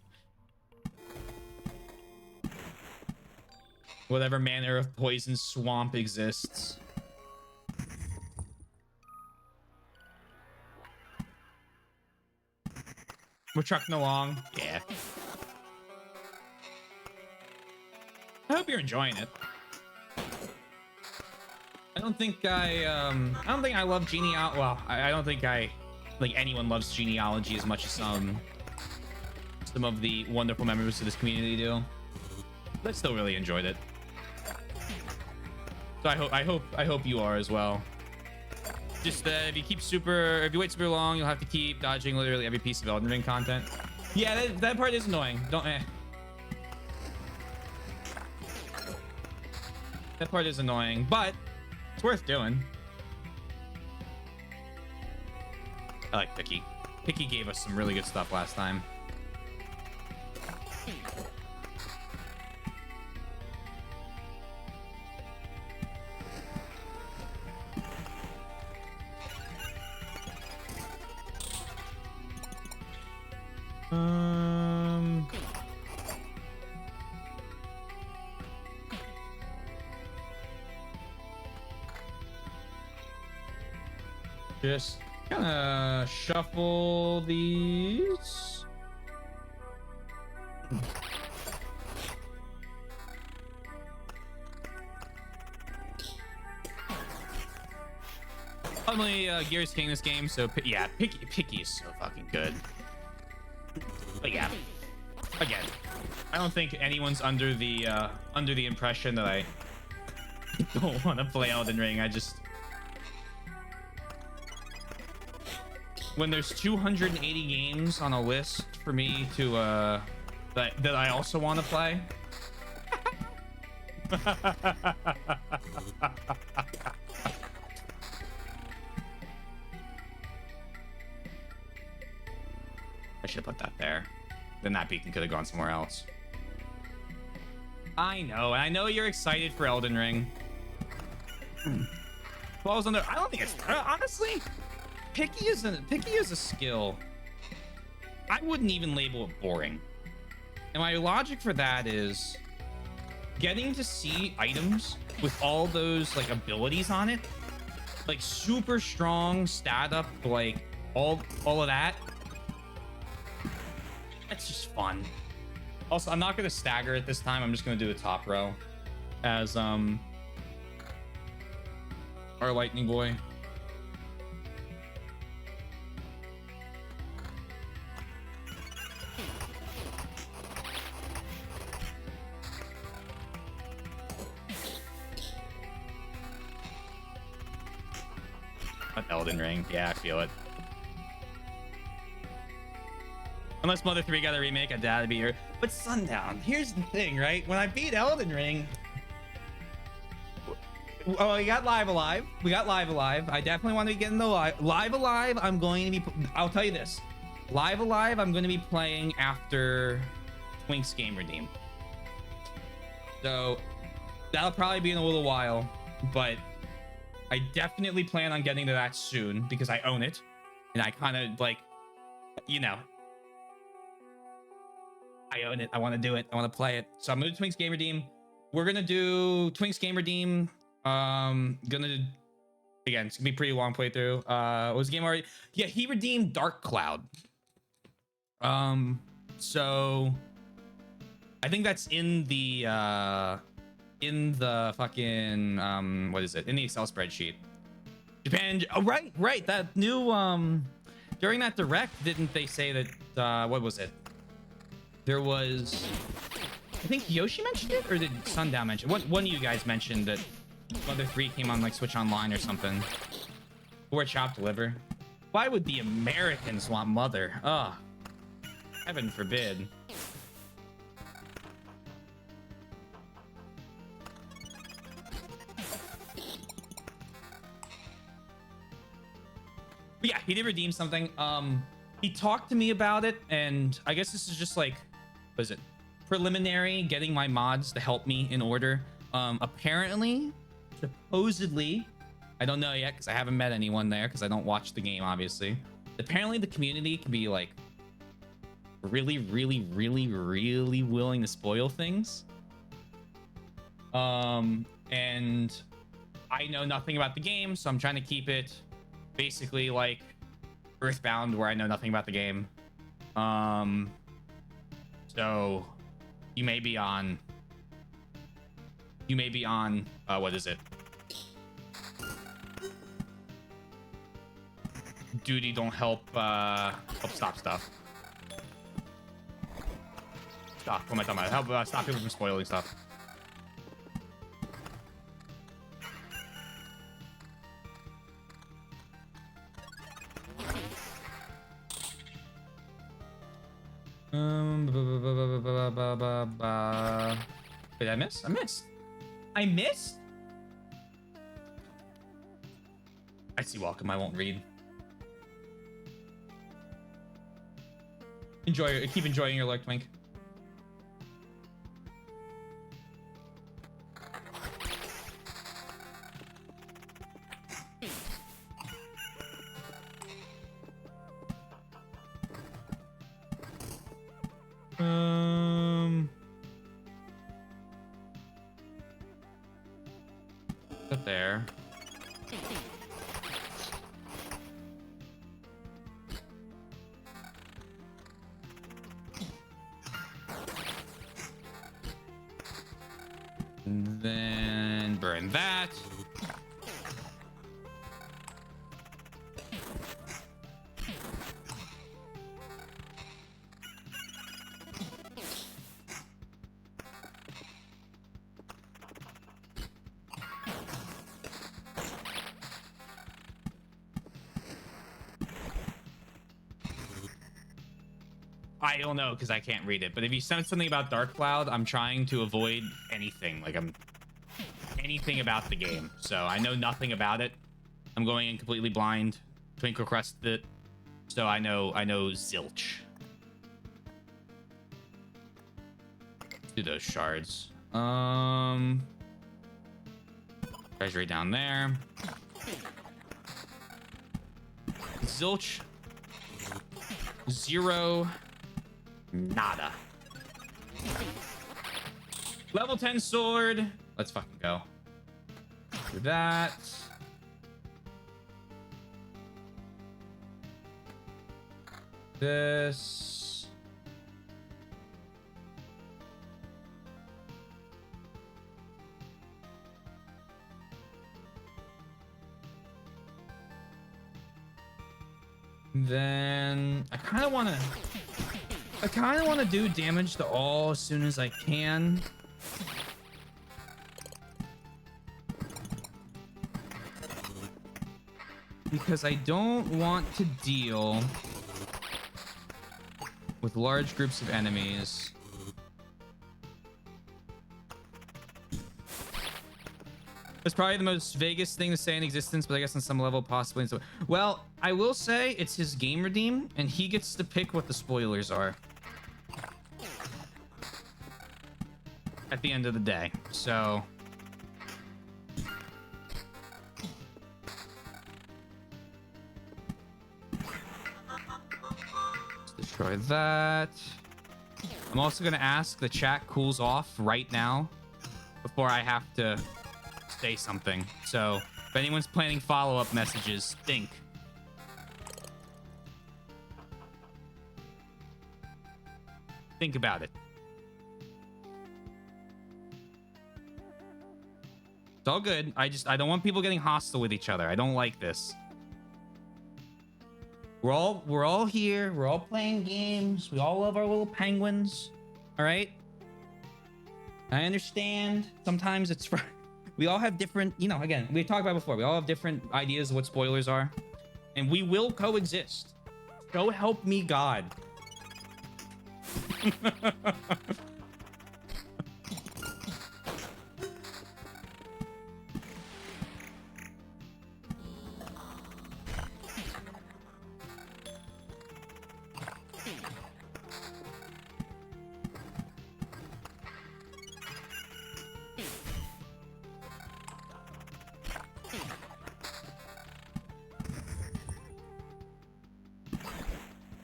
Whatever manner of poison swamp exists. We're trucking along. Yeah. I hope you're enjoying it. I don't think I love genealogy. Well, I don't think like anyone loves genealogy as much as some of the wonderful members of this community do. But I still really enjoyed it. So I hope you are as well. Just if you wait super long, you'll have to keep dodging literally every piece of Elden Ring content. Yeah, that part is annoying. That part is annoying, but it's worth doing. I like Picky. Picky gave us some really good stuff last time. Just kind of shuffle these. Only Gears King this game, so yeah, Picky is so fucking good. But yeah, again, I don't think anyone's under the impression that I don't want to play Elden Ring. When there's 280 games on a list for me to that I also want to play. I should put that there. Then that beacon could have gone somewhere else. I know you're excited for Elden Ring. Falls under. I don't think it's honestly. Picky is a skill. I wouldn't even label it boring. And my logic for that is getting to see items with all those like abilities on it, like super strong stat up, like all of that. That's just fun. Also, I'm not gonna stagger it this time. I'm just gonna do the top row as our lightning boy. Elden Ring. Yeah, I feel it. Unless Mother 3 got a remake, I doubt it'd be here. But Sundown, here's the thing, right? When I beat Elden Ring... Oh, we got Live Alive. I definitely want to get into Live Alive. I'm going to be... I'll tell you this. Live Alive, I'm going to be playing after Twink's Game Redeem. So, that'll probably be in a little while. But... I definitely plan on getting to that soon because I own it. And I kind of like, you know, I own it. I want to do it. I want to play it. So I'm going to Twink's Game Redeem. We're going to do Twink's Game Redeem. Again, it's going to be a pretty long playthrough. What was the game already? Yeah, he redeemed Dark Cloud. So I think that's in the fucking what is it, in the Excel spreadsheet. Japan. Oh, right, that new during that direct, didn't they say that what was it, there was, I think Yoshi mentioned it, or did Sundown mention it? One of you guys mentioned that Mother 3 came on like Switch Online or something, or Chop Deliver. Why would the Americans want Mother? Oh, heaven forbid. But yeah, he did redeem something. He talked to me about it, and I guess this is just like, what is it, preliminary, getting my mods to help me in order. Apparently, supposedly, I don't know yet because I haven't met anyone there because I don't watch the game, obviously. Apparently, the community can be like really willing to spoil things. And I know nothing about the game, so I'm trying to keep it basically like Earthbound, where I know nothing about the game. Um, so you may be on. What is it? Duty don't help stop stuff. Stop. What am I talking about? Help stop people from spoiling stuff. Did I miss? I missed? I see welcome. I won't read. Keep enjoying your luck, Twink. Up there. And then burn that. I don't know because I can't read it. But if you said something about Dark Cloud, I'm trying to avoid anything. Like anything about the game. So I know nothing about it. I'm going in completely blind. Twink requested it, so I know zilch. Let's do those shards. Treasury down there. Zilch. Zero. Nada. Level 10 sword. Let's fucking go. Do that. This. Then I kind of want to do damage to all as soon as I can. Because I don't want to deal with large groups of enemies. It's probably the most vaguest thing to say in existence, but I guess on some level possibly. Well, I will say it's his game redeem, and he gets to pick what the spoilers are at the end of the day. So let's destroy that. I'm also going to ask the chat cools off right now before I have to say something. So if anyone's planning follow-up messages, think about it. It's all good. I don't want people getting hostile with each other. I don't like this. We're all here. We're all playing games. We all love our little penguins. All right. I understand. Sometimes it's for we all have different, again, we talked about before. We all have different ideas of what spoilers are, and we will coexist. So help me God.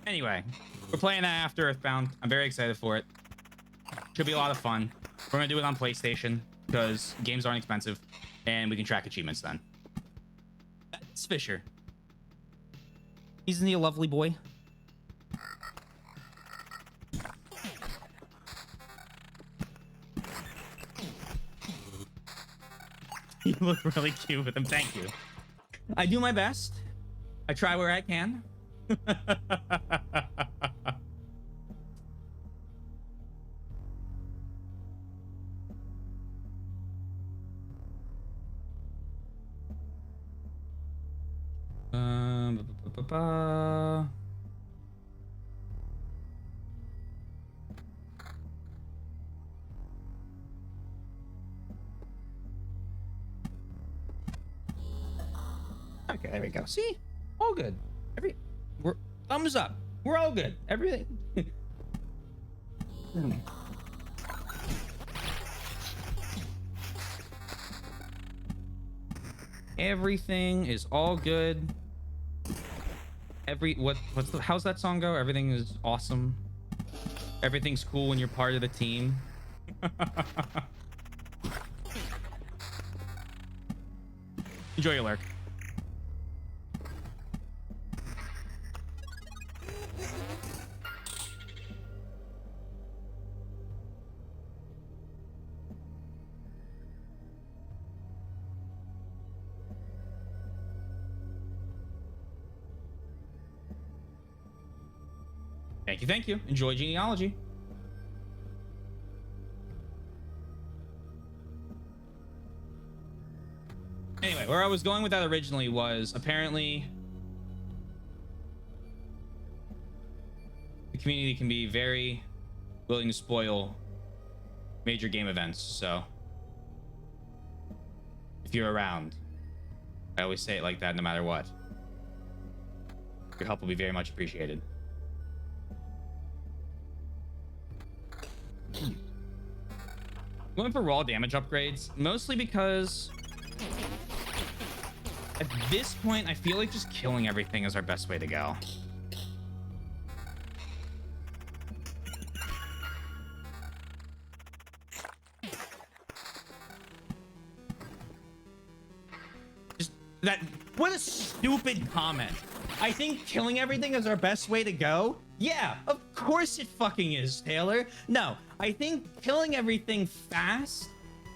Anyway, we're playing that after Earthbound. I'm very excited for it. Should be a lot of fun. We're gonna do it on PlayStation because games aren't expensive, and we can track achievements then. That's Fisher. Isn't he a lovely boy? You look really cute with them. Thank you. I do my best. I try where I can. Ba, ba, ba, ba. Okay, there we go. See? All good. We're thumbs up. We're all good. Everything. Everything is all good. How's that song go? Everything is awesome. Everything's cool when you're part of the team. Enjoy your lurk. Thank you. Enjoy genealogy. Anyway, where I was going with that originally was apparently the community can be very willing to spoil major game events. So if you're around, I always say it like that no matter what. Your help will be very much appreciated. Going for raw damage upgrades, mostly because at this point, I feel like just killing everything is our best way to go. Just that, what a stupid comment. I think killing everything is our best way to go. Yeah, of course it fucking is, Taylor. No, I think killing everything fast,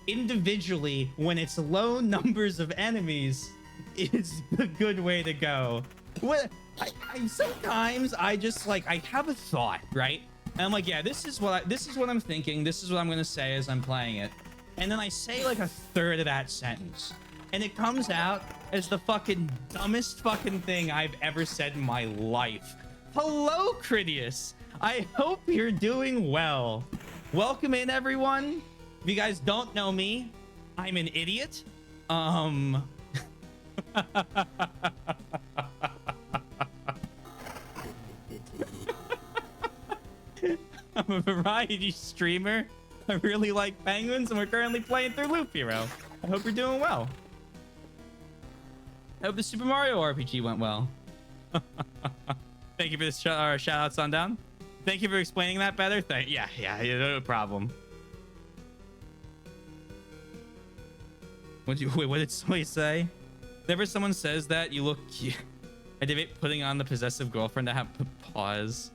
individually, when it's low numbers of enemies, is the good way to go. What I sometimes I just like I have a thought, right? And I'm like, yeah, this is what I'm thinking. This is what I'm gonna say as I'm playing it. And then I say like a third of that sentence, and it comes out as the fucking dumbest fucking thing I've ever said in my life. Hello, Critius. I hope you're doing well. Welcome in, everyone. If you guys don't know me, I'm an idiot. I'm a variety streamer. I really like penguins, and we're currently playing through Loop Hero. I hope you're doing well. I hope the Super Mario RPG went well. Thank you for the shout out, Sundown. Thank you for explaining that better. Yeah, no problem. What did somebody say? Whenever someone says that, you look cute. I debate putting on the possessive girlfriend to have pause.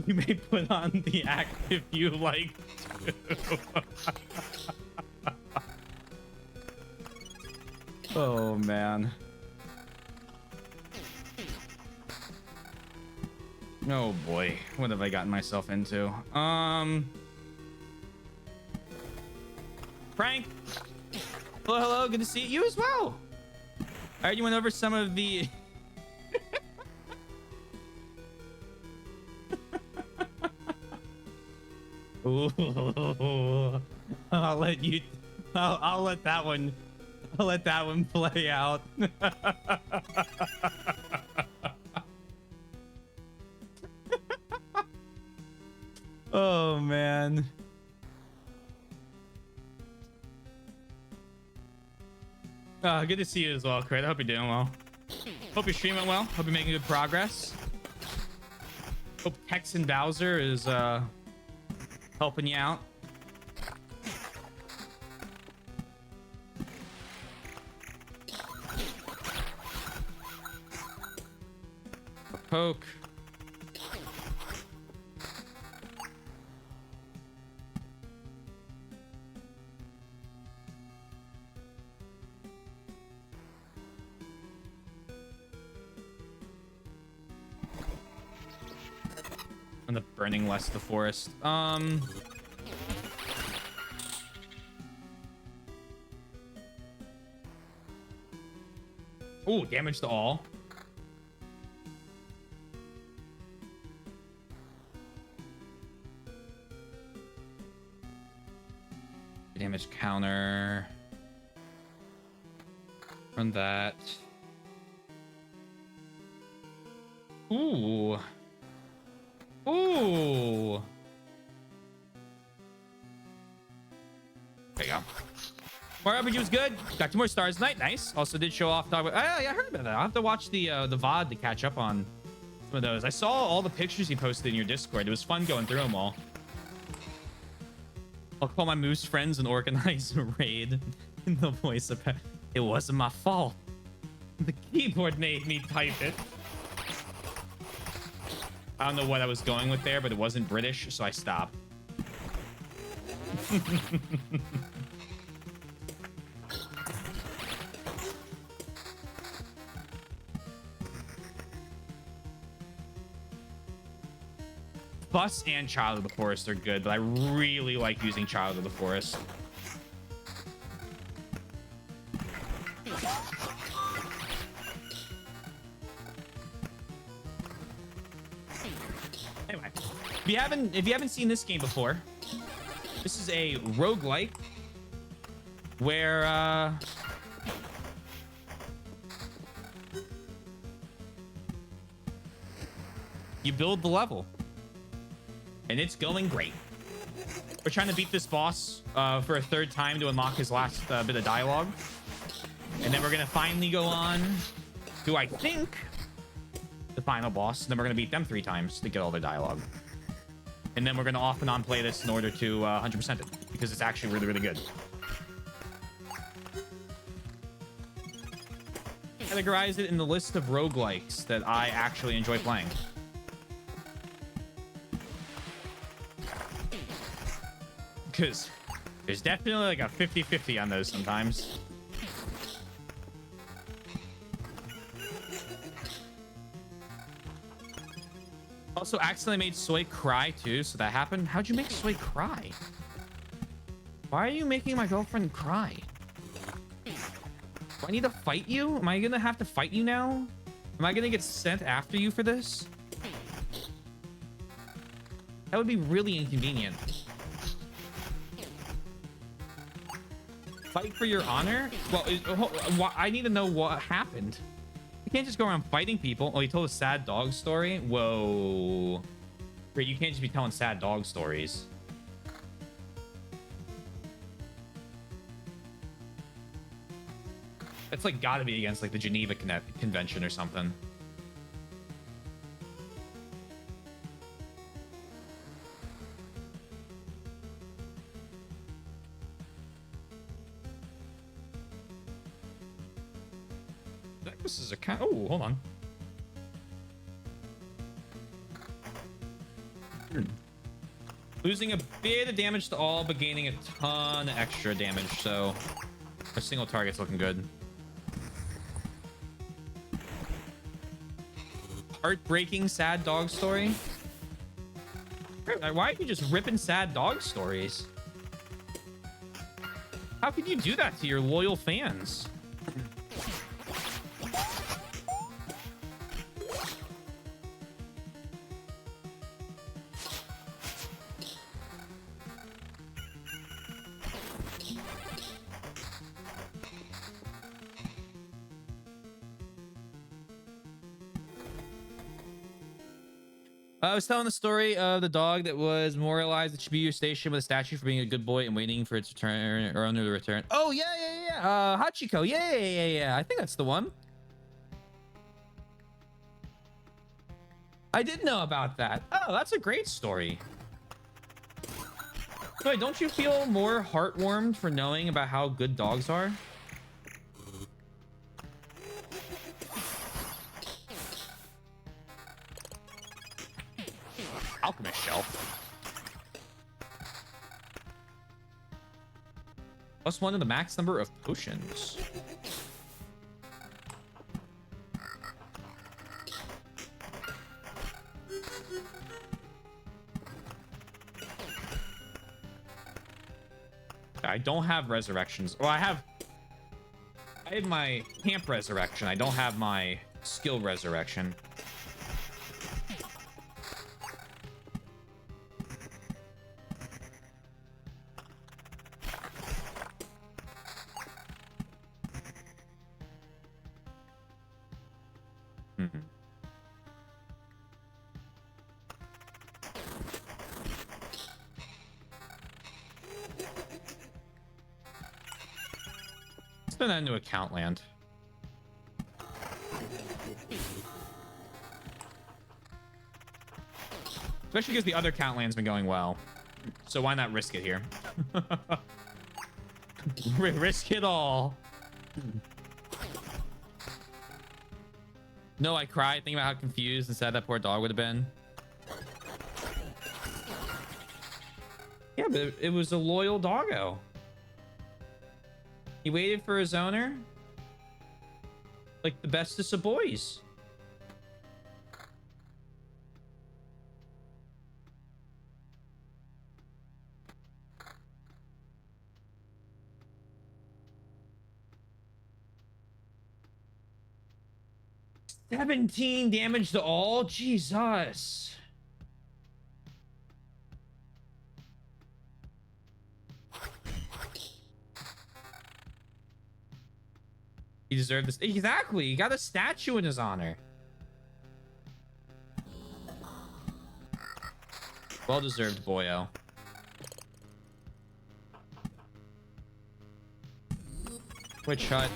You may put on the act if you like to. Oh man. Oh boy, what have I gotten myself into? Frank. Hello, good to see you as well. I heard you went over some of the Ooh. I'll let that one play out. Oh man. Good to see you as well, Crit. I hope you're doing well. Hope you're streaming well. Hope you're making good progress. Hope Texan Bowser is helping you out. Poke. And the burning less of the forest. Ooh, damage to all. Damage counter. Run that. Ooh. Ooh. There you go. More RPG was good. Got 2 more stars tonight. Nice. Also did show off. Yeah, I heard about that. I'll have to watch the VOD to catch up on some of those. I saw all the pictures you posted in your Discord. It was fun going through them all. I'll call my moose friends and organize a raid in the voice of it wasn't my fault. The keyboard made me type it. I don't know what I was going with there, but it wasn't British, so I stopped. Bus and Child of the Forest are good, but I really like using Child of the Forest. Anyway, if you haven't seen this game before, this is a roguelike where you build the level. And it's going great. We're trying to beat this boss for a 3rd time to unlock his last bit of dialogue. And then we're going to finally go on to, I think, the final boss. And then we're going to beat them 3 times to get all their dialogue. And then we're going to off and on play this in order to 100% it. Because it's actually really, really good. Categorize it in the list of roguelikes that I actually enjoy playing. Because there's definitely like a 50-50 on those sometimes. Also accidentally made Soy cry too, so that happened. How'd you make Soy cry? Why are you making my girlfriend cry? Do I need to fight you? Am I gonna have to fight you now? Am I gonna get sent after you for this? That would be really inconvenient. Fight for your honor? Well, I need to know what happened. You can't just go around fighting people. Oh, you told a sad dog story? Whoa. Great, you can't just be telling sad dog stories. It's like gotta be against like the Geneva Convention or something. This is a kind. Oh, hold on. Losing a bit of damage to all, but gaining a ton of extra damage. So a single target's looking good. Heartbreaking sad dog story. Why are you just ripping sad dog stories? How could you do that to your loyal fans? I was telling the story of the dog that was memorialized at Shibuya Station with a statue for being a good boy and waiting for its return or owner to return. Oh, yeah. Hachiko. Yeah. I think that's the one. I did know about that. Oh, that's a great story. Wait, don't you feel more heartwarmed for knowing about how good dogs are? Alchemist shelf. +1 to the max number of potions. I don't have resurrections. Well, I have my camp resurrection. I don't have my skill resurrection. Mm-hmm. Let's turn that into account land. Especially because the other count land's been going well. So why not risk it here? Risk it all. No, I cried thinking about how confused and sad that poor dog would have been. Yeah, but it was a loyal doggo. He waited for his owner. Like the bestest of boys. $17 damage to all? Jesus. He deserved this. Exactly. He got a statue in his honor. Well deserved, boyo. Witch hut.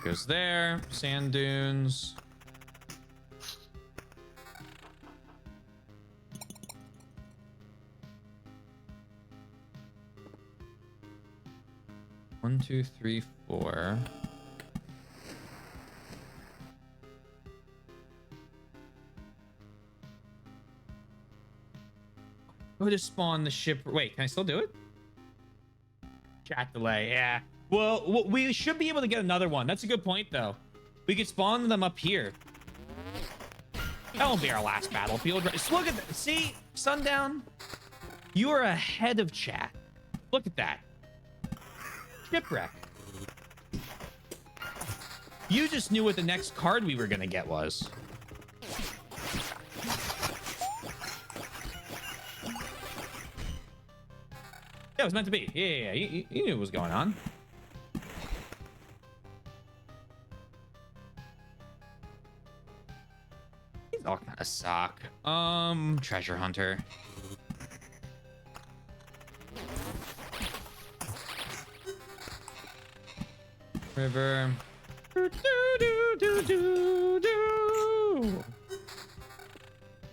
Goes there. Sand dunes. One, two, three, four. Go to spawn the ship. Wait, can I still do it? Chat delay. Yeah. Well, we should be able to get another one. That's a good point, though. We could spawn them up here. That won't be our last battlefield. Look at that. See, Sundown? You are ahead of chat. Look at that. Shipwreck. You just knew what the next card we were going to get was. Yeah, it was meant to be. Yeah. You knew what was going on. These all kind of suck. Treasure hunter. River. Do, do, do, do, do.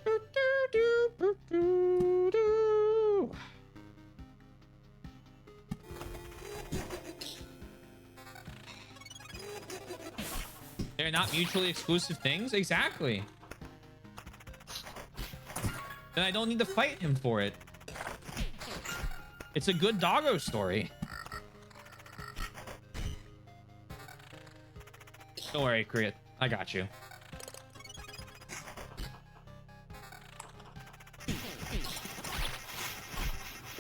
Do, do, do, do, do. They're not mutually exclusive things? Exactly. Then I don't need to fight him for it. It's a good doggo story. Don't worry, Kriyt. I got you.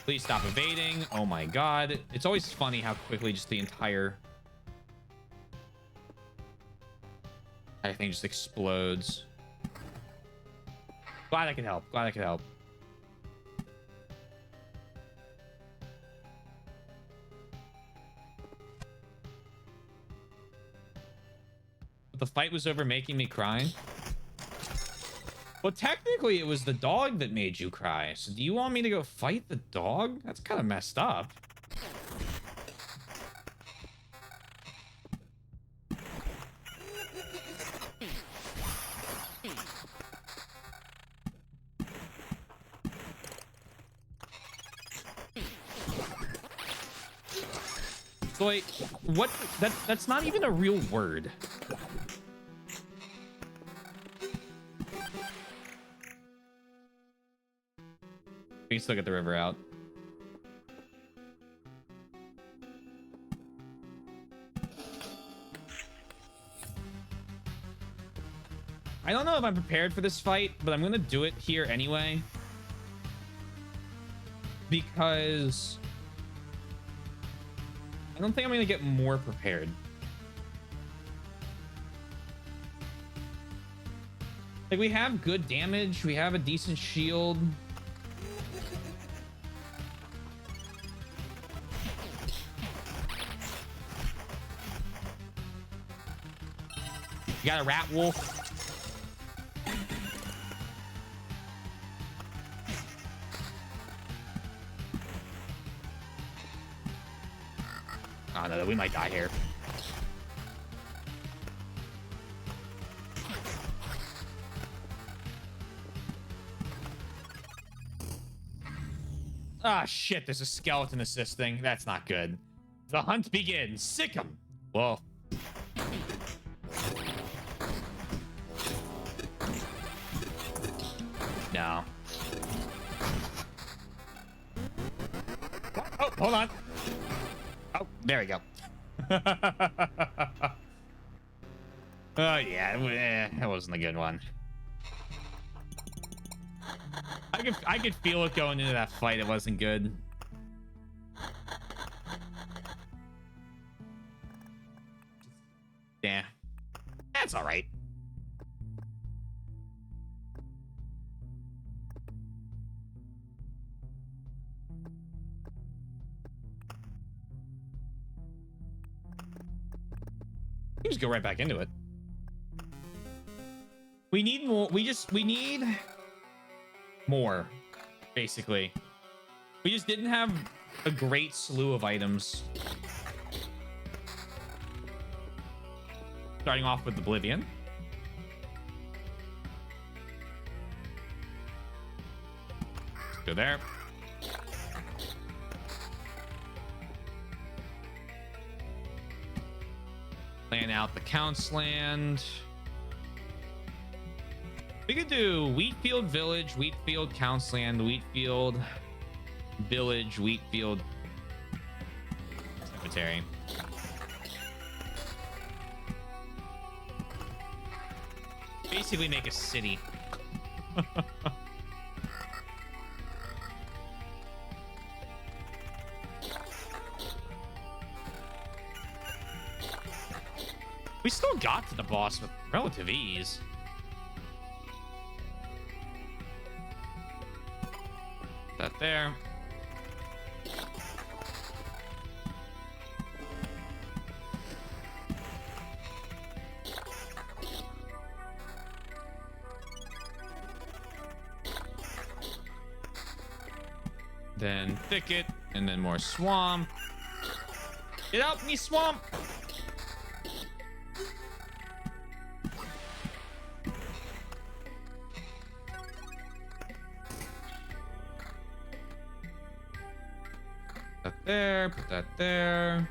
Please stop evading. Oh my god. It's always funny how quickly just the entire thing just explodes. Glad I could help. Glad I could help. But the fight was over making me cry. Well, technically it was the dog that made you cry. So do you want me to go fight the dog? That's kind of messed up. So like, what? That's not even a real word. We can still get the river out. I don't know if I'm prepared for this fight, but I'm gonna do it here anyway. Because I don't think I'm gonna get more prepared. Like, we have good damage, we have a decent shield. You got a rat wolf. Oh no, we might die here. Ah, shit, there's a skeleton assisting. That's not good. The hunt begins. Sick him. Whoa. No. Oh, hold on. Oh, there we go. Oh, yeah, that wasn't a good one. I could feel it going into that fight. It wasn't good. Yeah. That's all right. You just go right back into it. We need more. We need more, basically. We just didn't have a great slew of items. Starting off with Oblivion. Go there. Plan out the Count's-Land. We could do Wheatfield Village, Wheatfield Count's-Land, Wheatfield Village, Wheatfield Cemetery. Basically make a city. We still got to the boss with relative ease. That there. Then thicket, and then more swamp. Get out, me swamp! Put that there, put that there.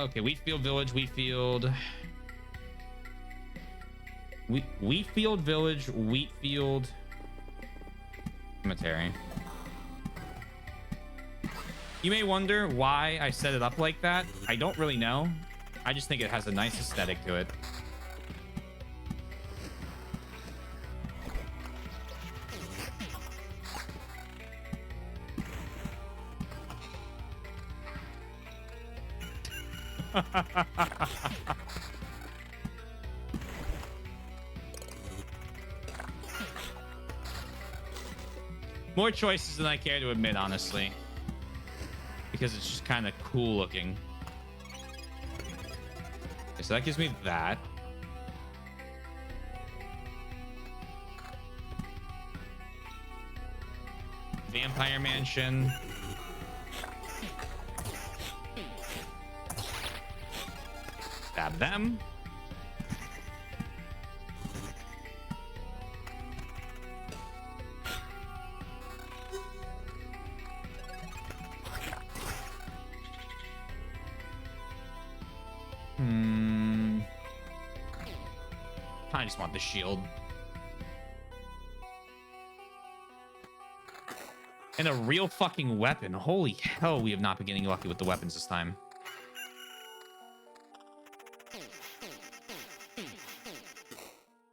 Okay, Wheatfield Village, Wheatfield Village, Wheatfield Cemetery. You may wonder why I set it up like that. I don't really know. I just think it has a nice aesthetic to it. More choices than I care to admit, honestly, because it's just kind of cool looking. Okay, so that gives me that. Vampire Mansion. Stab them. I just want the shield. And a real fucking weapon. Holy hell, we have not been getting lucky with the weapons this time.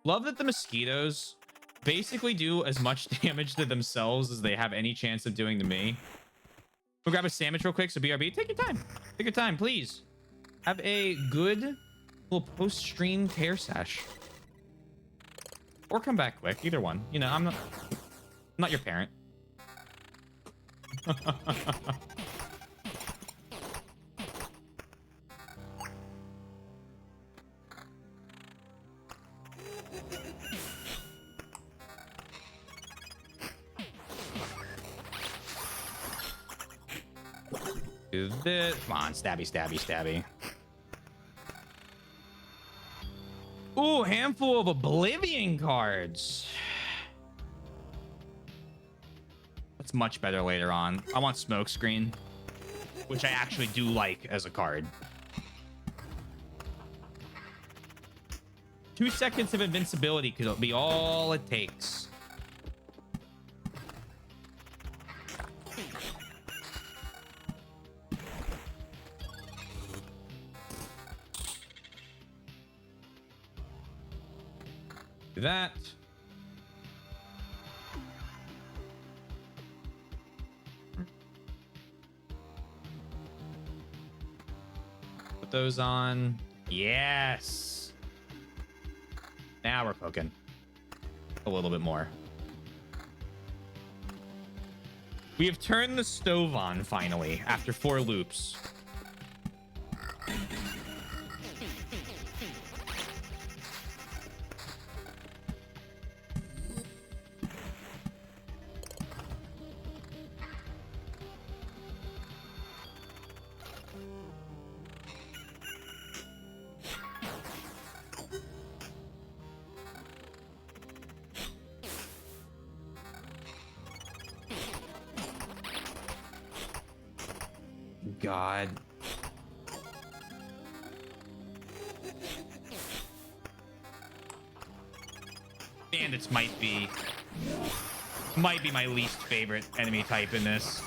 Love that the mosquitoes basically do as much damage to themselves as they have any chance of doing to me. We'll grab a sandwich real quick. So BRB, take your time. Take your time, please. Have a good little post-stream tear sesh. Or come back quick. Either one. You know, I'm not your parent. Do this. Come on, stabby, stabby, stabby. Ooh, handful of Oblivion cards. That's much better later on. I want Smokescreen, which I actually do like as a card. 2 seconds of invincibility could be all it takes. Do that. Put those on. Yes. Now we're cooking. A little bit more. We have turned the stove on finally after 4 loops. God. Bandits might be my least favorite enemy type in this.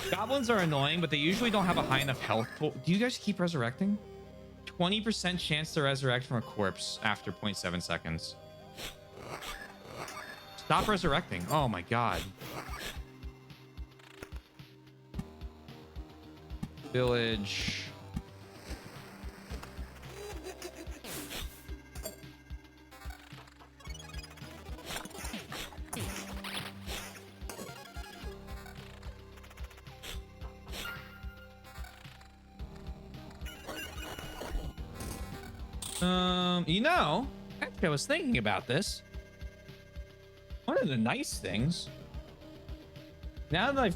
Goblins are annoying, but they usually don't have a high enough health pool. Do you guys keep resurrecting? 20% chance to resurrect from a corpse after 0.7 seconds. Stop resurrecting. Oh my god. Village. You know, actually I was thinking about this. One of the nice things, now that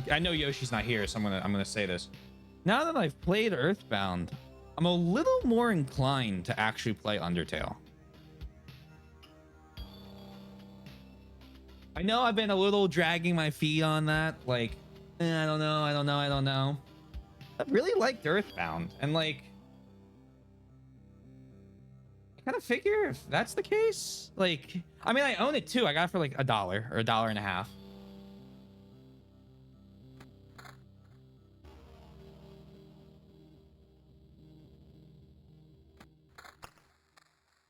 I know Yoshi's not here, so I'm gonna say this. Now that I've played Earthbound, I'm a little more inclined to actually play Undertale. I know I've been a little dragging my feet on that, like, I don't know. I really liked Earthbound, and like, I kind of figure if that's the case, like, I mean, I own it too. I got it for like $1 or $1.50.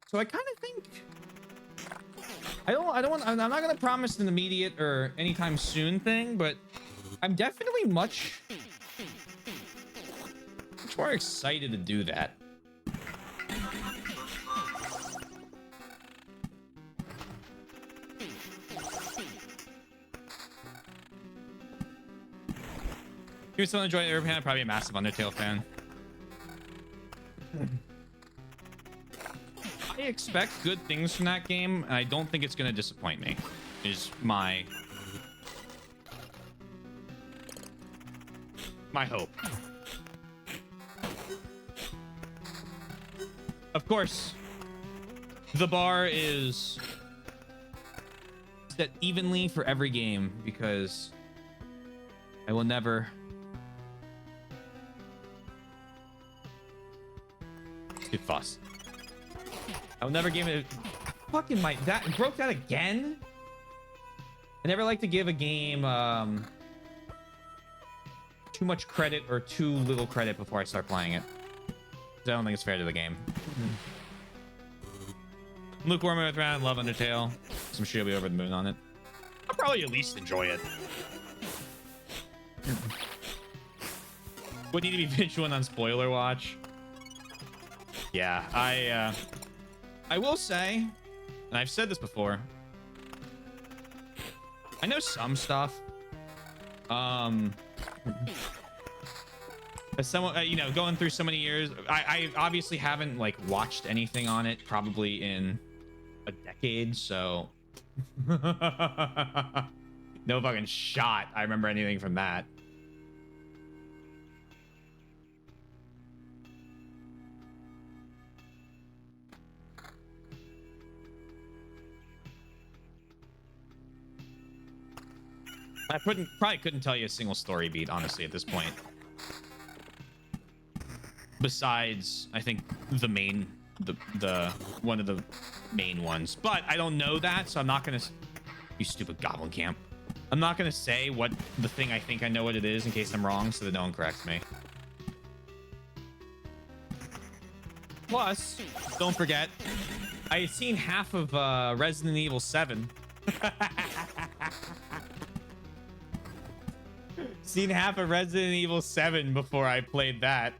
So I kind of think I'm not going to promise an immediate or anytime soon thing, but I'm definitely much more excited to do that. You're still enjoying Earthbound? I'm probably a massive Undertale fan. I expect good things from that game, and I don't think it's going to disappoint me. Is my hope. Of course, the bar is set evenly for every game because I will never Good fuss. I'll never give it fucking my that broke that again. I never like to give a game too much credit or too little credit before I start playing it. I don't think it's fair to the game. Lukewarm with round, love Undertale. Some shit will be over the moon on it. I'll probably at least enjoy it. Would need to be vigilant on spoiler watch. Yeah, I will say, and I've said this before, I know some stuff. As someone, you know, going through so many years, I obviously haven't like watched anything on it probably in a decade, so no fucking shot I remember anything from that. I probably couldn't tell you a single story beat, honestly, at this point. Besides, I think the main, the one of the main ones. But I don't know that, so I'm not gonna. You stupid goblin camp. I'm not gonna say what the thing I think I know what it is in case I'm wrong, so that no one corrects me. Plus, don't forget, I had seen half of Resident Evil 7. Seen half of Resident Evil 7 before I played that.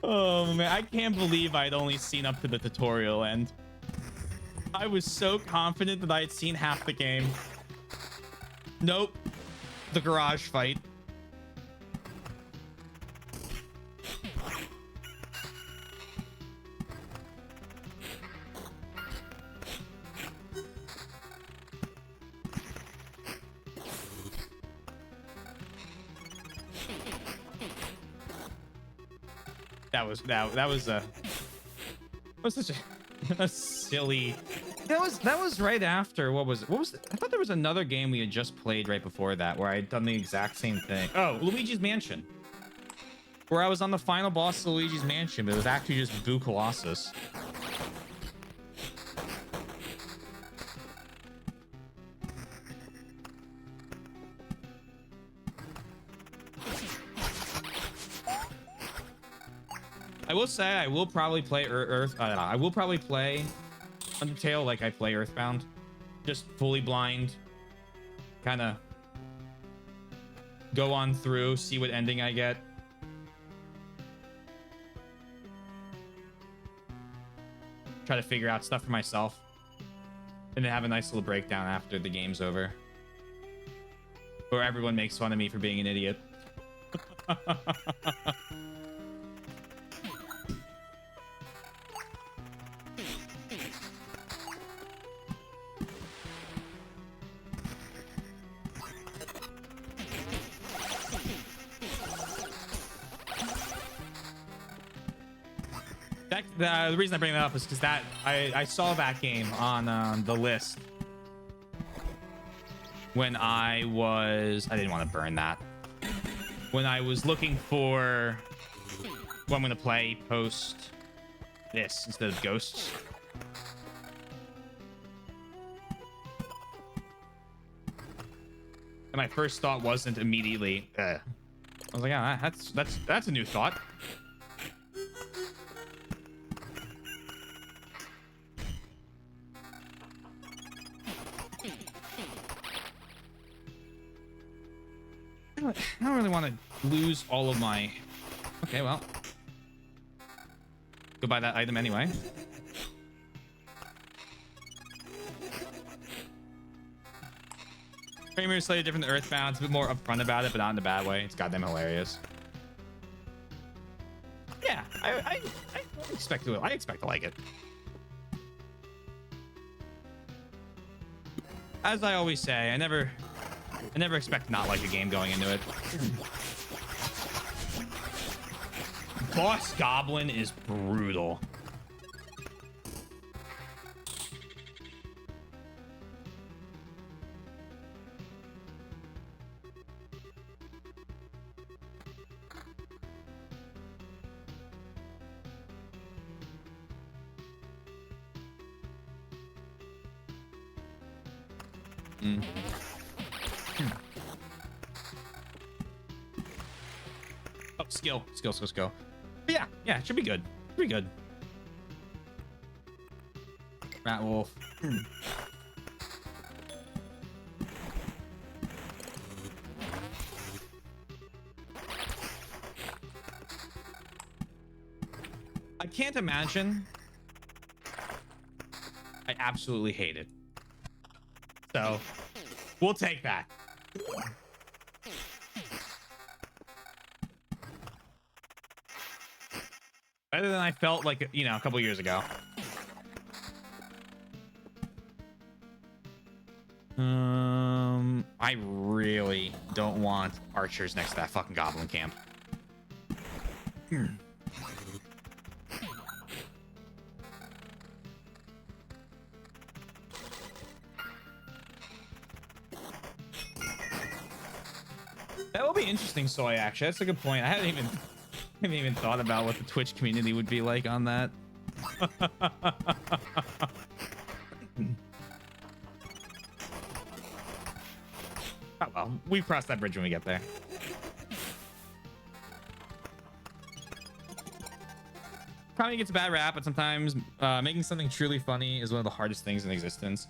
Oh man, I can't believe I'd only seen up to the tutorial end. I was so confident that I had seen half the game. Nope. The garage fight. That was such a silly. That was right after what was I thought there was another game we had just played right before that where I had done the exact same thing. Oh, Luigi's Mansion, where I was on the final boss of Luigi's Mansion, but it was actually just Boo Colossus. I will say I will probably play I will probably play Undertale like I play Earthbound, just fully blind, kind of go on through, see what ending I get. Try to figure out stuff for myself, and then have a nice little breakdown after the game's over, where everyone makes fun of me for being an idiot. The reason I bring that up is because I saw that game on the list when I didn't want to burn that, when I was looking for what I'm going to play post this instead of Ghosts. And my first thought wasn't immediately I was like, ah, that's a new thought. I don't really want to lose all of my... Okay, well. Go buy that item anyway. Framer is slightly different than Earthbound. It's a bit more upfront about it, but not in a bad way. It's goddamn hilarious. Yeah, I expect to. I expect to like it. As I always say, I never expect to not like a game going into it. Boss Goblin is brutal. Mm. Oh, skill. But yeah, it should be good. Should be good. Rat wolf. I can't imagine. I absolutely hate it. So we'll take that. Better than I felt like, you know, a couple years ago. I really don't want archers next to that fucking goblin camp. That will be interesting, Soy, actually. That's a good point. I haven't even thought about what the Twitch community would be like on that. Oh well, we cross that bridge when we get there. Comedy gets a bad rap, but sometimes making something truly funny is one of the hardest things in existence.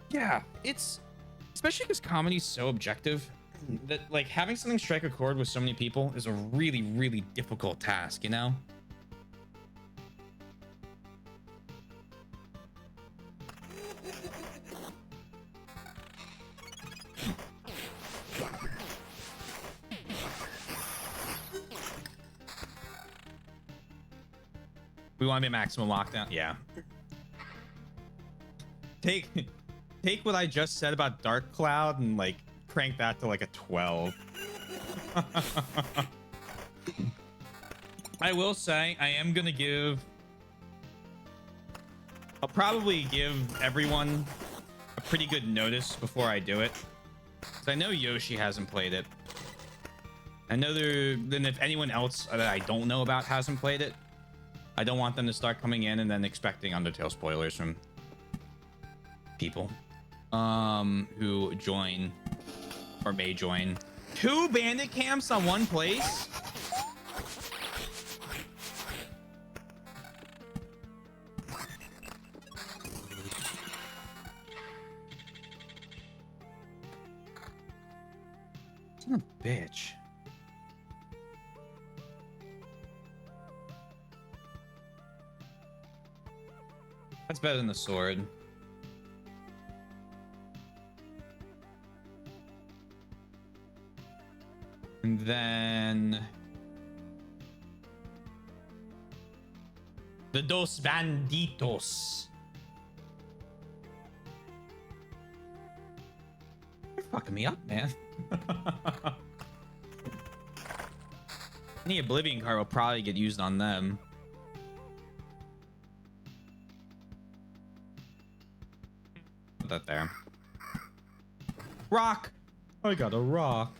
Yeah, it's especially because comedy is so objective that like having something strike a chord with so many people is a really, really difficult task, you know? We want to be a maximum lockdown. Yeah. Take what I just said about Dark Cloud and like crank that to like a 12. I will say I am gonna I'll probably give everyone a pretty good notice before I do it, because I know Yoshi hasn't played it. I know then if anyone else that I don't know about hasn't played it, I don't want them to start coming in and then expecting Undertale spoilers from people who join or may join. 2 bandit camps on one place? Son of a bitch. That's better than the sword. And then the Dos Banditos. You're fucking me up, man. Any Oblivion card will probably get used on them. Put that there. Rock. I got a rock.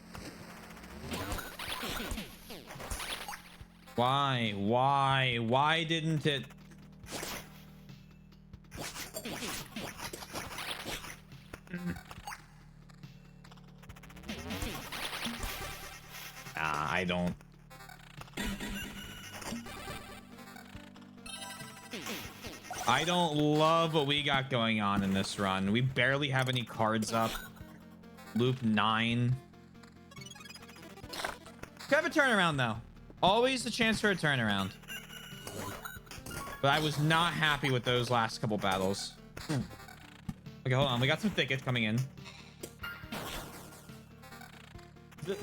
Why didn't it? I don't. I don't love what we got going on in this run. We barely have any cards up. Loop 9. Could have a turnaround though. Always the chance for a turnaround. But I was not happy with those last couple battles. Okay, hold on. We got some thickets coming in.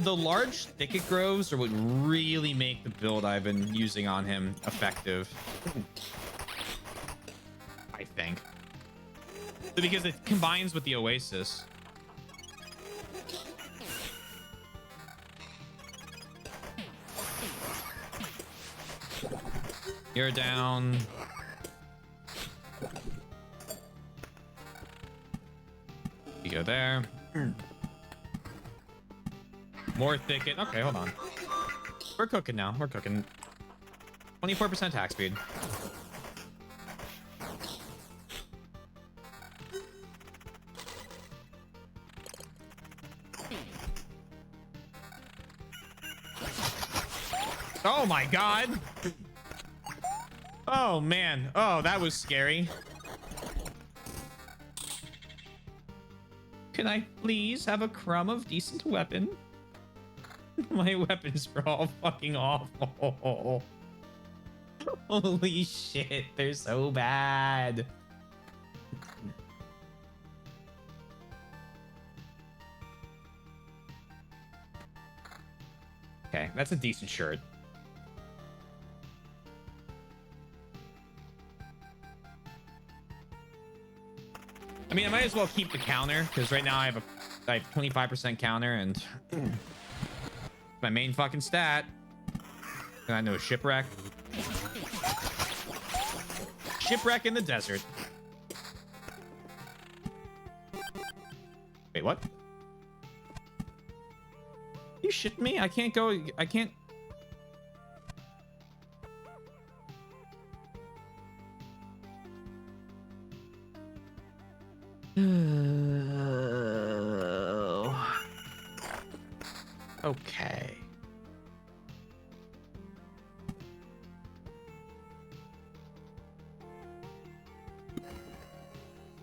The large thicket groves are what really make the build I've been using on him effective. I think. Because it combines with the Oasis. You're down. You go there. More thicket. Okay, hold on. We're cooking now. We're cooking. 24% attack speed. Oh my god. Oh man. Oh, that was scary. Can I please have a crumb of decent weapon? My weapons are all fucking awful. Holy shit, they're so bad. Okay, that's a decent shirt. I mean, I might as well keep the counter because right now I have 25% counter and my main fucking stat. And I know shipwreck. Shipwreck in the desert. Wait, what? You shitting me? I can't go. I can't. Okay.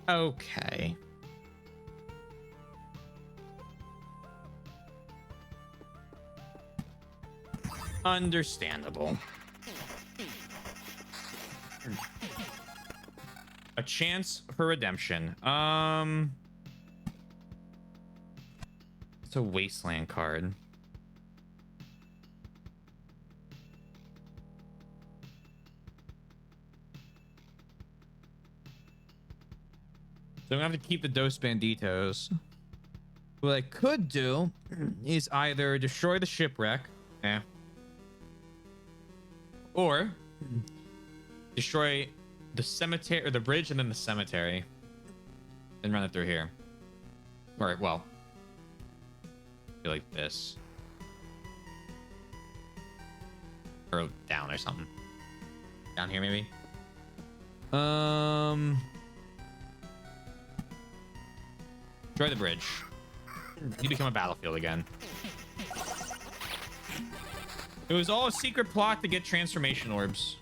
Okay. Understandable. A chance for redemption. It's a wasteland card. So I'm gonna have to keep the Dos Banditos. What I could do is either destroy the shipwreck, or destroy the cemetery or the bridge and then the cemetery, and run it through here. All right, well, like this, or down or something. Down here, maybe. Destroy the bridge. You become a battlefield again. It was all a secret plot to get transformation orbs.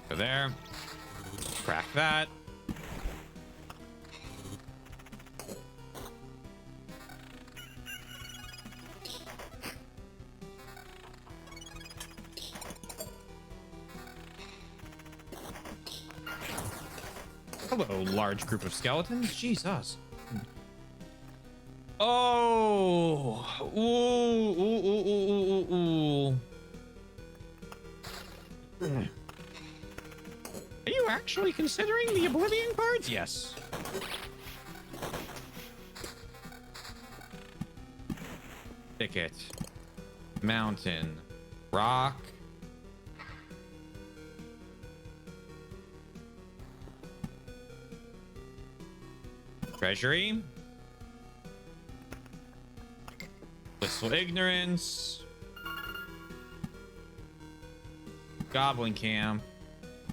Go there. Crack that. Hello, large group of skeletons. Jesus. Oh. Ooh, ooh, ooh, ooh, ooh, ooh. Are you actually considering the Oblivion cards? Yes. Thicket. Mountain. Rock. Treasury. Blissful Ignorance. Goblin Camp.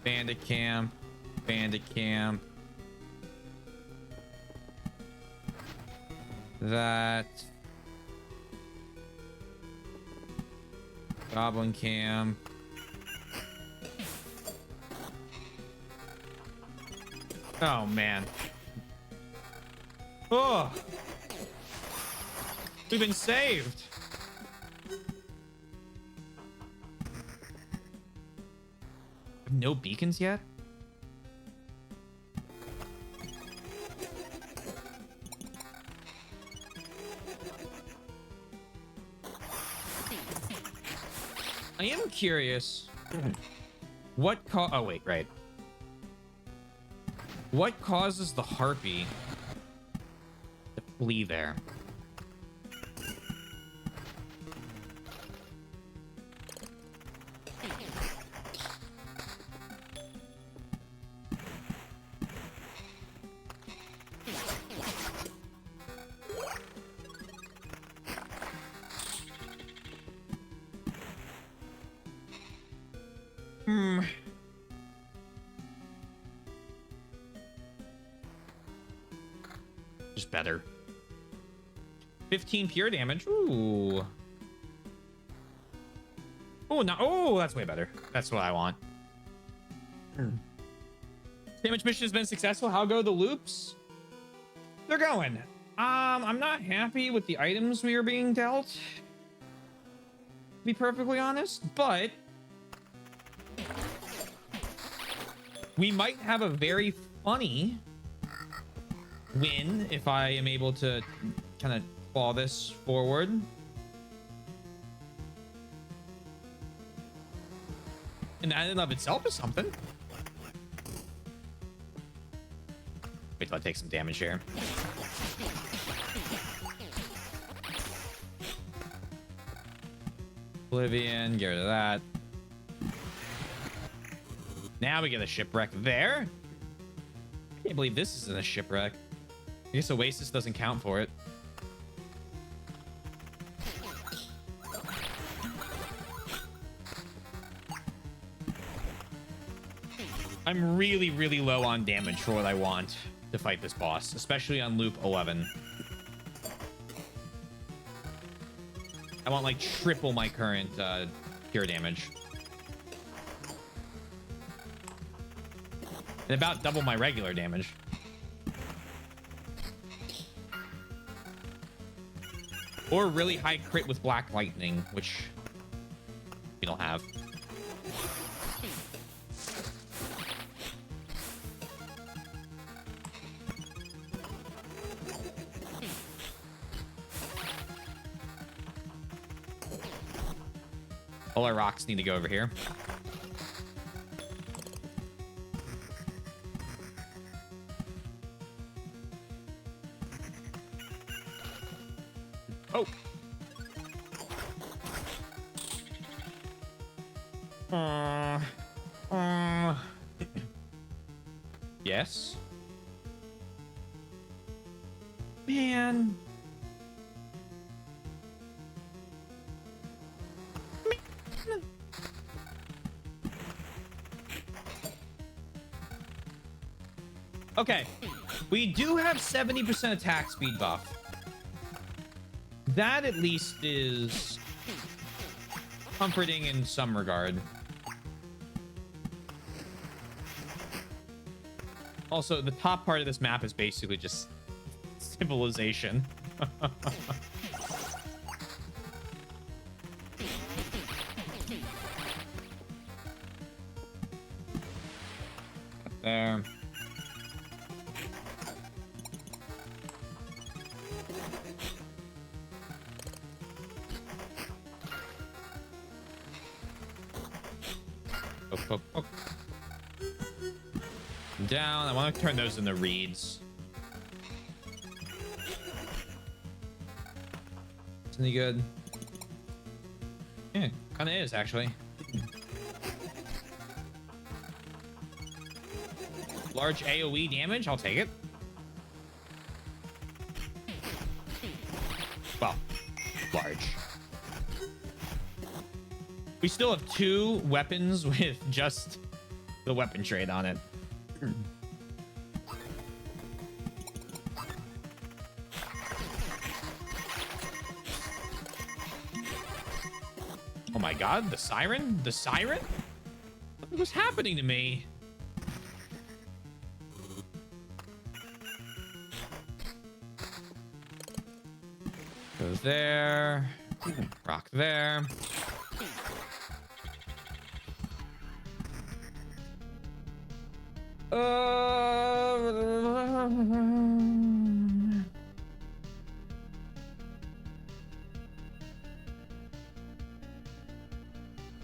Bandit Camp. Bandit Camp. That. Goblin Camp. Oh, man. Oh, we've been saved. No beacons yet? I am curious. What oh wait, right. What causes the harpy to flee there? Just better. 15 pure damage. Ooh. Oh, no. Oh, that's way better. That's what I want. Damage mission has been successful. How go the loops? They're going. I'm not happy with the items we are being dealt, to be perfectly honest, but we might have a very funny win if I am able to kind of claw this forward. And that in and of itself is something. Wait till I take some damage here. Oblivion, get rid of that. Now we get a shipwreck there. I can't believe this isn't a shipwreck. I guess Oasis doesn't count for it. I'm really, really low on damage for what I want to fight this boss, especially on loop 11. I want like triple my current pure damage. And about double my regular damage. Or really high crit with Black Lightning, which we don't have. All our rocks need to go over here. Oh. Yes. Man. Okay, we do have 70% attack speed buff. That at least is comforting in some regard. Also, the top part of this map is basically just civilization. There. Oh. Down. I want to turn those into reeds. Isn't he good? Yeah, kind of is actually. Large AoE damage. I'll take it. Well, large. We still have 2 weapons with just the weapon trade on it. Oh my god, the siren? The siren? What was happening to me? Go there. Rock there.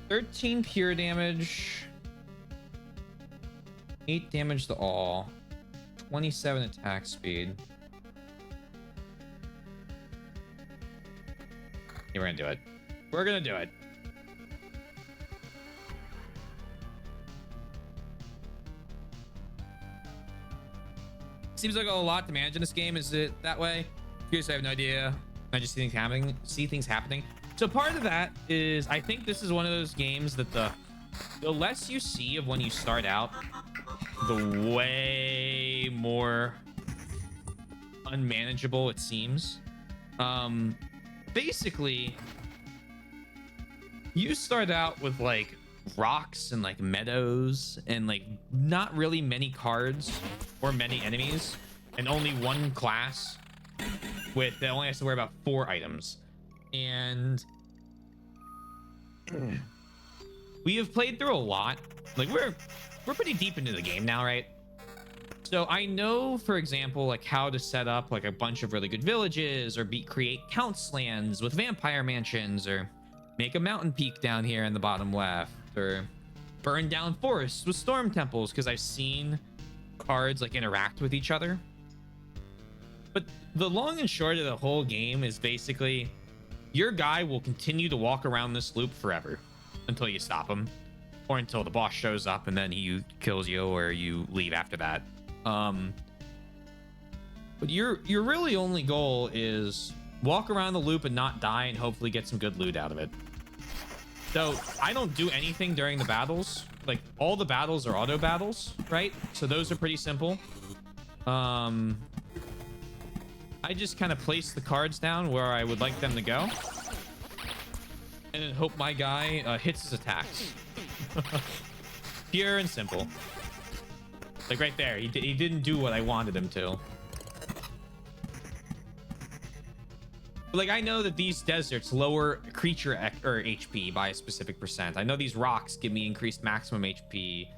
$13 pure damage, 8 damage to all, 27 attack speed. Yeah, we're gonna do it. We're gonna do it. Seems like a lot to manage in this game. Is it that way? Curious, I have no idea. I just see things happening. So part of that is I think this is one of those games that the The less you see of when you start out, the way more unmanageable it seems. Basically, you start out with like rocks and like meadows and like not really many cards or many enemies, and only one class with that only has to worry about 4 items. And we have played through a lot. Like we're pretty deep into the game now, right? So I know, for example, like how to set up like a bunch of really good villages, or create counts lands with vampire mansions, or make a mountain peak down here in the bottom left, or burn down forests with storm temples, because I've seen cards like interact with each other. But the long and short of the whole game is basically your guy will continue to walk around this loop forever until you stop him, or until the boss shows up and then he kills you, or you leave after that. But your really only goal is walk around the loop and not die, and hopefully get some good loot out of it. So I don't do anything during the battles. Like all the battles are auto battles, right? So those are pretty simple. I just kind of place the cards down where I would like them to go, and then hope my guy hits his attacks. Pure and simple. Like right there, he didn't do what I wanted him to. But like I know that these deserts lower creature or HP by a specific percent. I know these rocks give me increased maximum HP.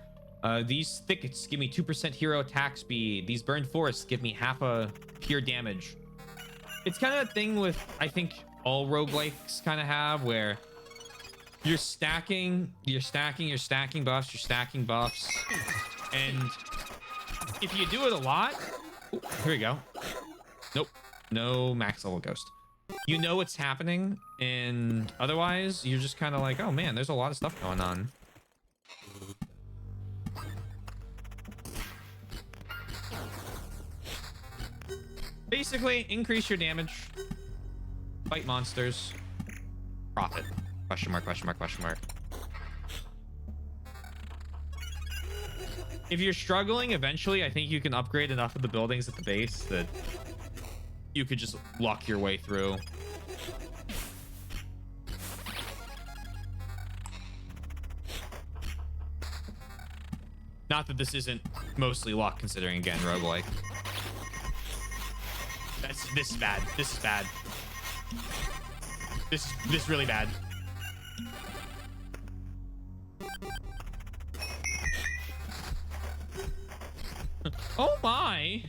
These thickets give me 2% hero attack speed. These burned forests give me half a pure damage. It's kind of a thing with, I think, all roguelikes kind of have, where you're stacking buffs, and if you do it a lot, ooh, here we go. Nope, no max level ghost. You know what's happening, and otherwise you're just kind of like, oh man, there's a lot of stuff going on. Basically, increase your damage, fight monsters, profit. Question mark, question mark, question mark. If you're struggling, eventually, I think you can upgrade enough of the buildings at the base that you could just luck your way through. Not that this isn't mostly luck, considering, again, roguelike. This is bad. This is bad. This is really bad. Oh my.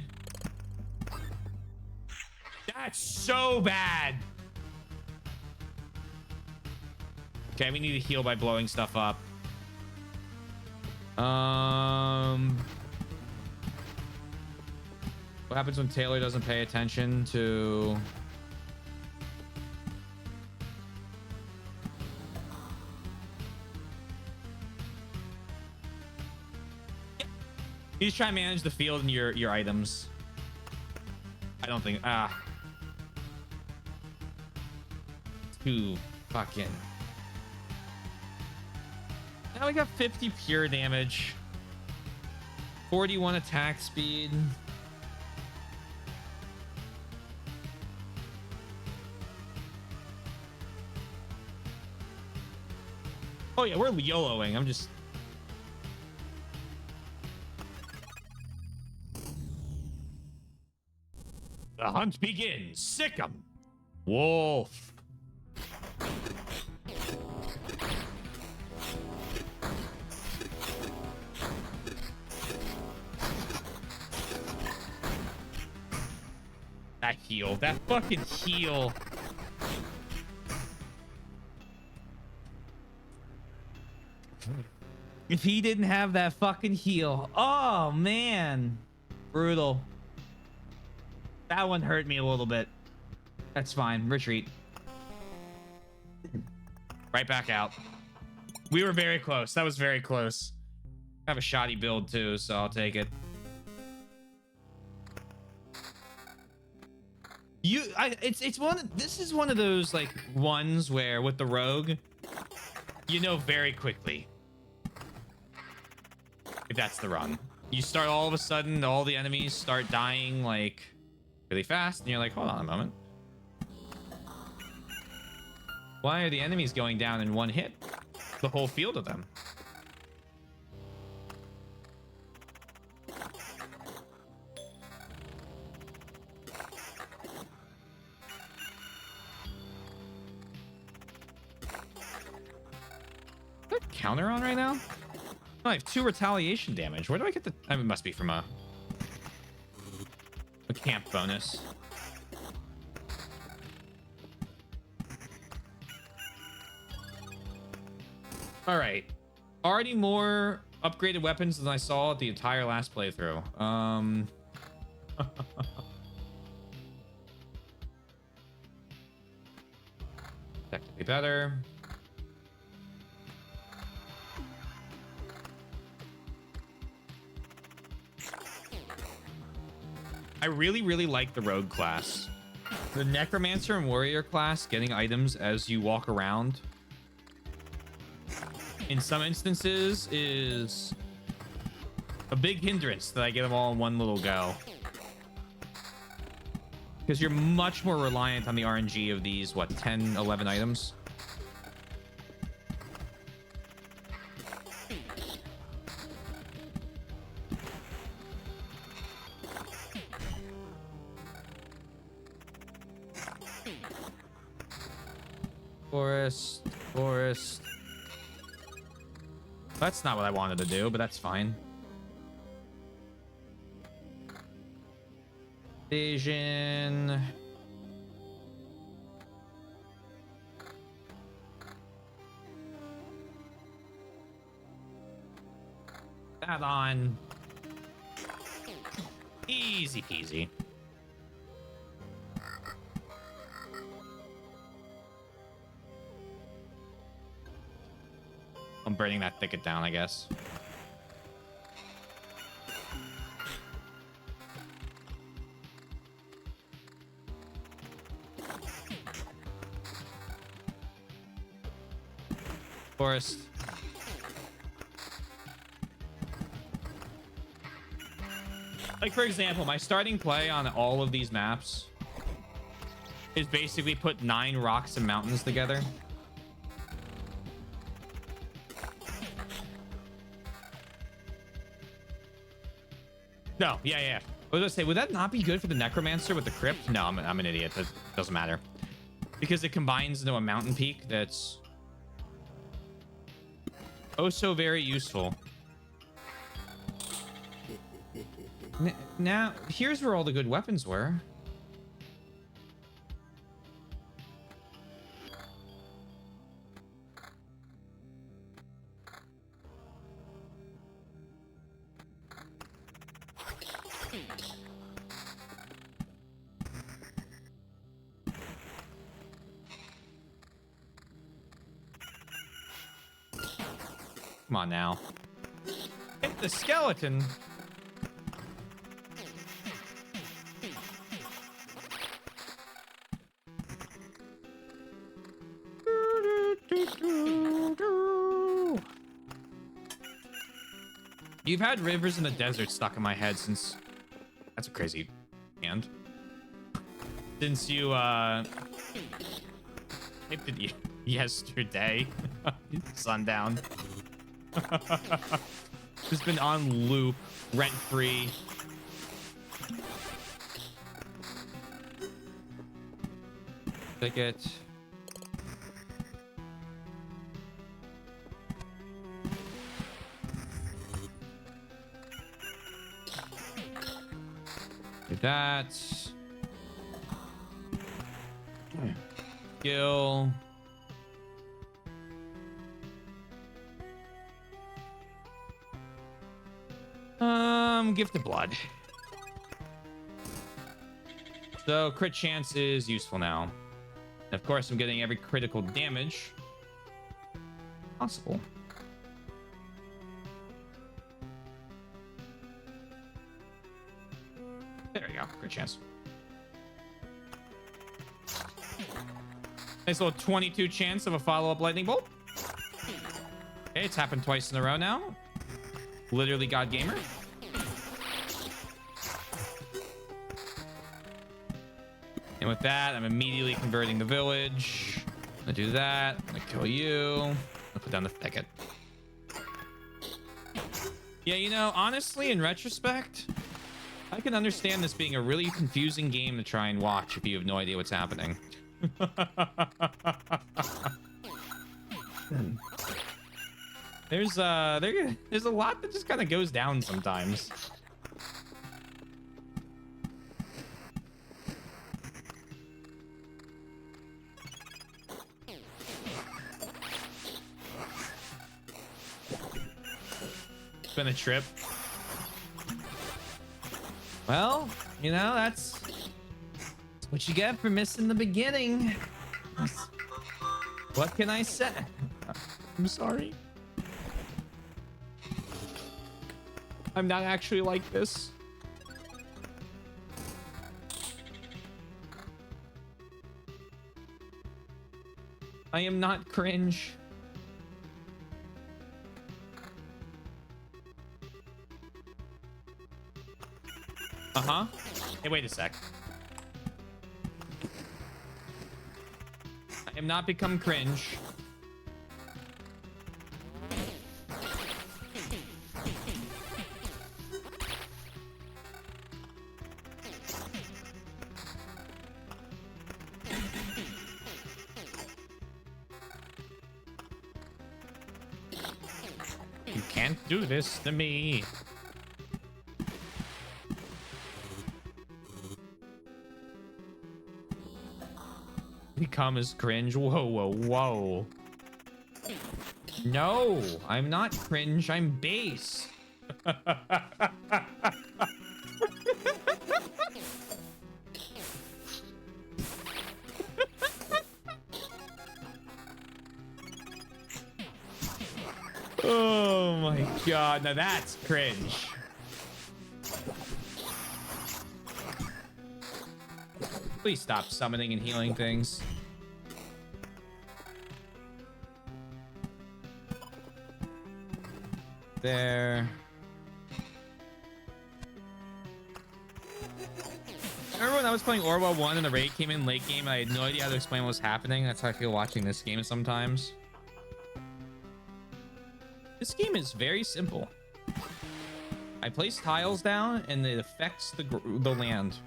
That's so bad. Okay, we need to heal by blowing stuff up. What happens when Taylor doesn't pay attention to... You just try and manage the field and your items. I don't think... Too fucking... Now we got 50 pure damage. 41 attack speed. Oh yeah, we're YOLOing. I'm just... The hunt begins. Sick 'em. Wolf. That heal. That fucking heal. If he didn't have that fucking heal. Oh, man. Brutal. That one hurt me a little bit. That's fine. Retreat. Right back out. We were very close. That was very close. I have a shoddy build too, so I'll take it. This is one of those like ones where with the rogue, you know very quickly if that's the run. You start all of a sudden, all the enemies start dying like really fast, and you're like, hold on a moment. Why are the enemies going down in one hit? The whole field of them. Counter on right now? Oh, I have 2 retaliation damage. Where do I get the... I mean, it must be from a camp bonus. All right. Already more upgraded weapons than I saw at the entire last playthrough. Technically better. I really, really like the rogue class. The necromancer and warrior class getting items as you walk around in some instances is a big hindrance that I get them all in one little go. Because you're much more reliant on the RNG of these, what, 10, 11 items? Forest. That's not what I wanted to do, but that's fine. Vision. That on. Easy peasy. I'm burning that thicket down, I guess. Forest. Like, for example, my starting play on all of these maps is basically put 9 rocks and mountains together. No, yeah. I was gonna say, would that not be good for the necromancer with the crypt? No, I'm an idiot. That doesn't matter. Because it combines into a mountain peak that's oh so very useful. Now, here's where all the good weapons were. Come on now. Hit the skeleton. You've had Rivers in the Desert stuck in my head since... That's a crazy hand. Since you, typed it yesterday. Sundown. Just been on loop, rent-free. Ticket. Do that. Skill. Gift of blood. So crit chance is useful now. And of course, I'm getting every critical damage possible. There we go. Crit chance. Nice little 22 chance of a follow-up lightning bolt. Okay, it's happened twice in a row now. Literally God Gamer. And with that, I'm immediately converting the village. I'm gonna do that. I'm gonna kill you. I'm gonna put down the thicket. Yeah, you know, honestly, in retrospect, I can understand this being a really confusing game to try and watch if you have no idea what's happening. There's a lot that just kind of goes down sometimes. It's been a trip. Well, you know, that's what you get for missing the beginning. What can I say? I'm sorry. I'm not actually like this. I am not cringe. Uh-huh. Hey, wait a sec. I am not become cringe. You can't do this to me. Become as cringe. Whoa, whoa, whoa. No, I'm not cringe. I'm base. Oh my god, now that's cringe. Please stop summoning and healing things. There. Remember when I was playing Orwell 1 and the raid came in late game and I had no idea how to explain what was happening? That's how I feel watching this game sometimes. This game is very simple. I place tiles down and it affects the land.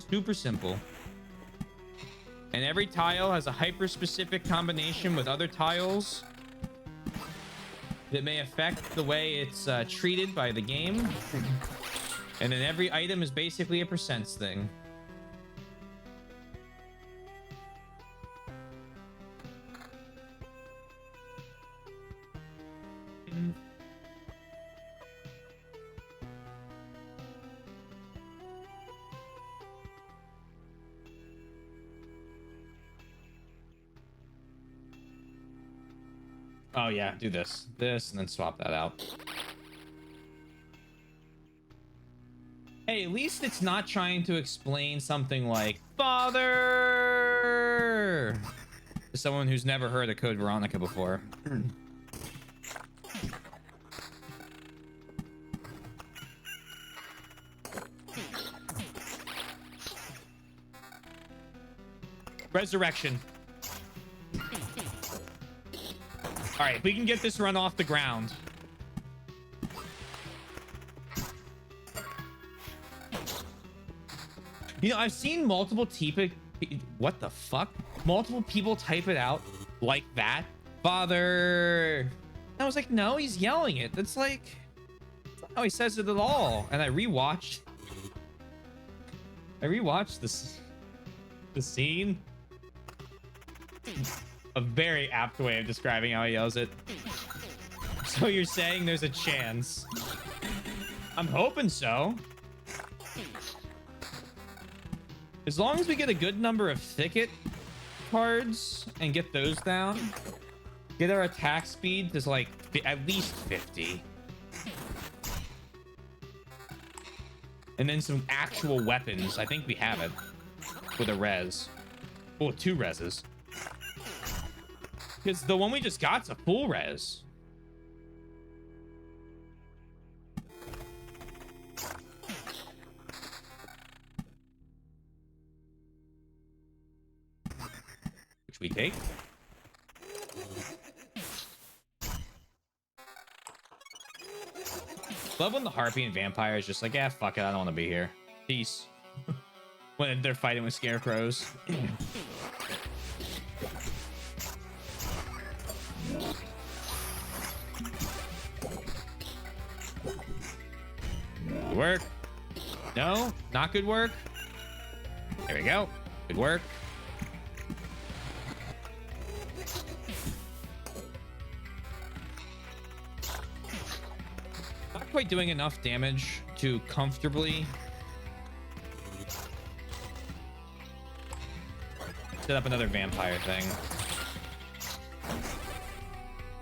Super simple. And every tile has a hyper-specific combination with other tiles that may affect the way it's treated by the game. And then every item is basically a percents thing. Oh yeah, do this, and then swap that out. Hey, at least it's not trying to explain something like father to someone who's never heard of Code Veronica before. Resurrection. All right, if we can get this run off the ground. You know, I've seen multiple what the fuck? Multiple people type it out like that. Father. I was like, no, he's yelling it. That's like, that's not how he says it at all. And I rewatched this, the scene. A very apt way of describing how he yells it. So you're saying there's a chance? I'm hoping so. As long as we get a good number of thicket cards and get those down, get our attack speed to like at least 50. And then some actual weapons. I think we have it with a res. Oh, 2 reses. Because the one we just got's a full res. Which we take. Love when the harpy and vampire is just like, yeah, fuck it, I don't want to be here. Peace. When they're fighting with scarecrows. Good work. No, not good work. There we go. Good work. Not quite doing enough damage to comfortably set up another vampire thing.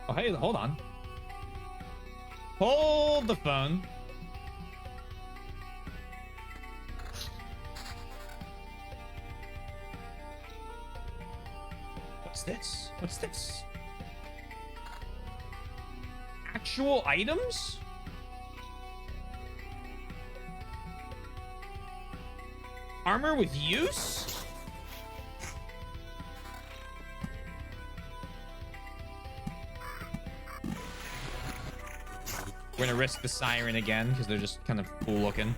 Oh, hey, hold on. Hold the phone. What's this? What's this? Actual items? Armor with use? We're gonna risk the siren again because they're just kind of cool looking.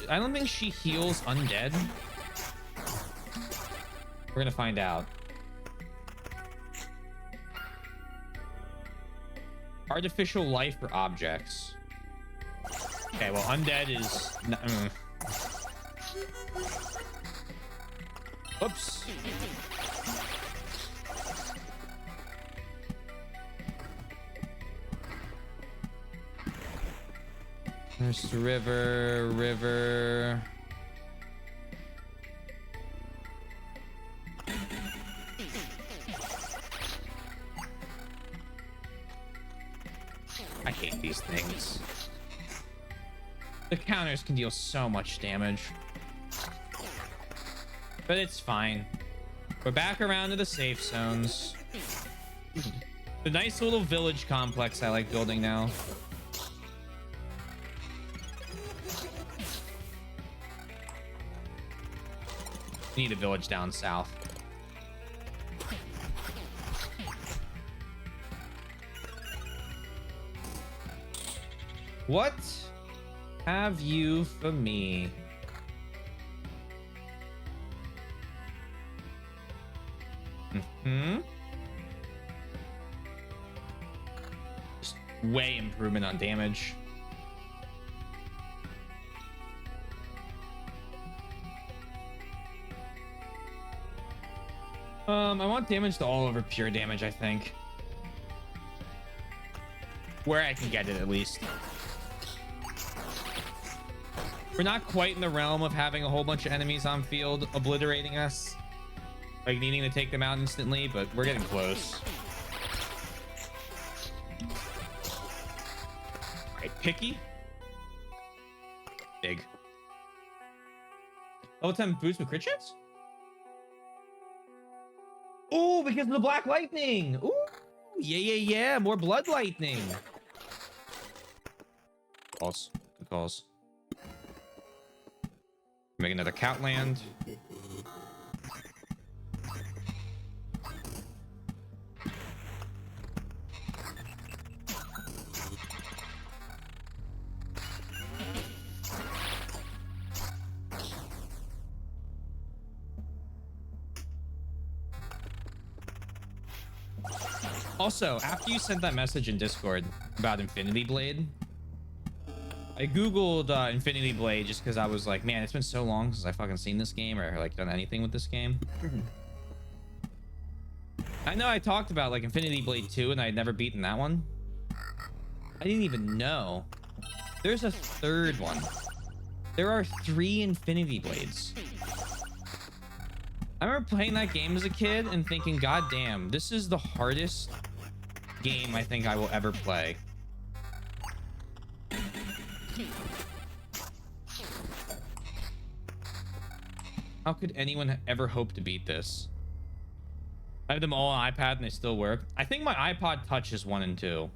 I don't think she heals undead. We're gonna find out. Artificial life for objects. Okay, well, undead is. Oops. There's the river. I hate these things. The counters can deal so much damage. But it's fine. We're back around to the safe zones. The nice little village complex I like building now. Need a village down south. What have you for me? Just way improvement on damage. I want damage to all over pure damage, I think. Where I can get it, at least. We're not quite in the realm of having a whole bunch of enemies on field obliterating us. Like, needing to take them out instantly, but we're getting close. Alright, picky. Big. Level 10 boost with crit chance? Oh, because of the black lightning. Ooh, yeah. More blood lightning. Calls. Good calls. Make another Catland. Also, after you sent that message in Discord about Infinity Blade, I googled Infinity Blade just because I was like, man, it's been so long since I fucking seen this game or like done anything with this game. I know I talked about like Infinity Blade 2 and I had never beaten that one. I didn't even know. There's a third one. There are 3 Infinity Blades. I remember playing that game as a kid and thinking, God damn, this is the hardest game I think I will ever play. How could anyone ever hope to beat this? I have them all on iPad and they still work. I think my iPod Touch is 1 and 2.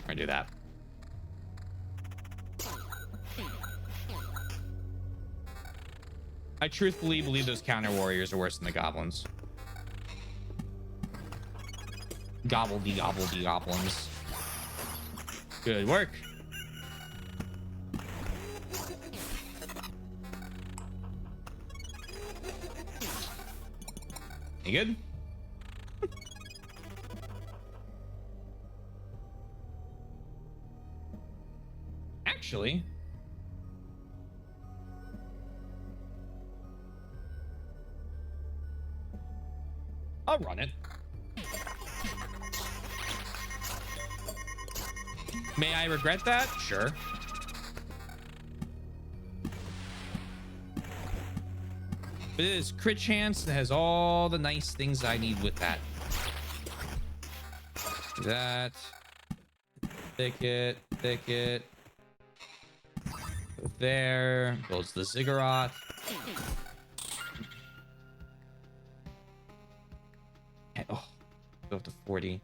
I do that. I truthfully believe those counter warriors are worse than the goblins. Gobbledy gobbledy goblins. Good work. You good? Actually, I'll run it. May I regret that? Sure. But it is crit chance and has all the nice things I need with that. That. Thicket. There. Builds the ziggurat. Oh, go up to 40.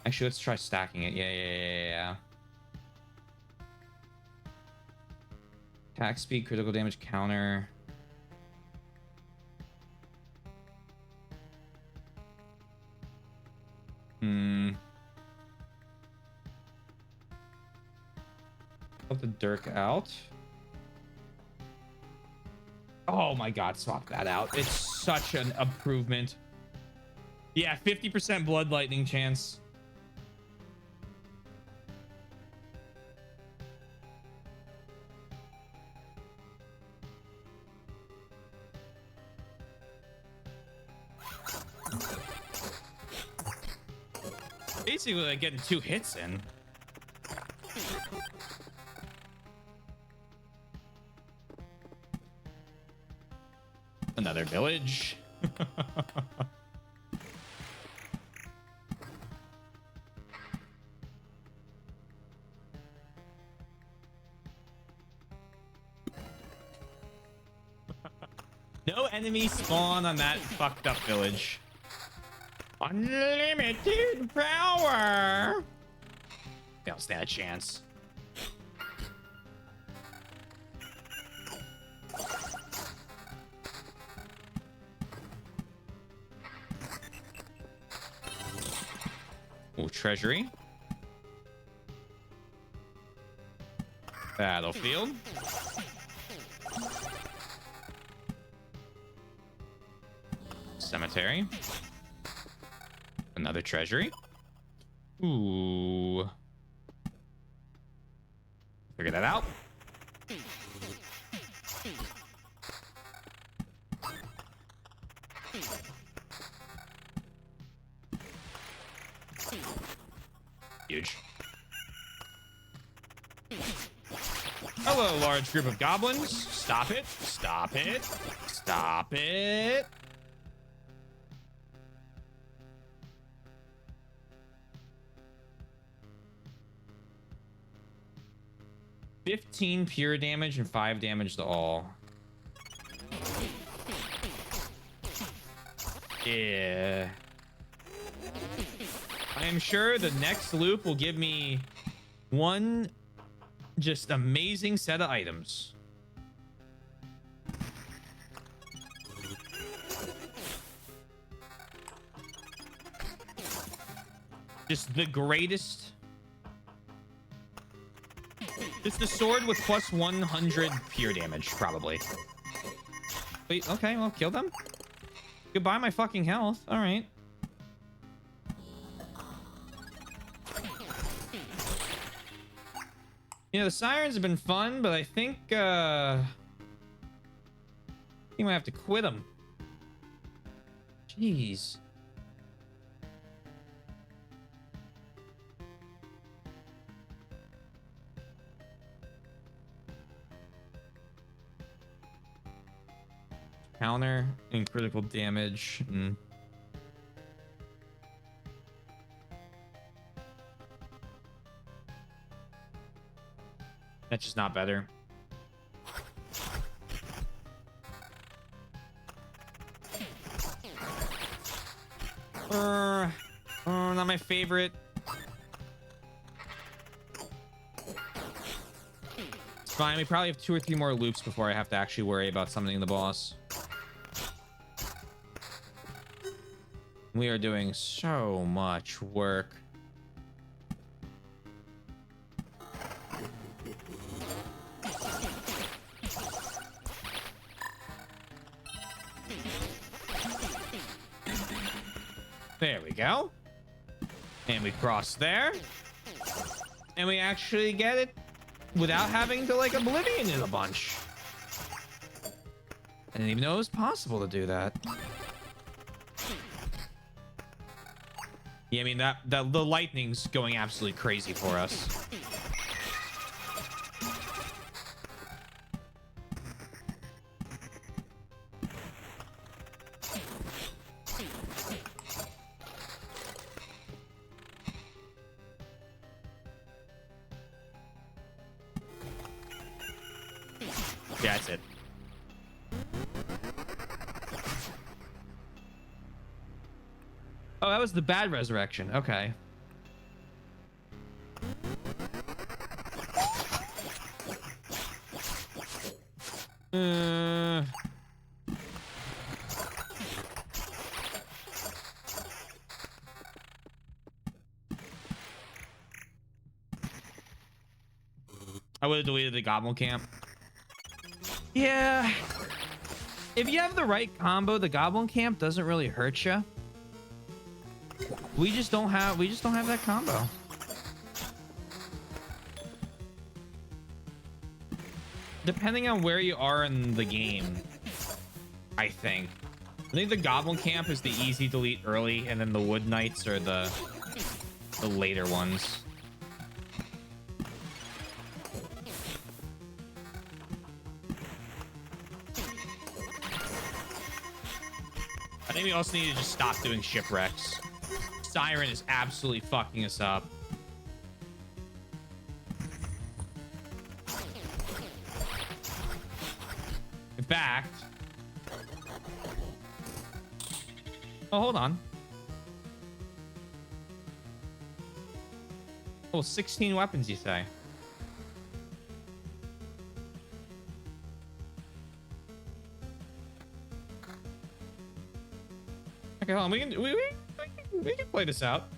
Actually, let's try stacking it. Yeah. Attack speed, critical damage counter. Put the Dirk out. Oh my god, swap that out. It's such an improvement. Yeah, 50% blood lightning chance. Basically like getting 2 hits in. Another village. No enemy spawn on that fucked up village. Unlimited power. Don't stand a chance. Ooh, treasury. Battlefield. Cemetery. Another treasury. Ooh. Figure that out. Huge. Hello, large group of goblins. Stop it. Stop it. Stop it. $15 pure damage and 5 damage to all. Yeah. I am sure the next loop will give me one just amazing set of items. Just the greatest. Just the sword with plus 100 pure damage, probably. Wait, okay, well, kill them. Goodbye, my fucking health. All right. You know, the sirens have been fun, but I think I might have to quit them. Jeez. Counter and critical damage. That's just not better. Not my favorite. It's fine. We probably have 2 or 3 more loops before I have to actually worry about summoning the boss. We are doing so much work. There we go. And we cross there. And we actually get it without having to like Oblivion it a bunch. I didn't even know it was possible to do that. Yeah, I mean that the lightning's going absolutely crazy for us. Yeah, that's it. Oh, that was the bad resurrection. Okay. I would have deleted the Goblin Camp. Yeah. If you have the right combo, the Goblin Camp doesn't really hurt you. We just don't have that combo. Depending on where you are in the game, I think the Goblin Camp is the easy delete early, and then the Wood Knights are the later ones. I think we also need to just stop doing shipwrecks. Siren is absolutely fucking us up. In fact... Oh, hold on. Oh, 16 weapons, you say? Okay, hold on. We can play this out.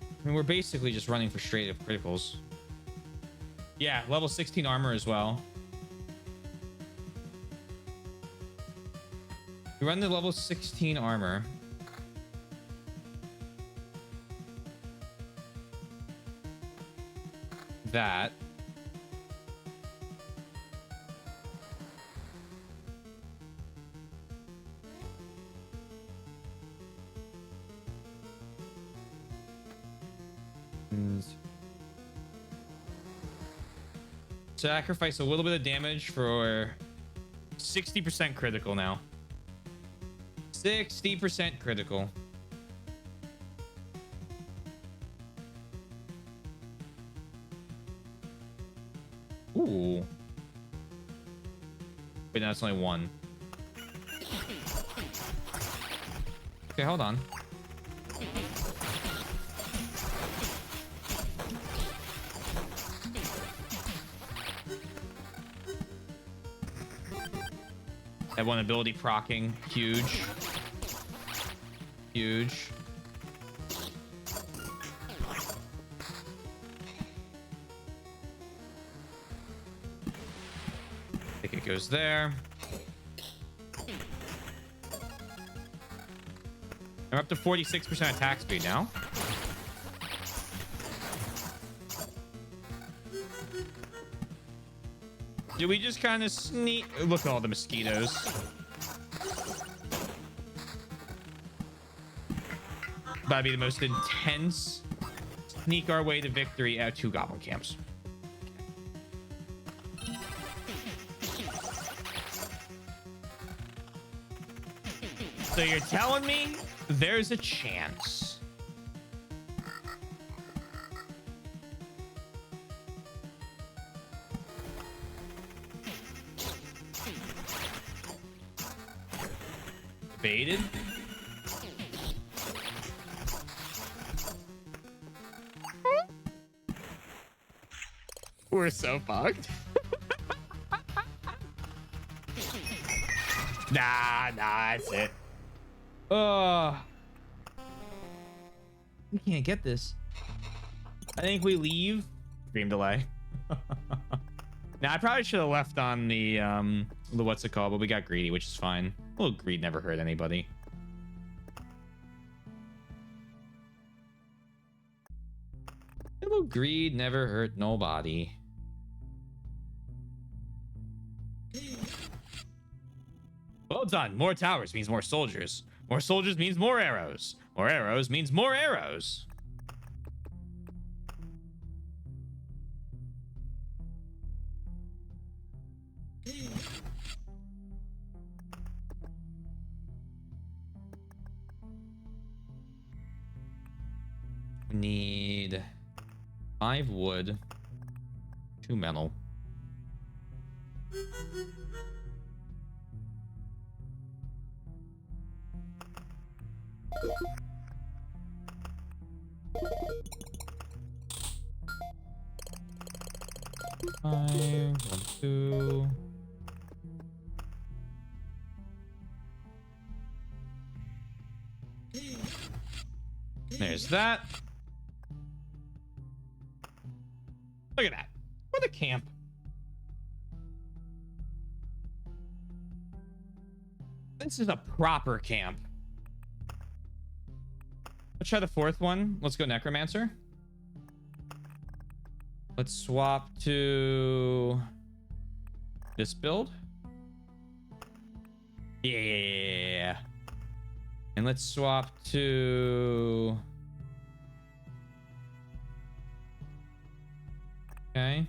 I mean, we're basically just running for straight up criticals. Yeah, level 16 armor as well. We run the level 16 armor. That. Sacrifice a little bit of damage for 60% critical now. 60% critical. Ooh. Wait, no, it's only one. Okay, hold on. That one ability proccing, huge. Huge. I think it goes there. I'm up to 46% attack speed now. Do we just kind of sneak? Look at all the mosquitoes. That'd be the most intense. Sneak our way to victory at 2 Goblin Camps. So you're telling me there's a chance? Baited? We're so fucked. Nah, that's it. We can't get this. I think we leave. Stream delay. Now I probably should have left on the what's it called, but we got greedy, which is fine. A little greed never hurt anybody. A little greed never hurt nobody. Well done. More towers means more soldiers. More soldiers means more arrows. More arrows means more arrows. Need 5 wood, 2 metal. Five, 1, 2. There's that. Look at that. What a camp. This is a proper camp. Let's try the 4th one. Let's go Necromancer. Let's swap to this build. Yeah. And let's swap to... Okay.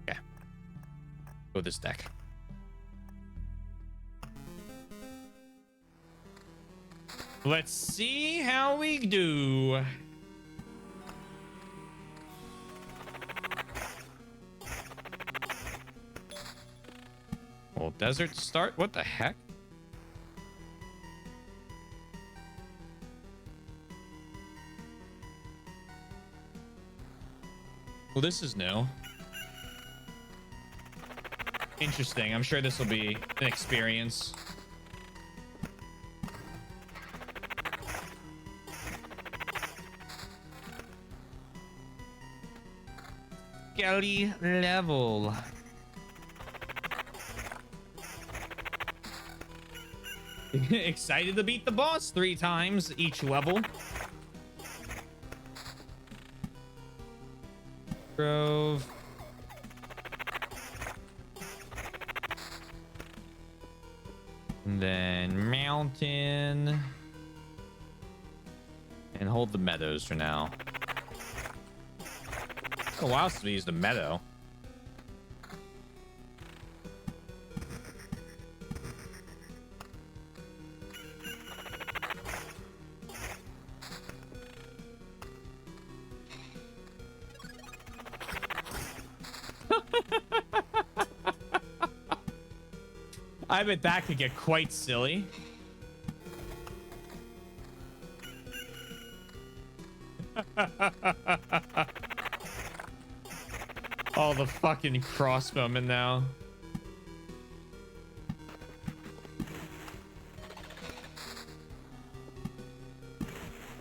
Yeah. Go this deck. Let's see how we do. Well, desert start? What the heck? Well, this is new. Interesting. I'm sure this will be an experience. Skelly level. Excited to beat the boss 3 times each level. Grove. And then mountain. And hold the meadows for now. Oh, wow, so we used the meadow. I bet that could get quite silly. All the fucking crossbowmen now.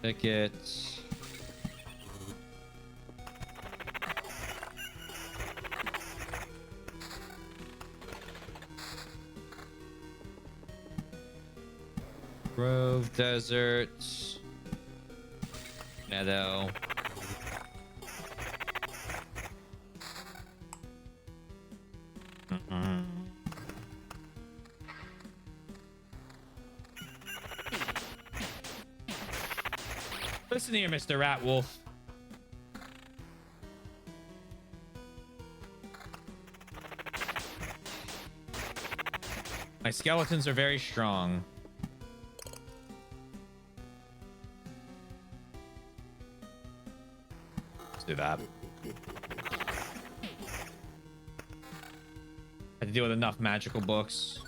Tickets. Grove, desert, meadow. Listen here, Mr. Rat Wolf. My skeletons are very strong. Let's do that. Had to deal with enough magical books.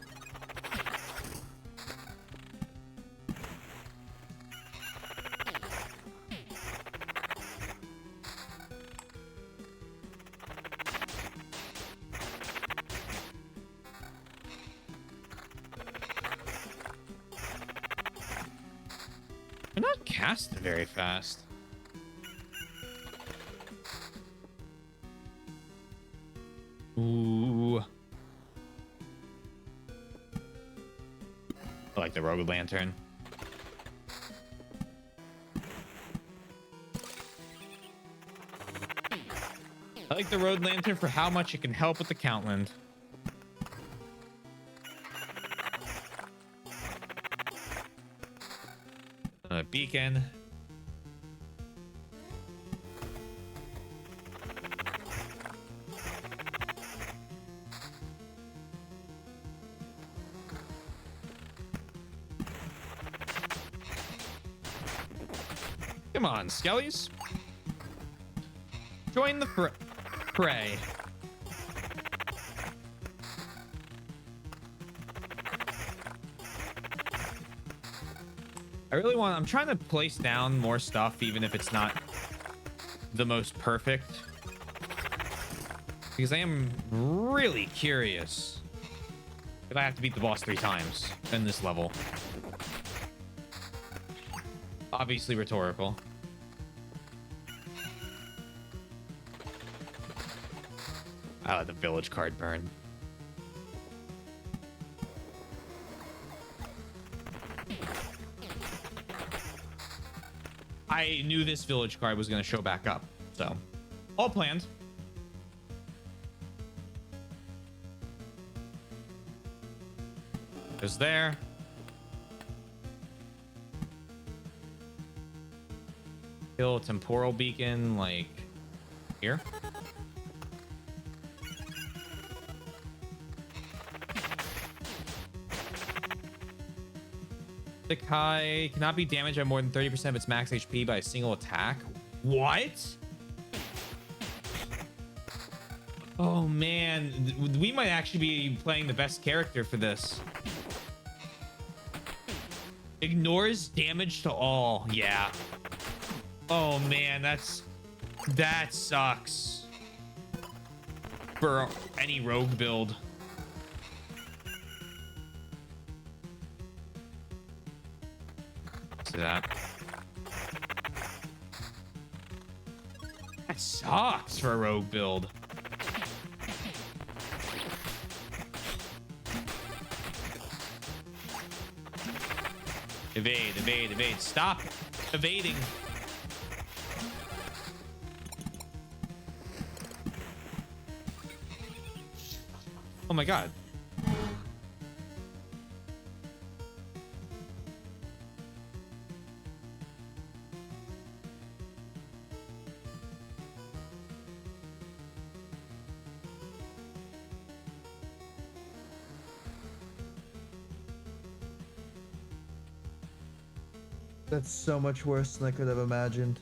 They're not casting very fast. Ooh. I like the Rogue Lantern. I like the Rogue Lantern for how much it can help with the Countland. Beacon. Come on, Skellies. Join the fray. I'm trying to place down more stuff, even if it's not the most perfect. Because I am really curious if I have to beat the boss 3 times in this level. Obviously rhetorical. I let the village card burn. I knew this village card was going to show back up, so all planned. Goes there. Kill temporal beacon, like here. The Kai cannot be damaged by more than 30% of its max HP by a single attack. What? Oh man, we might actually be playing the best character for this. Ignores damage to all. Yeah. Oh man, that sucks for any rogue build. That sucks for a rogue build. Evade, evade, evade. Stop evading. Oh my god. That's so much worse than I could have imagined.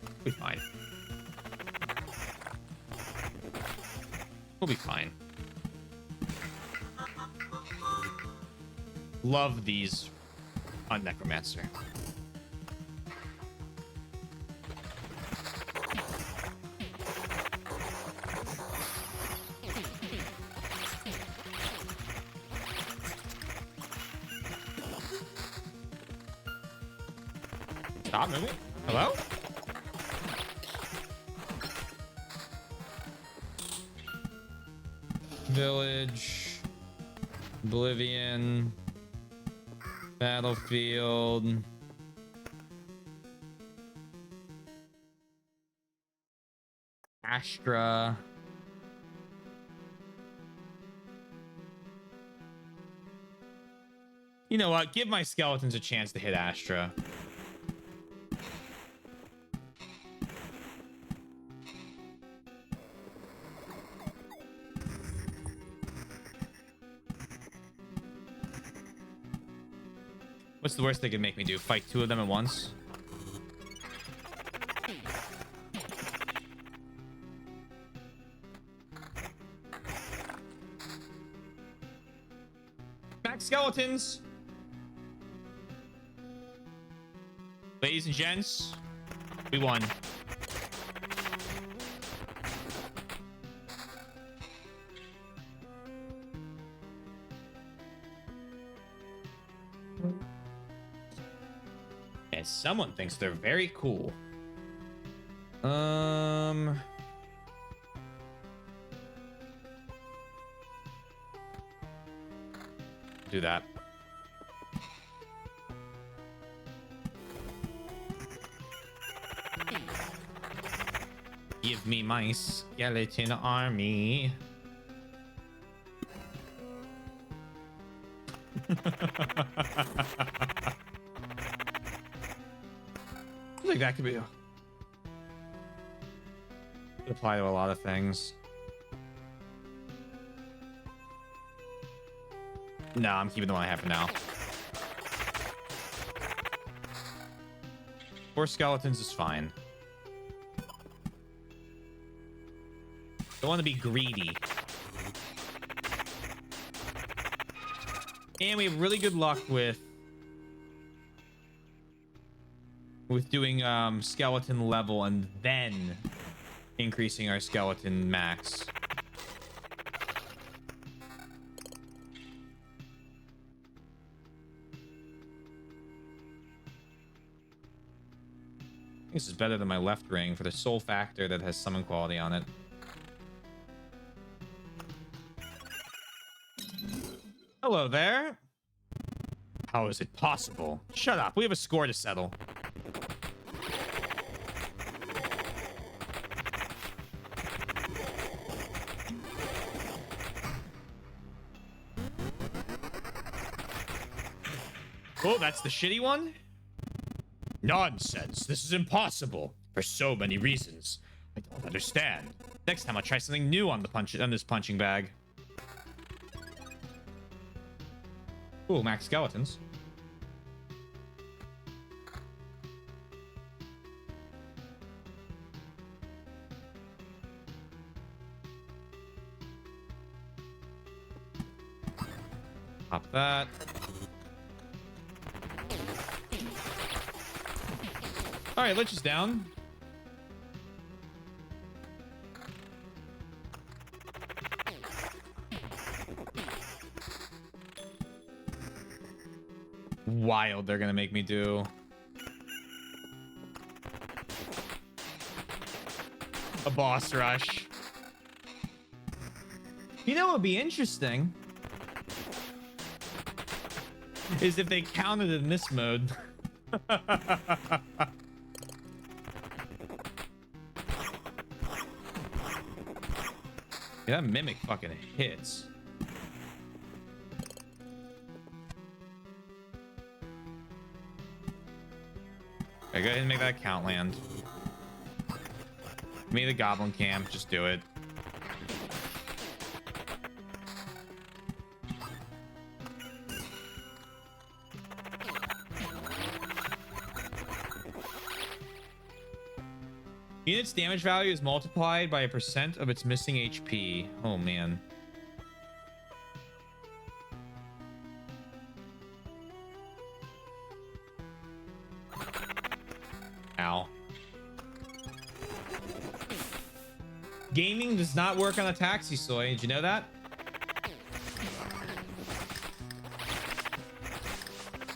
We'll be fine. We'll be fine. Love these on Necromancer. Stop moving. Hello? Village. Oblivion. Battlefield. Astra. You know what? Give my skeletons a chance to hit Astra. What's the worst they can make me do? Fight 2 of them at once? Max skeletons! Ladies and gents, we won. And someone thinks they're very cool. Do that. Give me my skeleton army. I think that could be could apply to a lot of things. No, I'm keeping the one I have for now. 4 skeletons is fine. Don't want to be greedy. And we have really good luck with doing skeleton level and then increasing our skeleton max. This is better than my left ring for the soul factor that has summon quality on it. Hello there. How is it possible? Shut up. We have a score to settle. Oh, that's the shitty one? Nonsense. This is impossible. For so many reasons. I don't understand. Next time I'll try something new on this punching bag. Ooh, max skeletons. Pop that. All right, Lich is down. Wild, they're gonna make me do. A boss rush. You know what would be interesting? Is if they counted in this mode. Yeah, that mimic fucking hits. Okay, go ahead and make that count land. Give me the goblin camp, just do it. Unit's damage value is multiplied by a % of its missing HP. Oh man. Ow. Gaming does not work on a taxi, Soy. Did you know that?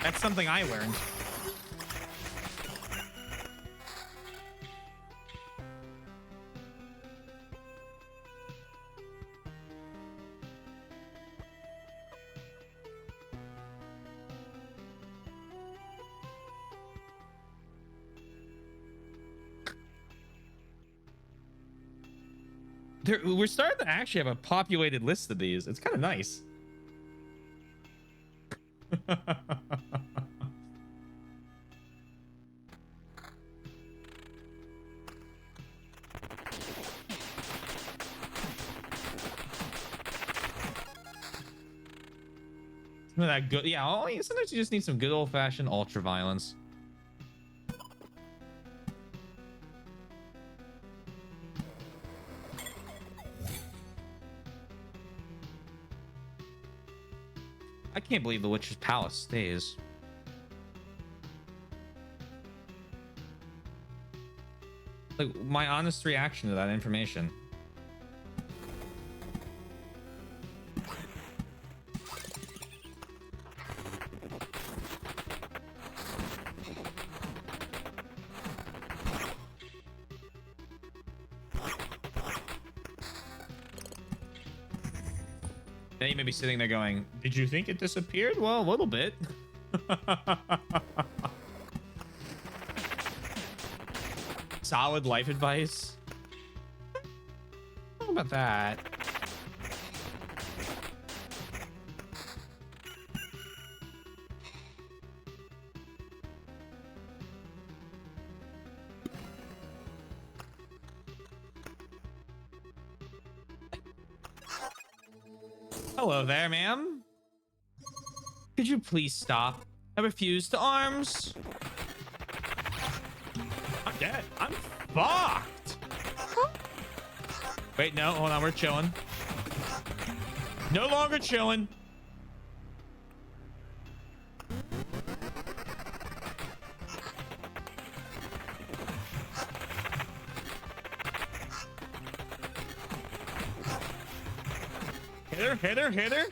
That's something I learned. We're starting to actually have a populated list of these. It's kind of nice. Some of that good. Yeah. Oh, sometimes you just need some good old fashioned ultra violence. I can't believe the Witcher's Palace stays. Like, my honest reaction to that information. Then you may be sitting there going, did you think it disappeared? Well, a little bit. Solid life advice. How about that? Hello there, ma'am. Could you please stop? I refuse to arms. I'm dead. I'm fucked. Wait, no, hold on. We're chilling. No longer chilling. Hit her.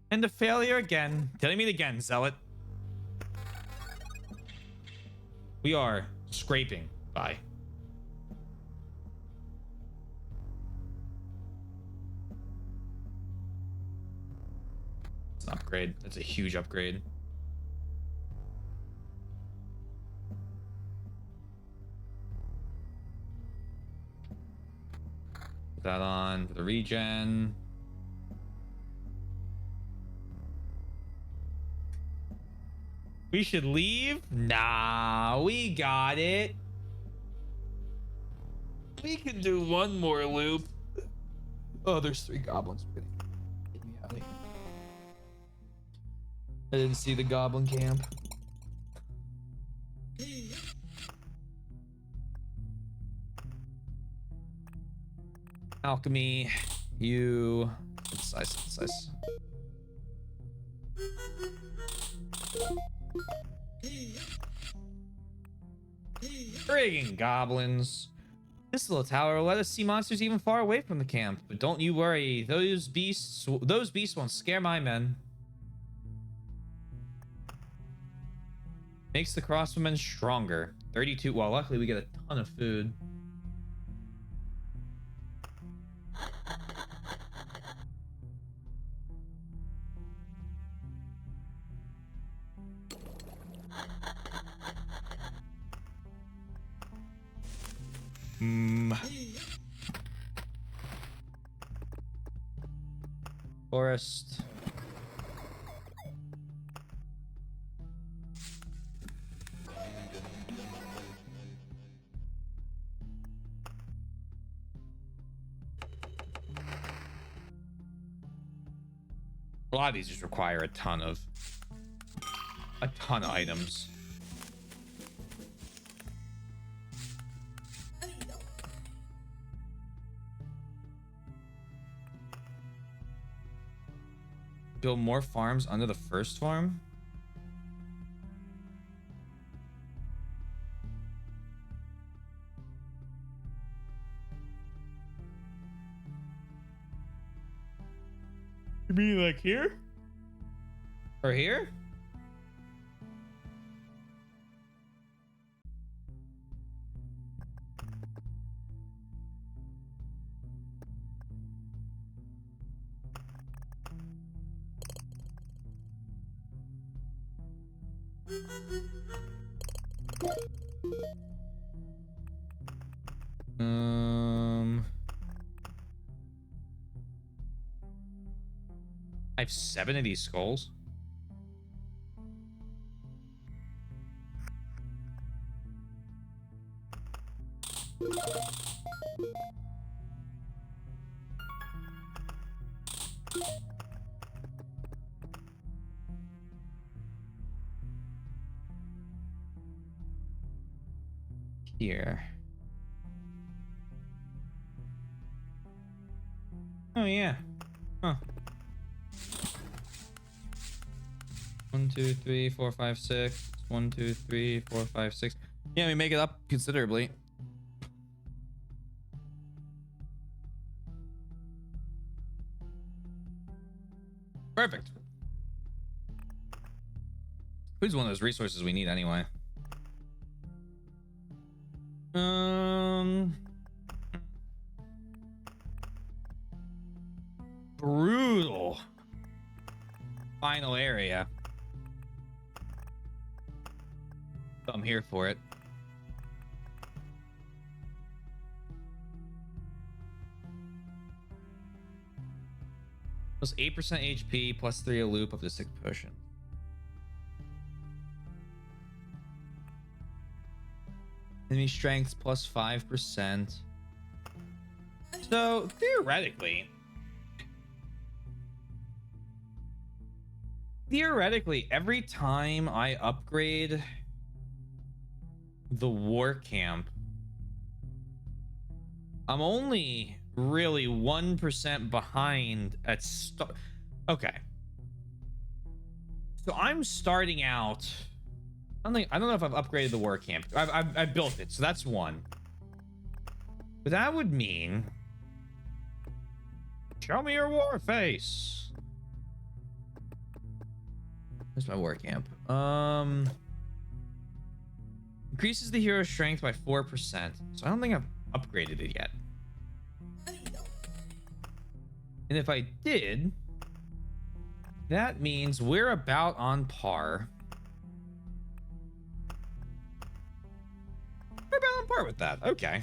And a failure again. Telling me again, zealot. We are scraping by. It's an upgrade. That's a huge upgrade. Put that on for the regen. We should leave? Nah, we got it. We can do one more loop. Oh, there's 3 goblins. Get me out of here. I didn't see the goblin camp. Alchemy, you. Size. Friggin' goblins. This little tower will let us see monsters even far away from the camp. But don't you worry, those beasts won't scare my men. Makes the crossbowmen stronger. 32. Well, luckily we get a ton of food. Forest. A lot of these just require a ton of items. Build more farms under the first farm? You mean like here? Or here? I have 7 of these skulls. here? Oh yeah. Huh. 1, 2, 3, 4, 5, 6. 1, 2, 3, 4, 5, 6. Yeah, we make it up considerably. Perfect. Food's one of those resources we need anyway. Brutal. Final area. I'm here for it. Plus 8% HP, plus 3 a loop of the 6 potion. Enemy strength plus 5%. So theoretically, every time I upgrade the war camp, I'm only really 1% behind at start. Okay. So I'm starting out. I don't know if I've upgraded the war camp. I've built it, so that's one. But that would mean, show me your war face. Where's my war camp? Increases the hero strength by 4%. So I don't think I've upgraded it yet. And if I did, that means we're about on par. We're about on par with that. Okay.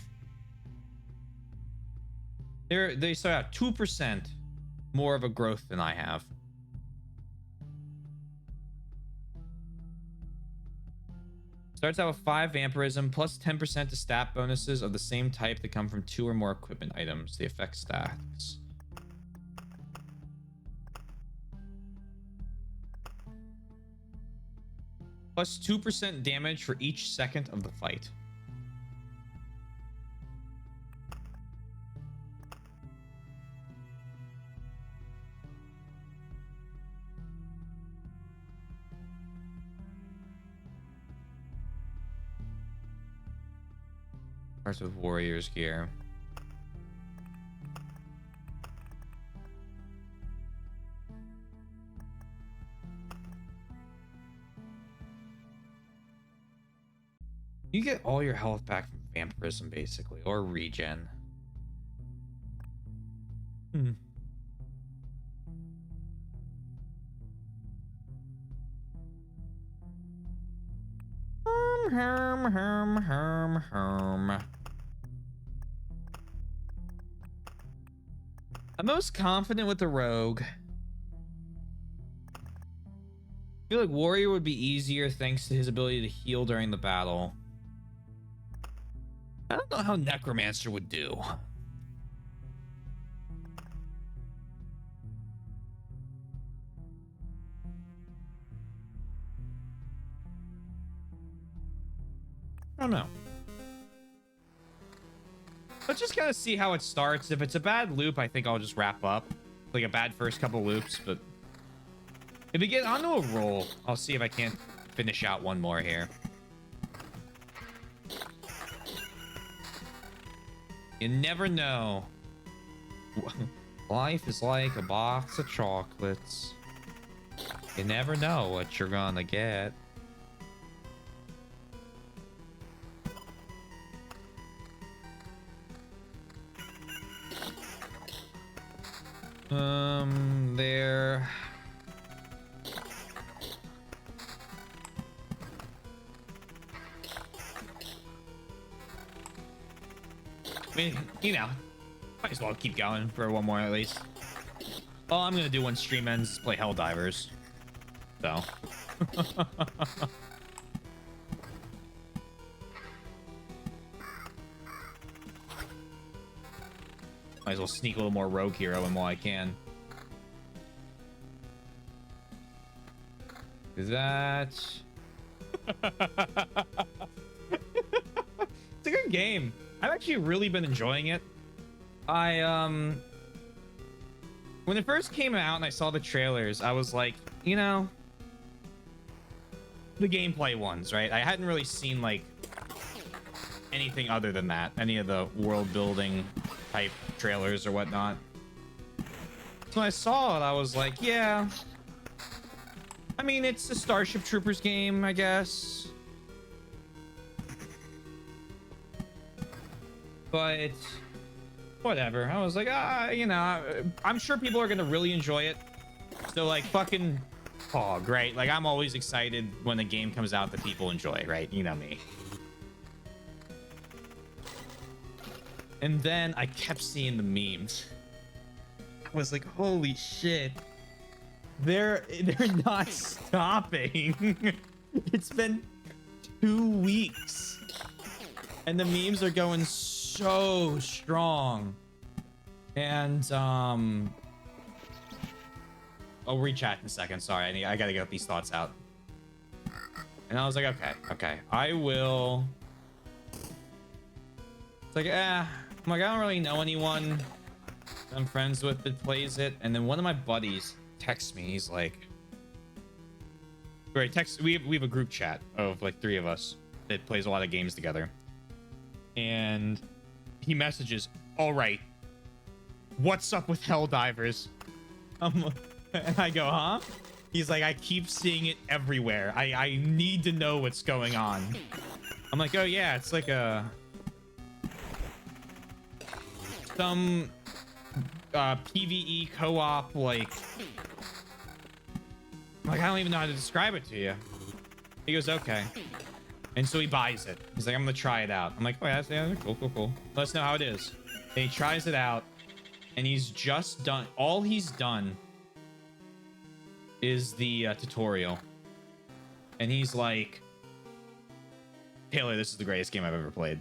They still have 2% more of a growth than I have. Starts out with 5 vampirism plus 10% to stat bonuses of the same type that come from 2 or more equipment items. The effect stacks. Plus 2% damage for each second of the fight. Starts with warrior's gear. You get all your health back from vampirism, basically, or regen. I'm most confident with the rogue. I feel like warrior would be easier thanks to his ability to heal during the battle. I don't know how necromancer would do. I don't know. Let's just kind of see how it starts. If it's a bad loop, I think I'll just wrap up. Like a bad first couple loops, but if we get onto a roll, I'll see if I can't finish out one more here. You never know. Life is like a box of chocolates. You never know what you're gonna get. There. I mean, you know, might as well keep going for one more at least. All I'm gonna do when stream ends is play Helldivers. So. Might as well sneak a little more rogue hero in while I can. Is that... It's a good game. I've actually really been enjoying it. When it first came out and I saw the trailers, I was like, you know, the gameplay ones, right? I hadn't really seen like anything other than that, any of the world building type trailers or whatnot. So when I saw it, I was like, yeah, I mean, it's a Starship Troopers game, I guess. But whatever. I was like, you know, I'm sure people are gonna really enjoy it. So like fucking Pog, right? Like I'm always excited when a game comes out that people enjoy, right? You know me. And then I kept seeing the memes. I was like, holy shit. They're not stopping. It's been 2 weeks. And the memes are going so strong. And I'll re-chat in a second. Sorry, I gotta get these thoughts out. And I was like, okay, I will. It's like, I'm like, I don't really know anyone I'm friends with that plays it. And then one of my buddies texts me. He's like, right, we have a group chat of like 3 of us that plays a lot of games together. And he messages, all right, what's up with Helldivers? And I go, huh? He's like, I keep seeing it everywhere. I need to know what's going on. I'm like, oh yeah, it's like some PvE co-op, like I don't even know how to describe it to you. He goes, okay. And so he buys it. He's like, I'm gonna try it out. I'm like, oh yeah, cool. Let us know how it is. And he tries it out, and he's just done. All he's done is the tutorial, and he's like, Taylor, this is the greatest game I've ever played.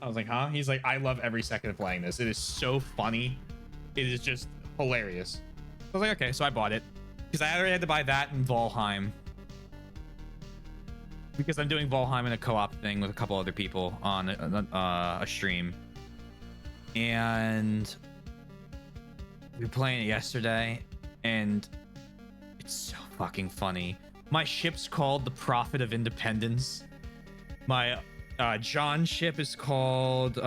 I was like, huh? He's like, I love every second of playing this. It is so funny. It is just hilarious. I was like, okay, so I bought it because I already had to buy that and Valheim, because I'm doing Valheim in a co-op thing with a couple other people on a stream, and we were playing it yesterday, and it's so fucking funny. My ship's called the Prophet of Independence. My John ship is called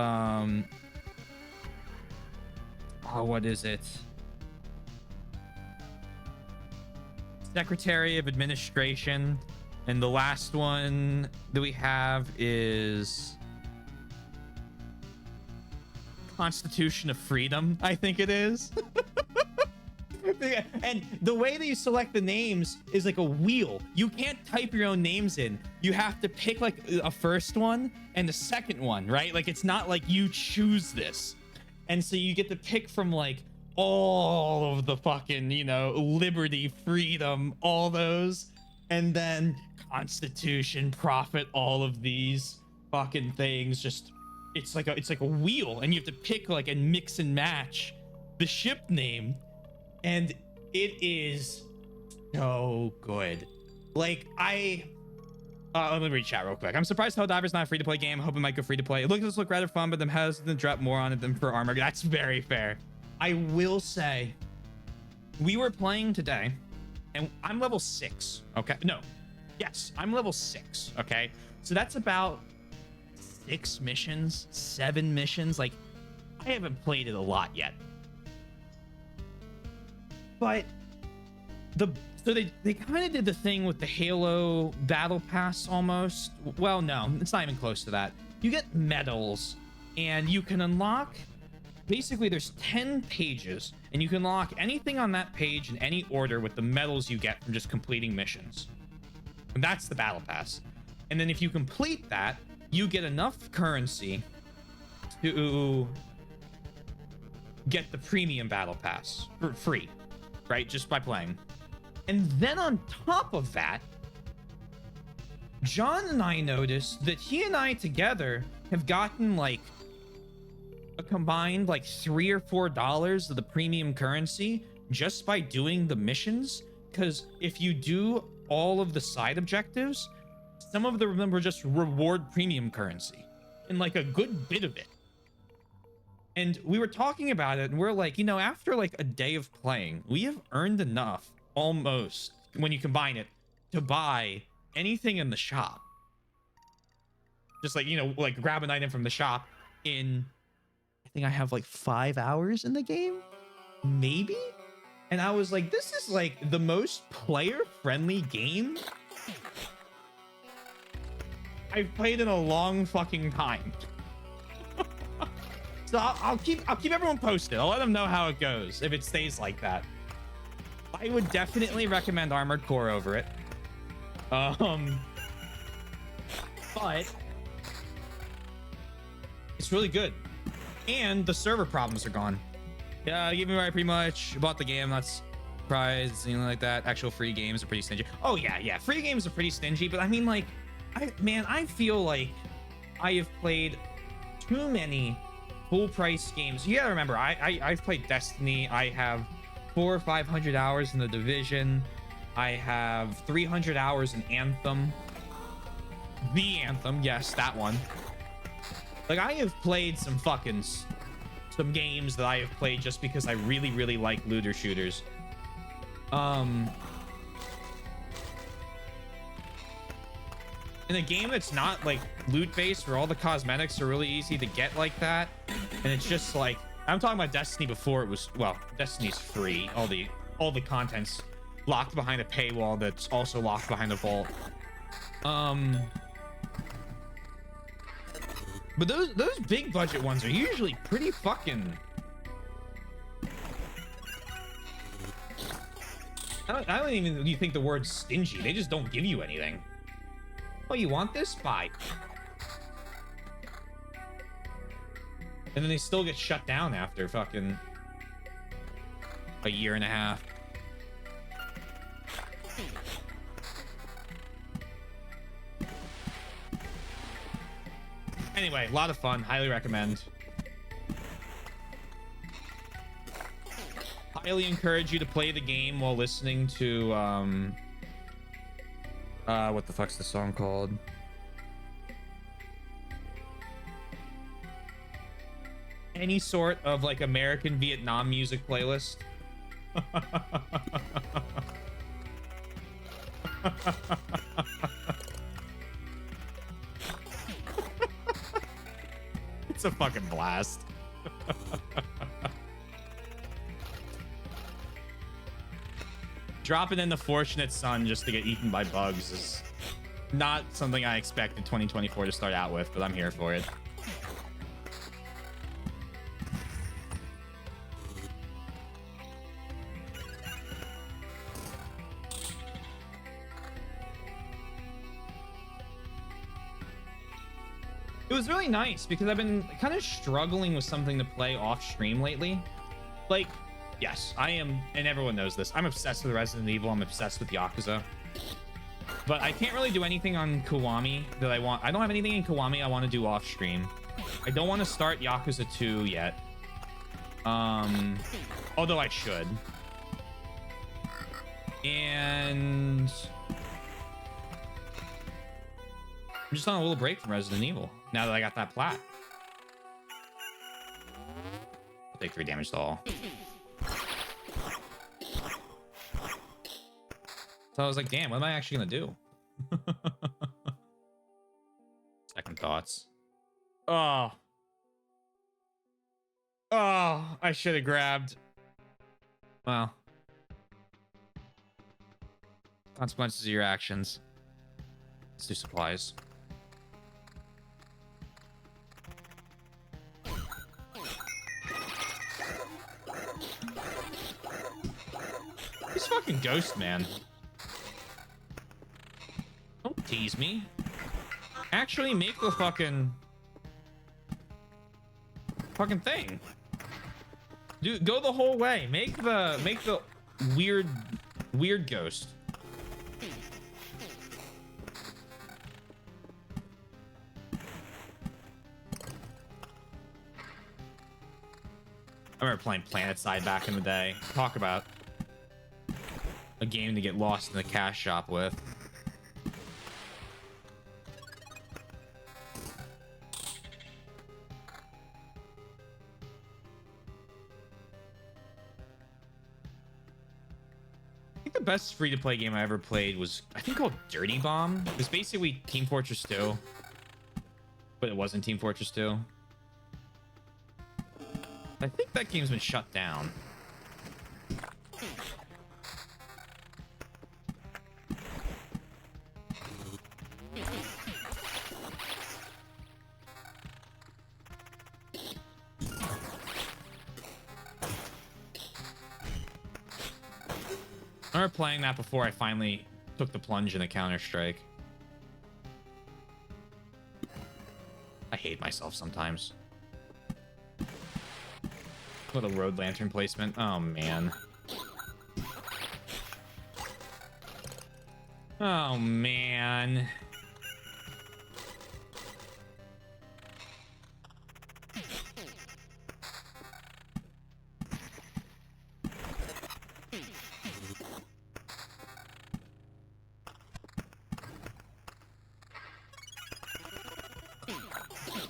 what is it? Secretary of Administration. And the last one that we have is Constitution of Freedom, I think it is. And the way that you select the names is like a wheel. You can't type your own names in. You have to pick like a first one and the second one, right? Like it's not like you choose this. And so you get to pick from like all of the fucking, you know, liberty, freedom, all those. And then Constitution, Prophet, all of these fucking things. Just it's like a wheel, and you have to pick like and mix and match the ship name. And it is so good. Like let me read chat real quick. I'm surprised Helldiver's not a free-to-play game. I hope it might go free-to-play. It does look rather fun, but them has to drop more on it than for armor. That's very fair. I will say, we were playing today, and I'm level 6. Okay, no, yes, I'm level 6. Okay, so that's about 6 missions, 7 missions. Like, I haven't played it a lot yet. But so they kind of did the thing with the Halo Battle Pass almost. Well, no, it's not even close to that. You get medals, and you can unlock. Basically, there's 10 pages, and you can unlock anything on that page in any order with the medals you get from just completing missions. And that's the Battle Pass. And then if you complete that, you get enough currency to get the premium Battle Pass for free. Right? Just by playing. And then on top of that, John and I noticed that he and I together have gotten like a combined like $3 or $4 of the premium currency just by doing the missions. Because if you do all of the side objectives, some of them were just reward premium currency, and like a good bit of it. And we were talking about it, and we're like, you know, after like a day of playing, we have earned enough almost, when you combine it, to buy anything in the shop. Just like, you know, like grab an item from the shop in, I think I have like 5 hours in the game, maybe. And I was like, this is like the most player friendly game I've played in a long fucking time. So I'll keep everyone posted. I'll let them know how it goes if it stays like that. I would definitely recommend Armored Core over it. But it's really good, and the server problems are gone. Yeah, give me right pretty much. Bought the game. Not surprised, anything like that. Actual free games are pretty stingy. Oh yeah, free games are pretty stingy. But I mean, like, I feel like I have played too many full price games. You gotta remember, I've played Destiny. I have 400 or 500 hours in the Division. I have 300 hours in Anthem. The Anthem, yes, that one. Like, I have played some games that I have played just because I really, really like looter shooters. In a game that's not like loot based, where all the cosmetics are really easy to get like that, and it's just like, I'm talking about Destiny before it was, well, Destiny's free. All the content's locked behind a paywall that's also locked behind a vault. But those big budget ones are usually pretty fucking, I don't even think the word stingy. They just don't give you anything. Oh, you want this? Buy. And then they still get shut down after fucking a year and a half. Anyway, a lot of fun. Highly recommend. Highly encourage you to play the game while listening to what the fuck's the song called? Any sort of like American Vietnam music playlist. It's a fucking blast. Dropping in the Fortunate Son just to get eaten by bugs is not something I expected 2024 to start out with, but I'm here for it. It was really nice because I've been kind of struggling with something to play off stream lately. Like, yes, I am, and everyone knows this, I'm obsessed with Resident Evil. I'm obsessed with Yakuza. But I can't really do anything on Kiwami that I want. I don't have anything in Kiwami I want to do off stream. I don't want to start Yakuza 2 yet. Although I should. And I'm just on a little break from Resident Evil now that I got that plat. I'll take 3 damage to all. So I was like, damn, what am I actually gonna do? Second thoughts. Oh, I should have grabbed. Well, consequences of your actions. Let's do supplies. This fucking ghost, man. Don't tease me. Actually make the fucking thing. Dude, go the whole way. Make the weird ghost. I remember playing PlanetSide back in the day. Talk about a game to get lost in the cash shop with. the best free-to-play game I ever played was, I think, called Dirty Bomb. It was basically Team Fortress 2, but it wasn't Team Fortress 2. I think that game's been shut down. I remember playing that before I finally took the plunge into Counter-Strike. I hate myself sometimes. Little road lantern placement. Oh, man. Oh, man.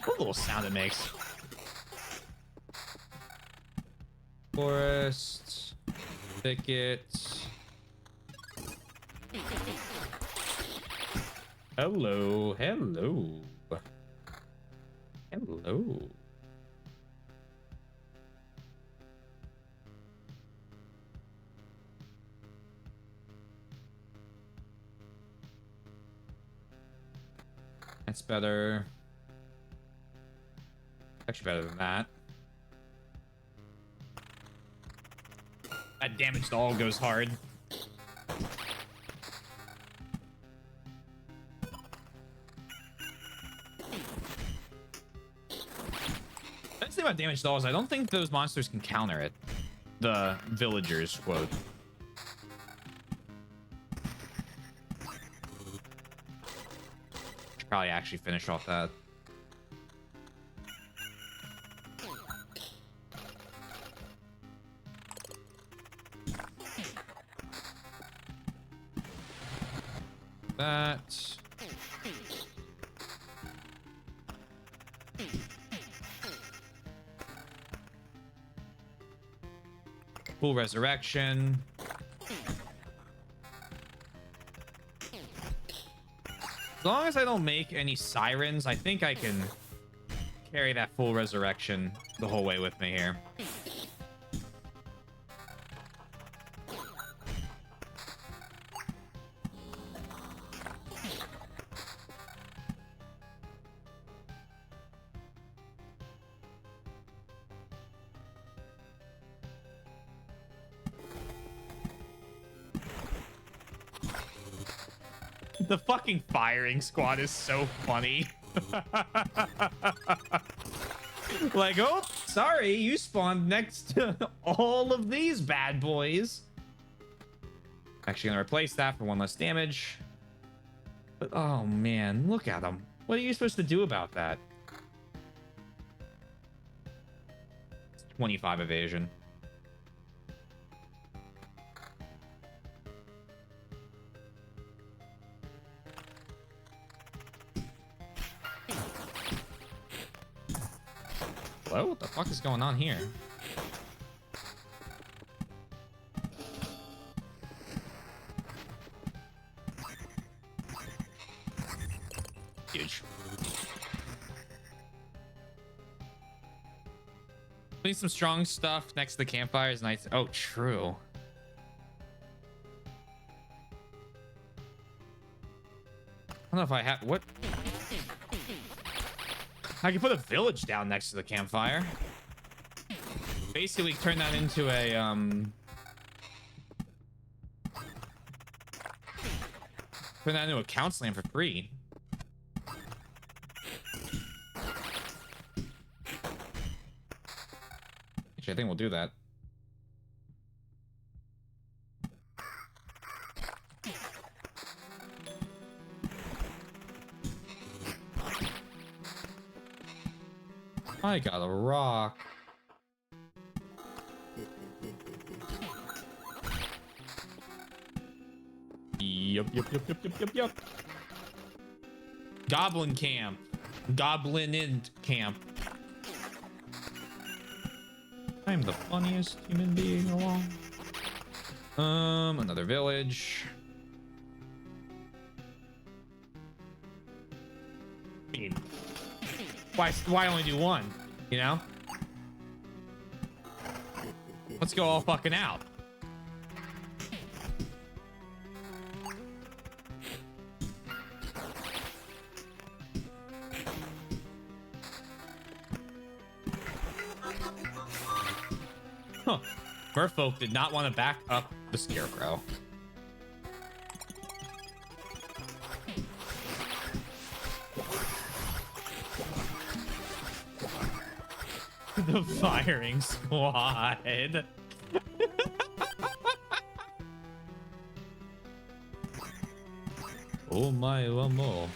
What a little sound it makes. Forest, thicket. Hello, hello, hello. That's better. Actually better than that. That damaged all goes hard. That's the thing about damaged dolls. I don't think those monsters can counter it. The villagers quote. Should probably actually finish off that. That. Full resurrection. As long as I don't make any sirens, I think I can carry that full resurrection the whole way with me here. The fucking firing squad is so funny. Like, oh, sorry, you spawned next to all of these bad boys. Actually gonna replace that for one less damage. But oh man, look at them. What are you supposed to do about that? 25 evasion. Hello? What the fuck is going on here? Huge. Putting some strong stuff next to the campfire is nice. Oh, true. I don't know if I have... What? I can put a village down next to the campfire. Basically turn that into a, turn that into a council land for free. Actually, I think we'll do that. I got a rock. Yup. Goblin camp. Goblin camp. I'm the funniest human being along. Another village. I mean, why only do one? You know? Let's go all fucking out. Huh. Merfolk did not want to back up the scarecrow. The firing squad. Oh my, one more.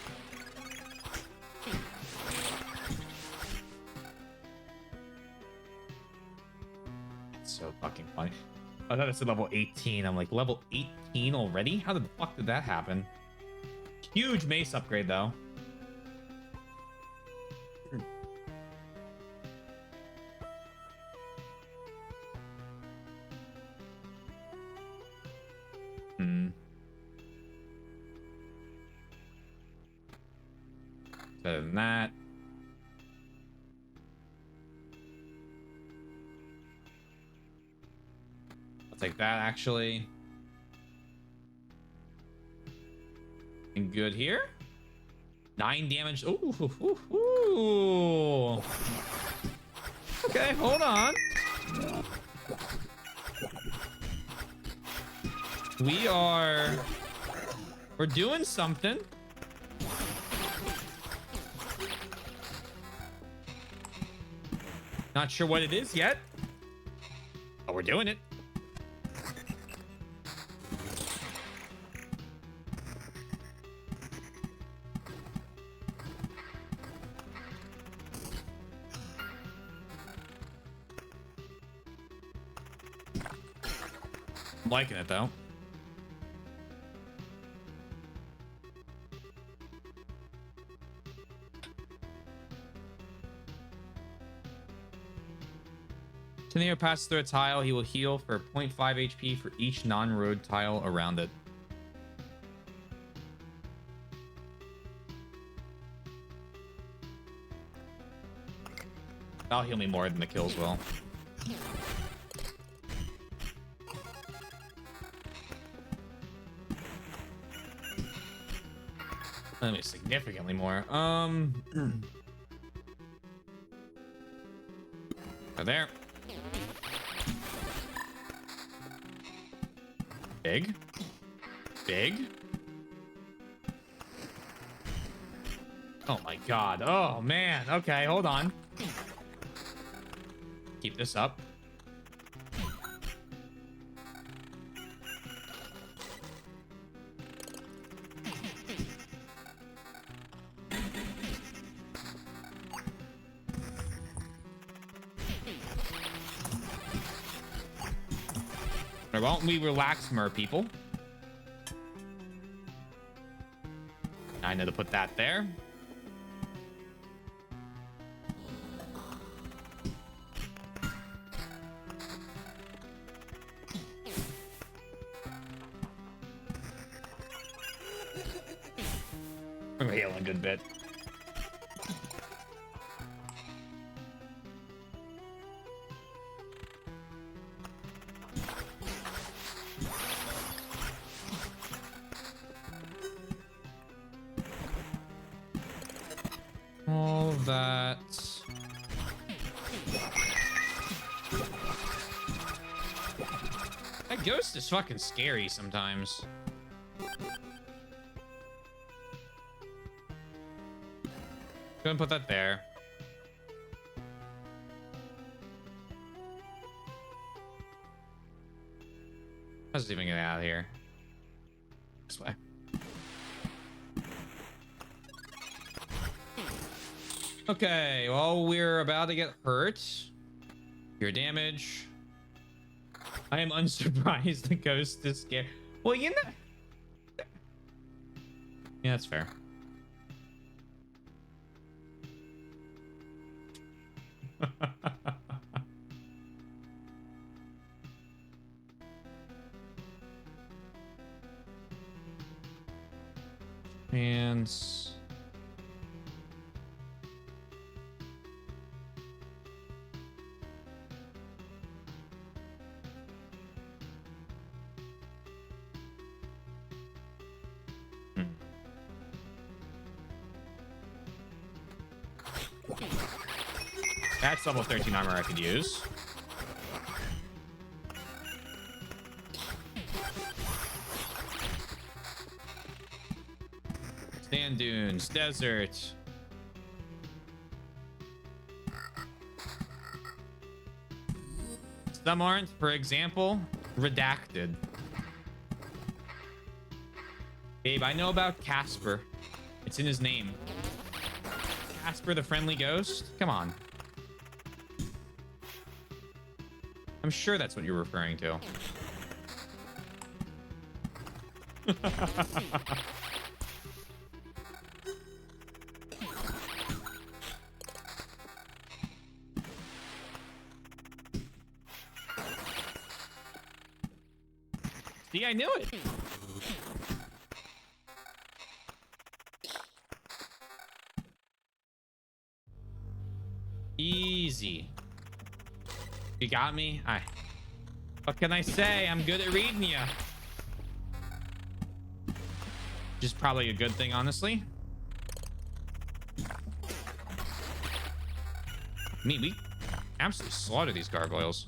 So fucking funny. I thought it said level 18. I'm like, level 18 already? How the fuck did that happen? Huge mace upgrade though. Better than that. I'll take that actually. And good here. 9 damage. Ooh, ooh, ooh. Okay, hold on. We're doing something. Not sure what it is yet, but we're doing it. I'm liking it though. Tenier passes through a tile. He will heal for 0.5 HP for each non-road tile around it. That'll heal me more than the kills will. Let me significantly more. Right there. Big. Big. Oh my god. Oh man. Okay, hold on. Keep this up. Why don't we relax, mer people? I know to put that there. I'm gonna heal a good bit. All that. That ghost is fucking scary sometimes. Go and put that there. How's it even get out of here? This way. Okay, well, we're about to get hurt. Your damage. I am unsurprised the ghost is scared. Well, you know. Yeah, that's fair. And that's level 13 armor I could use. Sand dunes, desert. Some aren't, for example, redacted. Babe, I know about Casper. It's in his name. Casper the Friendly Ghost? Come on. I'm sure that's what you're referring to. See, I knew it. Easy. You got me? What can I say? I'm good at reading you. Which is probably a good thing, honestly. We absolutely slaughter these gargoyles.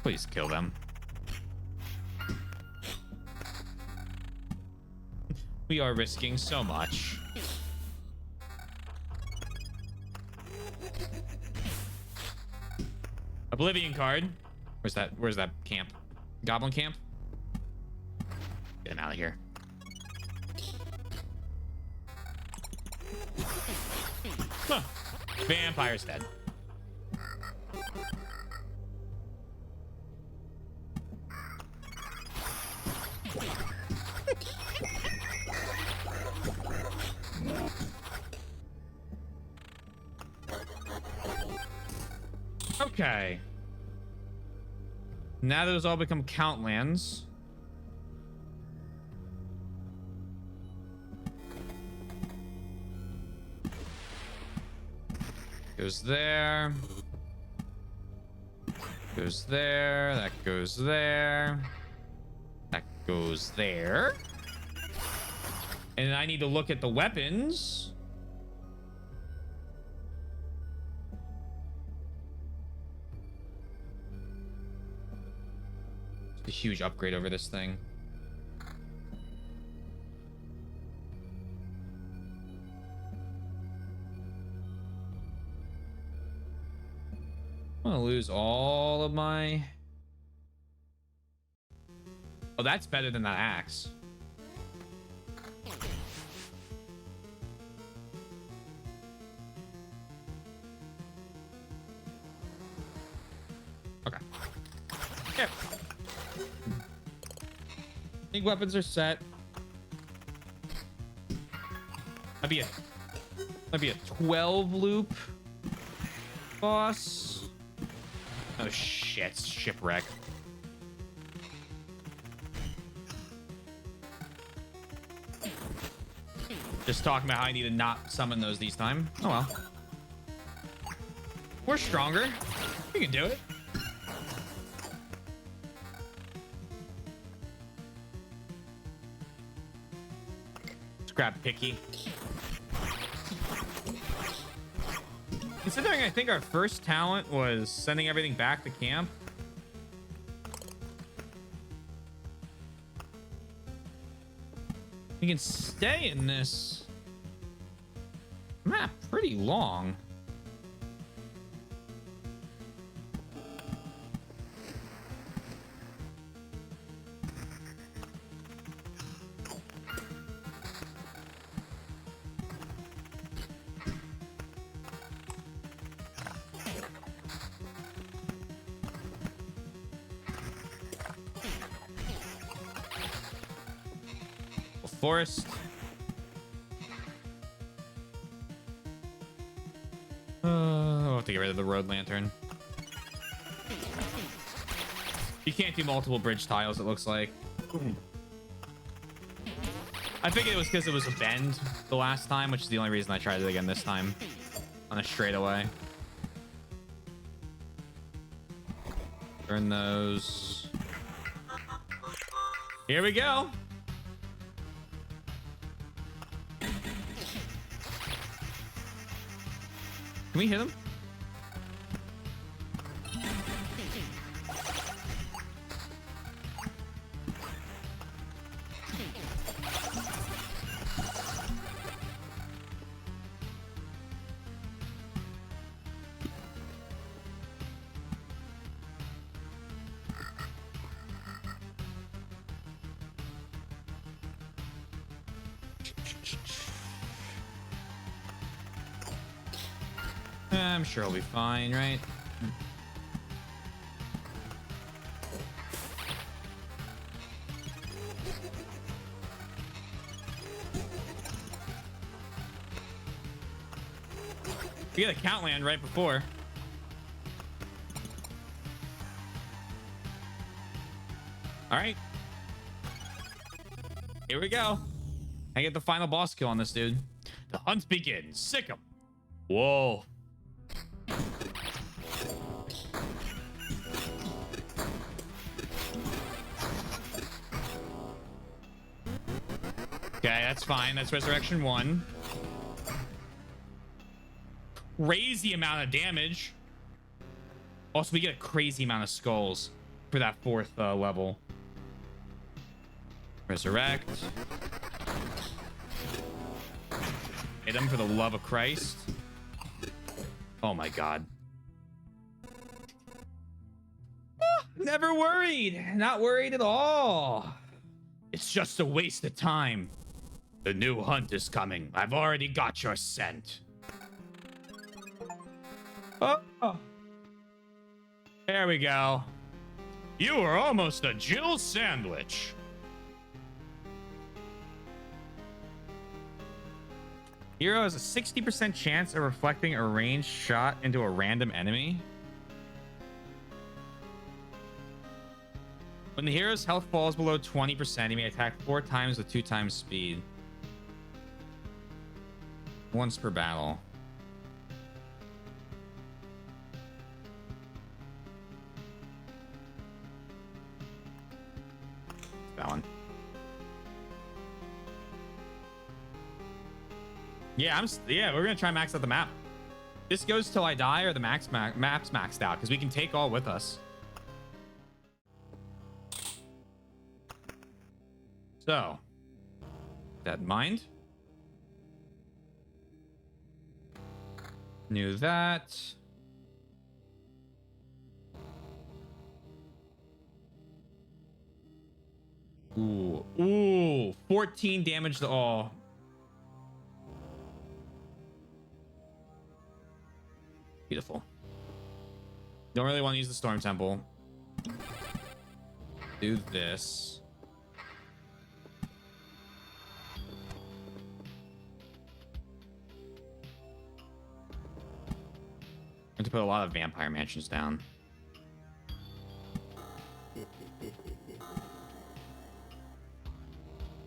Please kill them. We are risking so much. Oblivion card. Where's that camp? Goblin camp? Get him out of here. Huh. Vampire's dead. Okay. Now those all become count lands. Goes there. Goes there. That goes there. That goes there. And I need to look at the weapons. A huge upgrade over this thing. I'm gonna lose all of my... Oh, that's better than that axe. Okay. Yeah. I think weapons are set. Might be a 12 loop boss. Oh shit, shipwreck. Just talking about how I need to not summon these time. Oh well. We're stronger. We can do it. Let's grab Picky. Considering I think our first talent was sending everything back to camp. We can stay in this map pretty long. forest. I'll have to get rid of the road lantern. You can't do multiple bridge tiles, it looks like. I figured it was because it was a bend the last time, which is the only reason I tried it again this time on a straightaway. Turn those. Here we go. Can we hit him? I'm sure he'll be fine, right? We got a count land right before. All right. Here we go. I get the final boss kill on this dude. The hunt begins. Sick him. Whoa. Okay, that's fine. That's Resurrection 1. Crazy amount of damage. Also, we get a crazy amount of skulls for that 4th level. Resurrect. Hit him for the love of Christ. Oh my god. Never worried. Not worried at all. It's just a waste of time. The new hunt is coming. I've already got your scent. Oh. There we go. You are almost a Jill sandwich. Hero has a 60% chance of reflecting a ranged shot into a random enemy. When the hero's health falls below 20%, he may attack 4 times with 2 times speed. Once per battle. That one. Yeah, we're gonna try max out the map. This goes till I die or the map's maxed out because we can take all with us. So, that in mind. Knew that. Ooh, 14 damage to all. Beautiful. Don't really want to use the Storm Temple. Do this. I have to put a lot of Vampire Mansions down.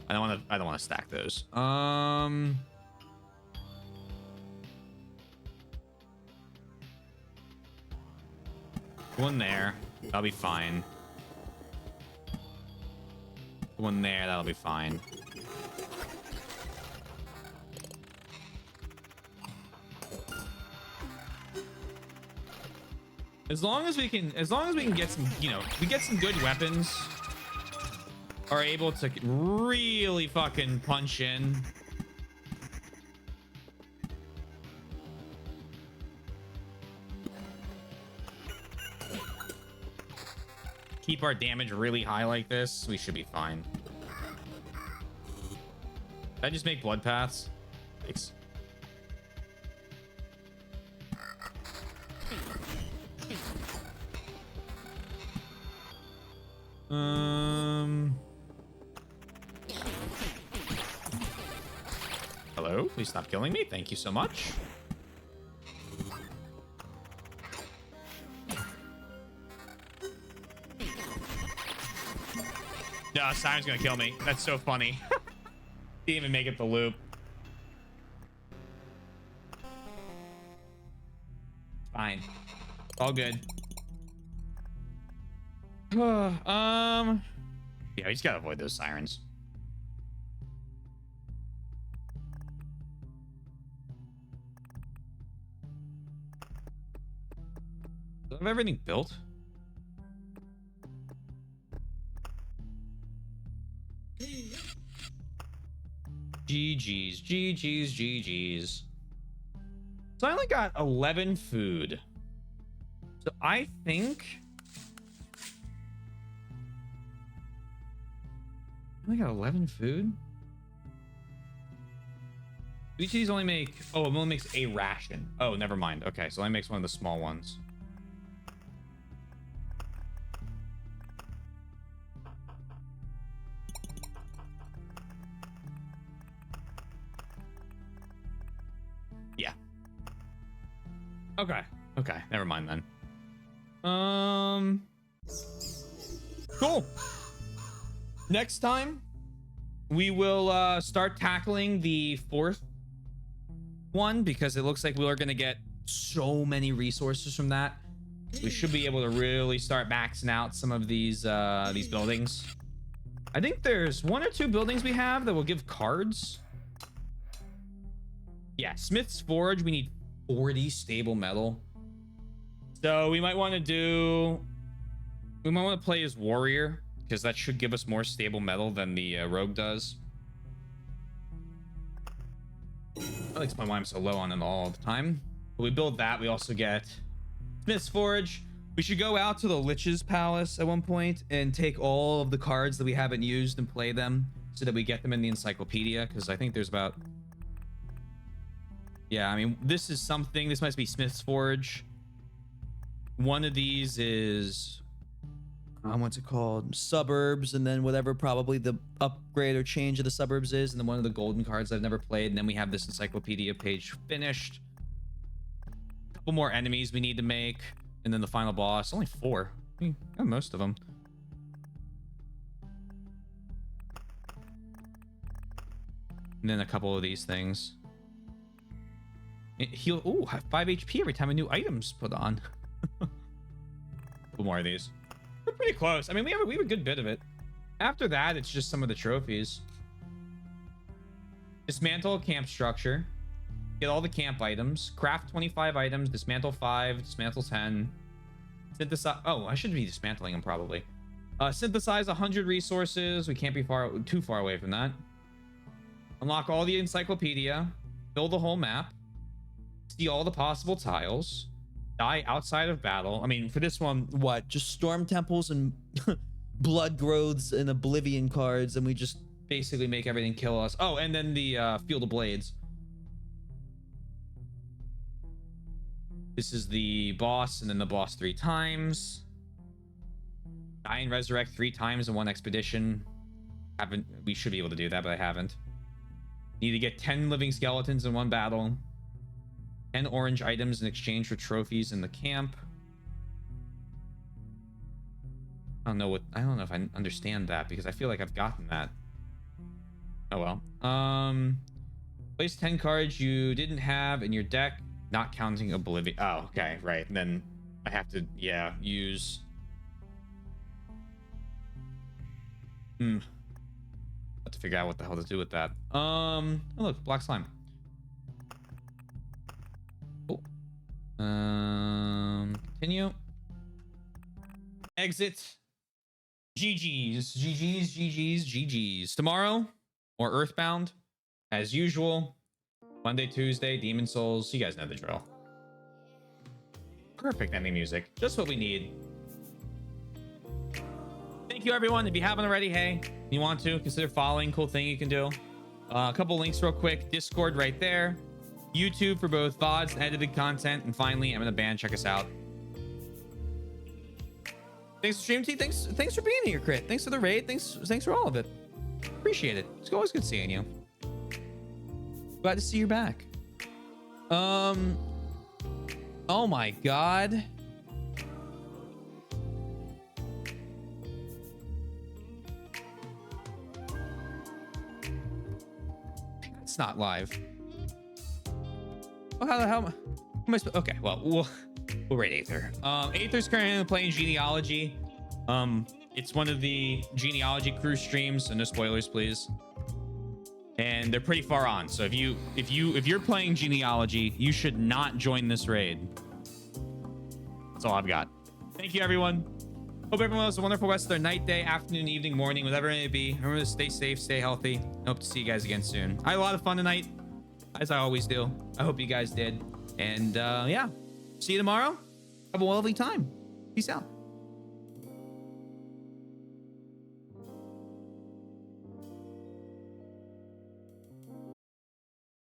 I don't want to stack those. One there, that'll be fine. One there, that'll be fine. As long as we can get some, we get some good weapons, are able to really fucking punch in. Keep our damage really high like this, we should be fine. Did I just make blood paths? Thanks. Please stop killing me. Thank you so much. No, Simon's gonna kill me. That's so funny. Didn't even make it the loop. Fine. All good. Yeah, we just gotta avoid those sirens. Do I have everything built? GG's, GG's, GG's. So I only got 11 food. So I think I only got 11 food. Each of these only make, oh, it only makes a ration. Oh, never mind. Okay, so it only makes one of the small ones. Yeah. Okay. Okay. Never mind then. Cool. Next time, we will start tackling the fourth one because it looks like we are going to get so many resources from that. We should be able to really start maxing out some of these buildings. I think there's 1 or 2 buildings we have that will give cards. Yeah, Smith's Forge, we need 40 stable metal. So we might want to play as Warrior because that should give us more stable metal than the Rogue does. That explains why I'm so low on it all the time. But we build that, we also get Smith's Forge. We should go out to the Lich's Palace at one point and take all of the cards that we haven't used and play them so that we get them in the encyclopedia, because I think there's about... Yeah, I mean, this is something. This must be Smith's Forge. One of these is... what's it called? Suburbs, and then whatever probably the upgrade or change of the suburbs is, and then one of the golden cards I've never played, and then we have this encyclopedia page finished. A couple more enemies we need to make, and then the final boss. Only 4. I mean, got most of them. And then a couple of these things. Heal. Ooh, have 5 HP every time a new item's put on. A couple more of these. We're pretty close. I mean, we have a good bit of it. After that, it's just some of the trophies. Dismantle a camp structure. Get all the camp items. Craft 25 items. Dismantle 5. Dismantle 10. Synthesize. Oh, I should be dismantling them probably. Synthesize 100 resources. We can't be too far away from that. Unlock all the encyclopedia. Build the whole map. See all the possible tiles. Die outside of battle. I mean, for this one, what? Just storm temples and blood growths and oblivion cards, and we just basically make everything kill us. Oh, and then the Field of Blades. This is the boss, and then the boss 3 times. Die and resurrect 3 times in one expedition. We should be able to do that, but I haven't. Need to get 10 living skeletons in one battle. 10 orange items in exchange for trophies in the camp. I don't know if I understand that because I feel like I've gotten that. Oh well. Place 10 cards you didn't have in your deck, not counting Oblivion. Oh, okay, right. And then I have to, yeah, use. Have to figure out what the hell to do with that. Oh look, black slime. Cool. Continue. Exit. GG's, GG's, GG's, GG's. Tomorrow, more Earthbound, as usual. Monday, Tuesday, Demon Souls. You guys know the drill. Perfect ending music. Just what we need. Thank you, everyone. If you haven't already, hey, you want to consider following. Cool thing you can do. A couple links real quick. Discord right there. YouTube for both VODs and edited content. And finally, I'm in the band. Check us out. Thanks, Stream T. Thanks for being here, Crit. Thanks for the raid. Thanks for all of it. Appreciate it. It's always good seeing you. Glad to see you're back. Oh my God. It's not live. Well, how the hell am I okay, well, we'll rate Aether. Aether's currently playing Genealogy. It's one of the Genealogy crew streams, so no spoilers, please. And they're pretty far on. So if you're playing Genealogy, you should not join this raid. That's all I've got. Thank you, everyone. Hope everyone has a wonderful rest of their night, day, afternoon, evening, morning, whatever it may be. Remember to stay safe, stay healthy. Hope to see you guys again soon. I had a lot of fun tonight, as I always do. I hope you guys did. And yeah, see you tomorrow. Have a lovely time. Peace out.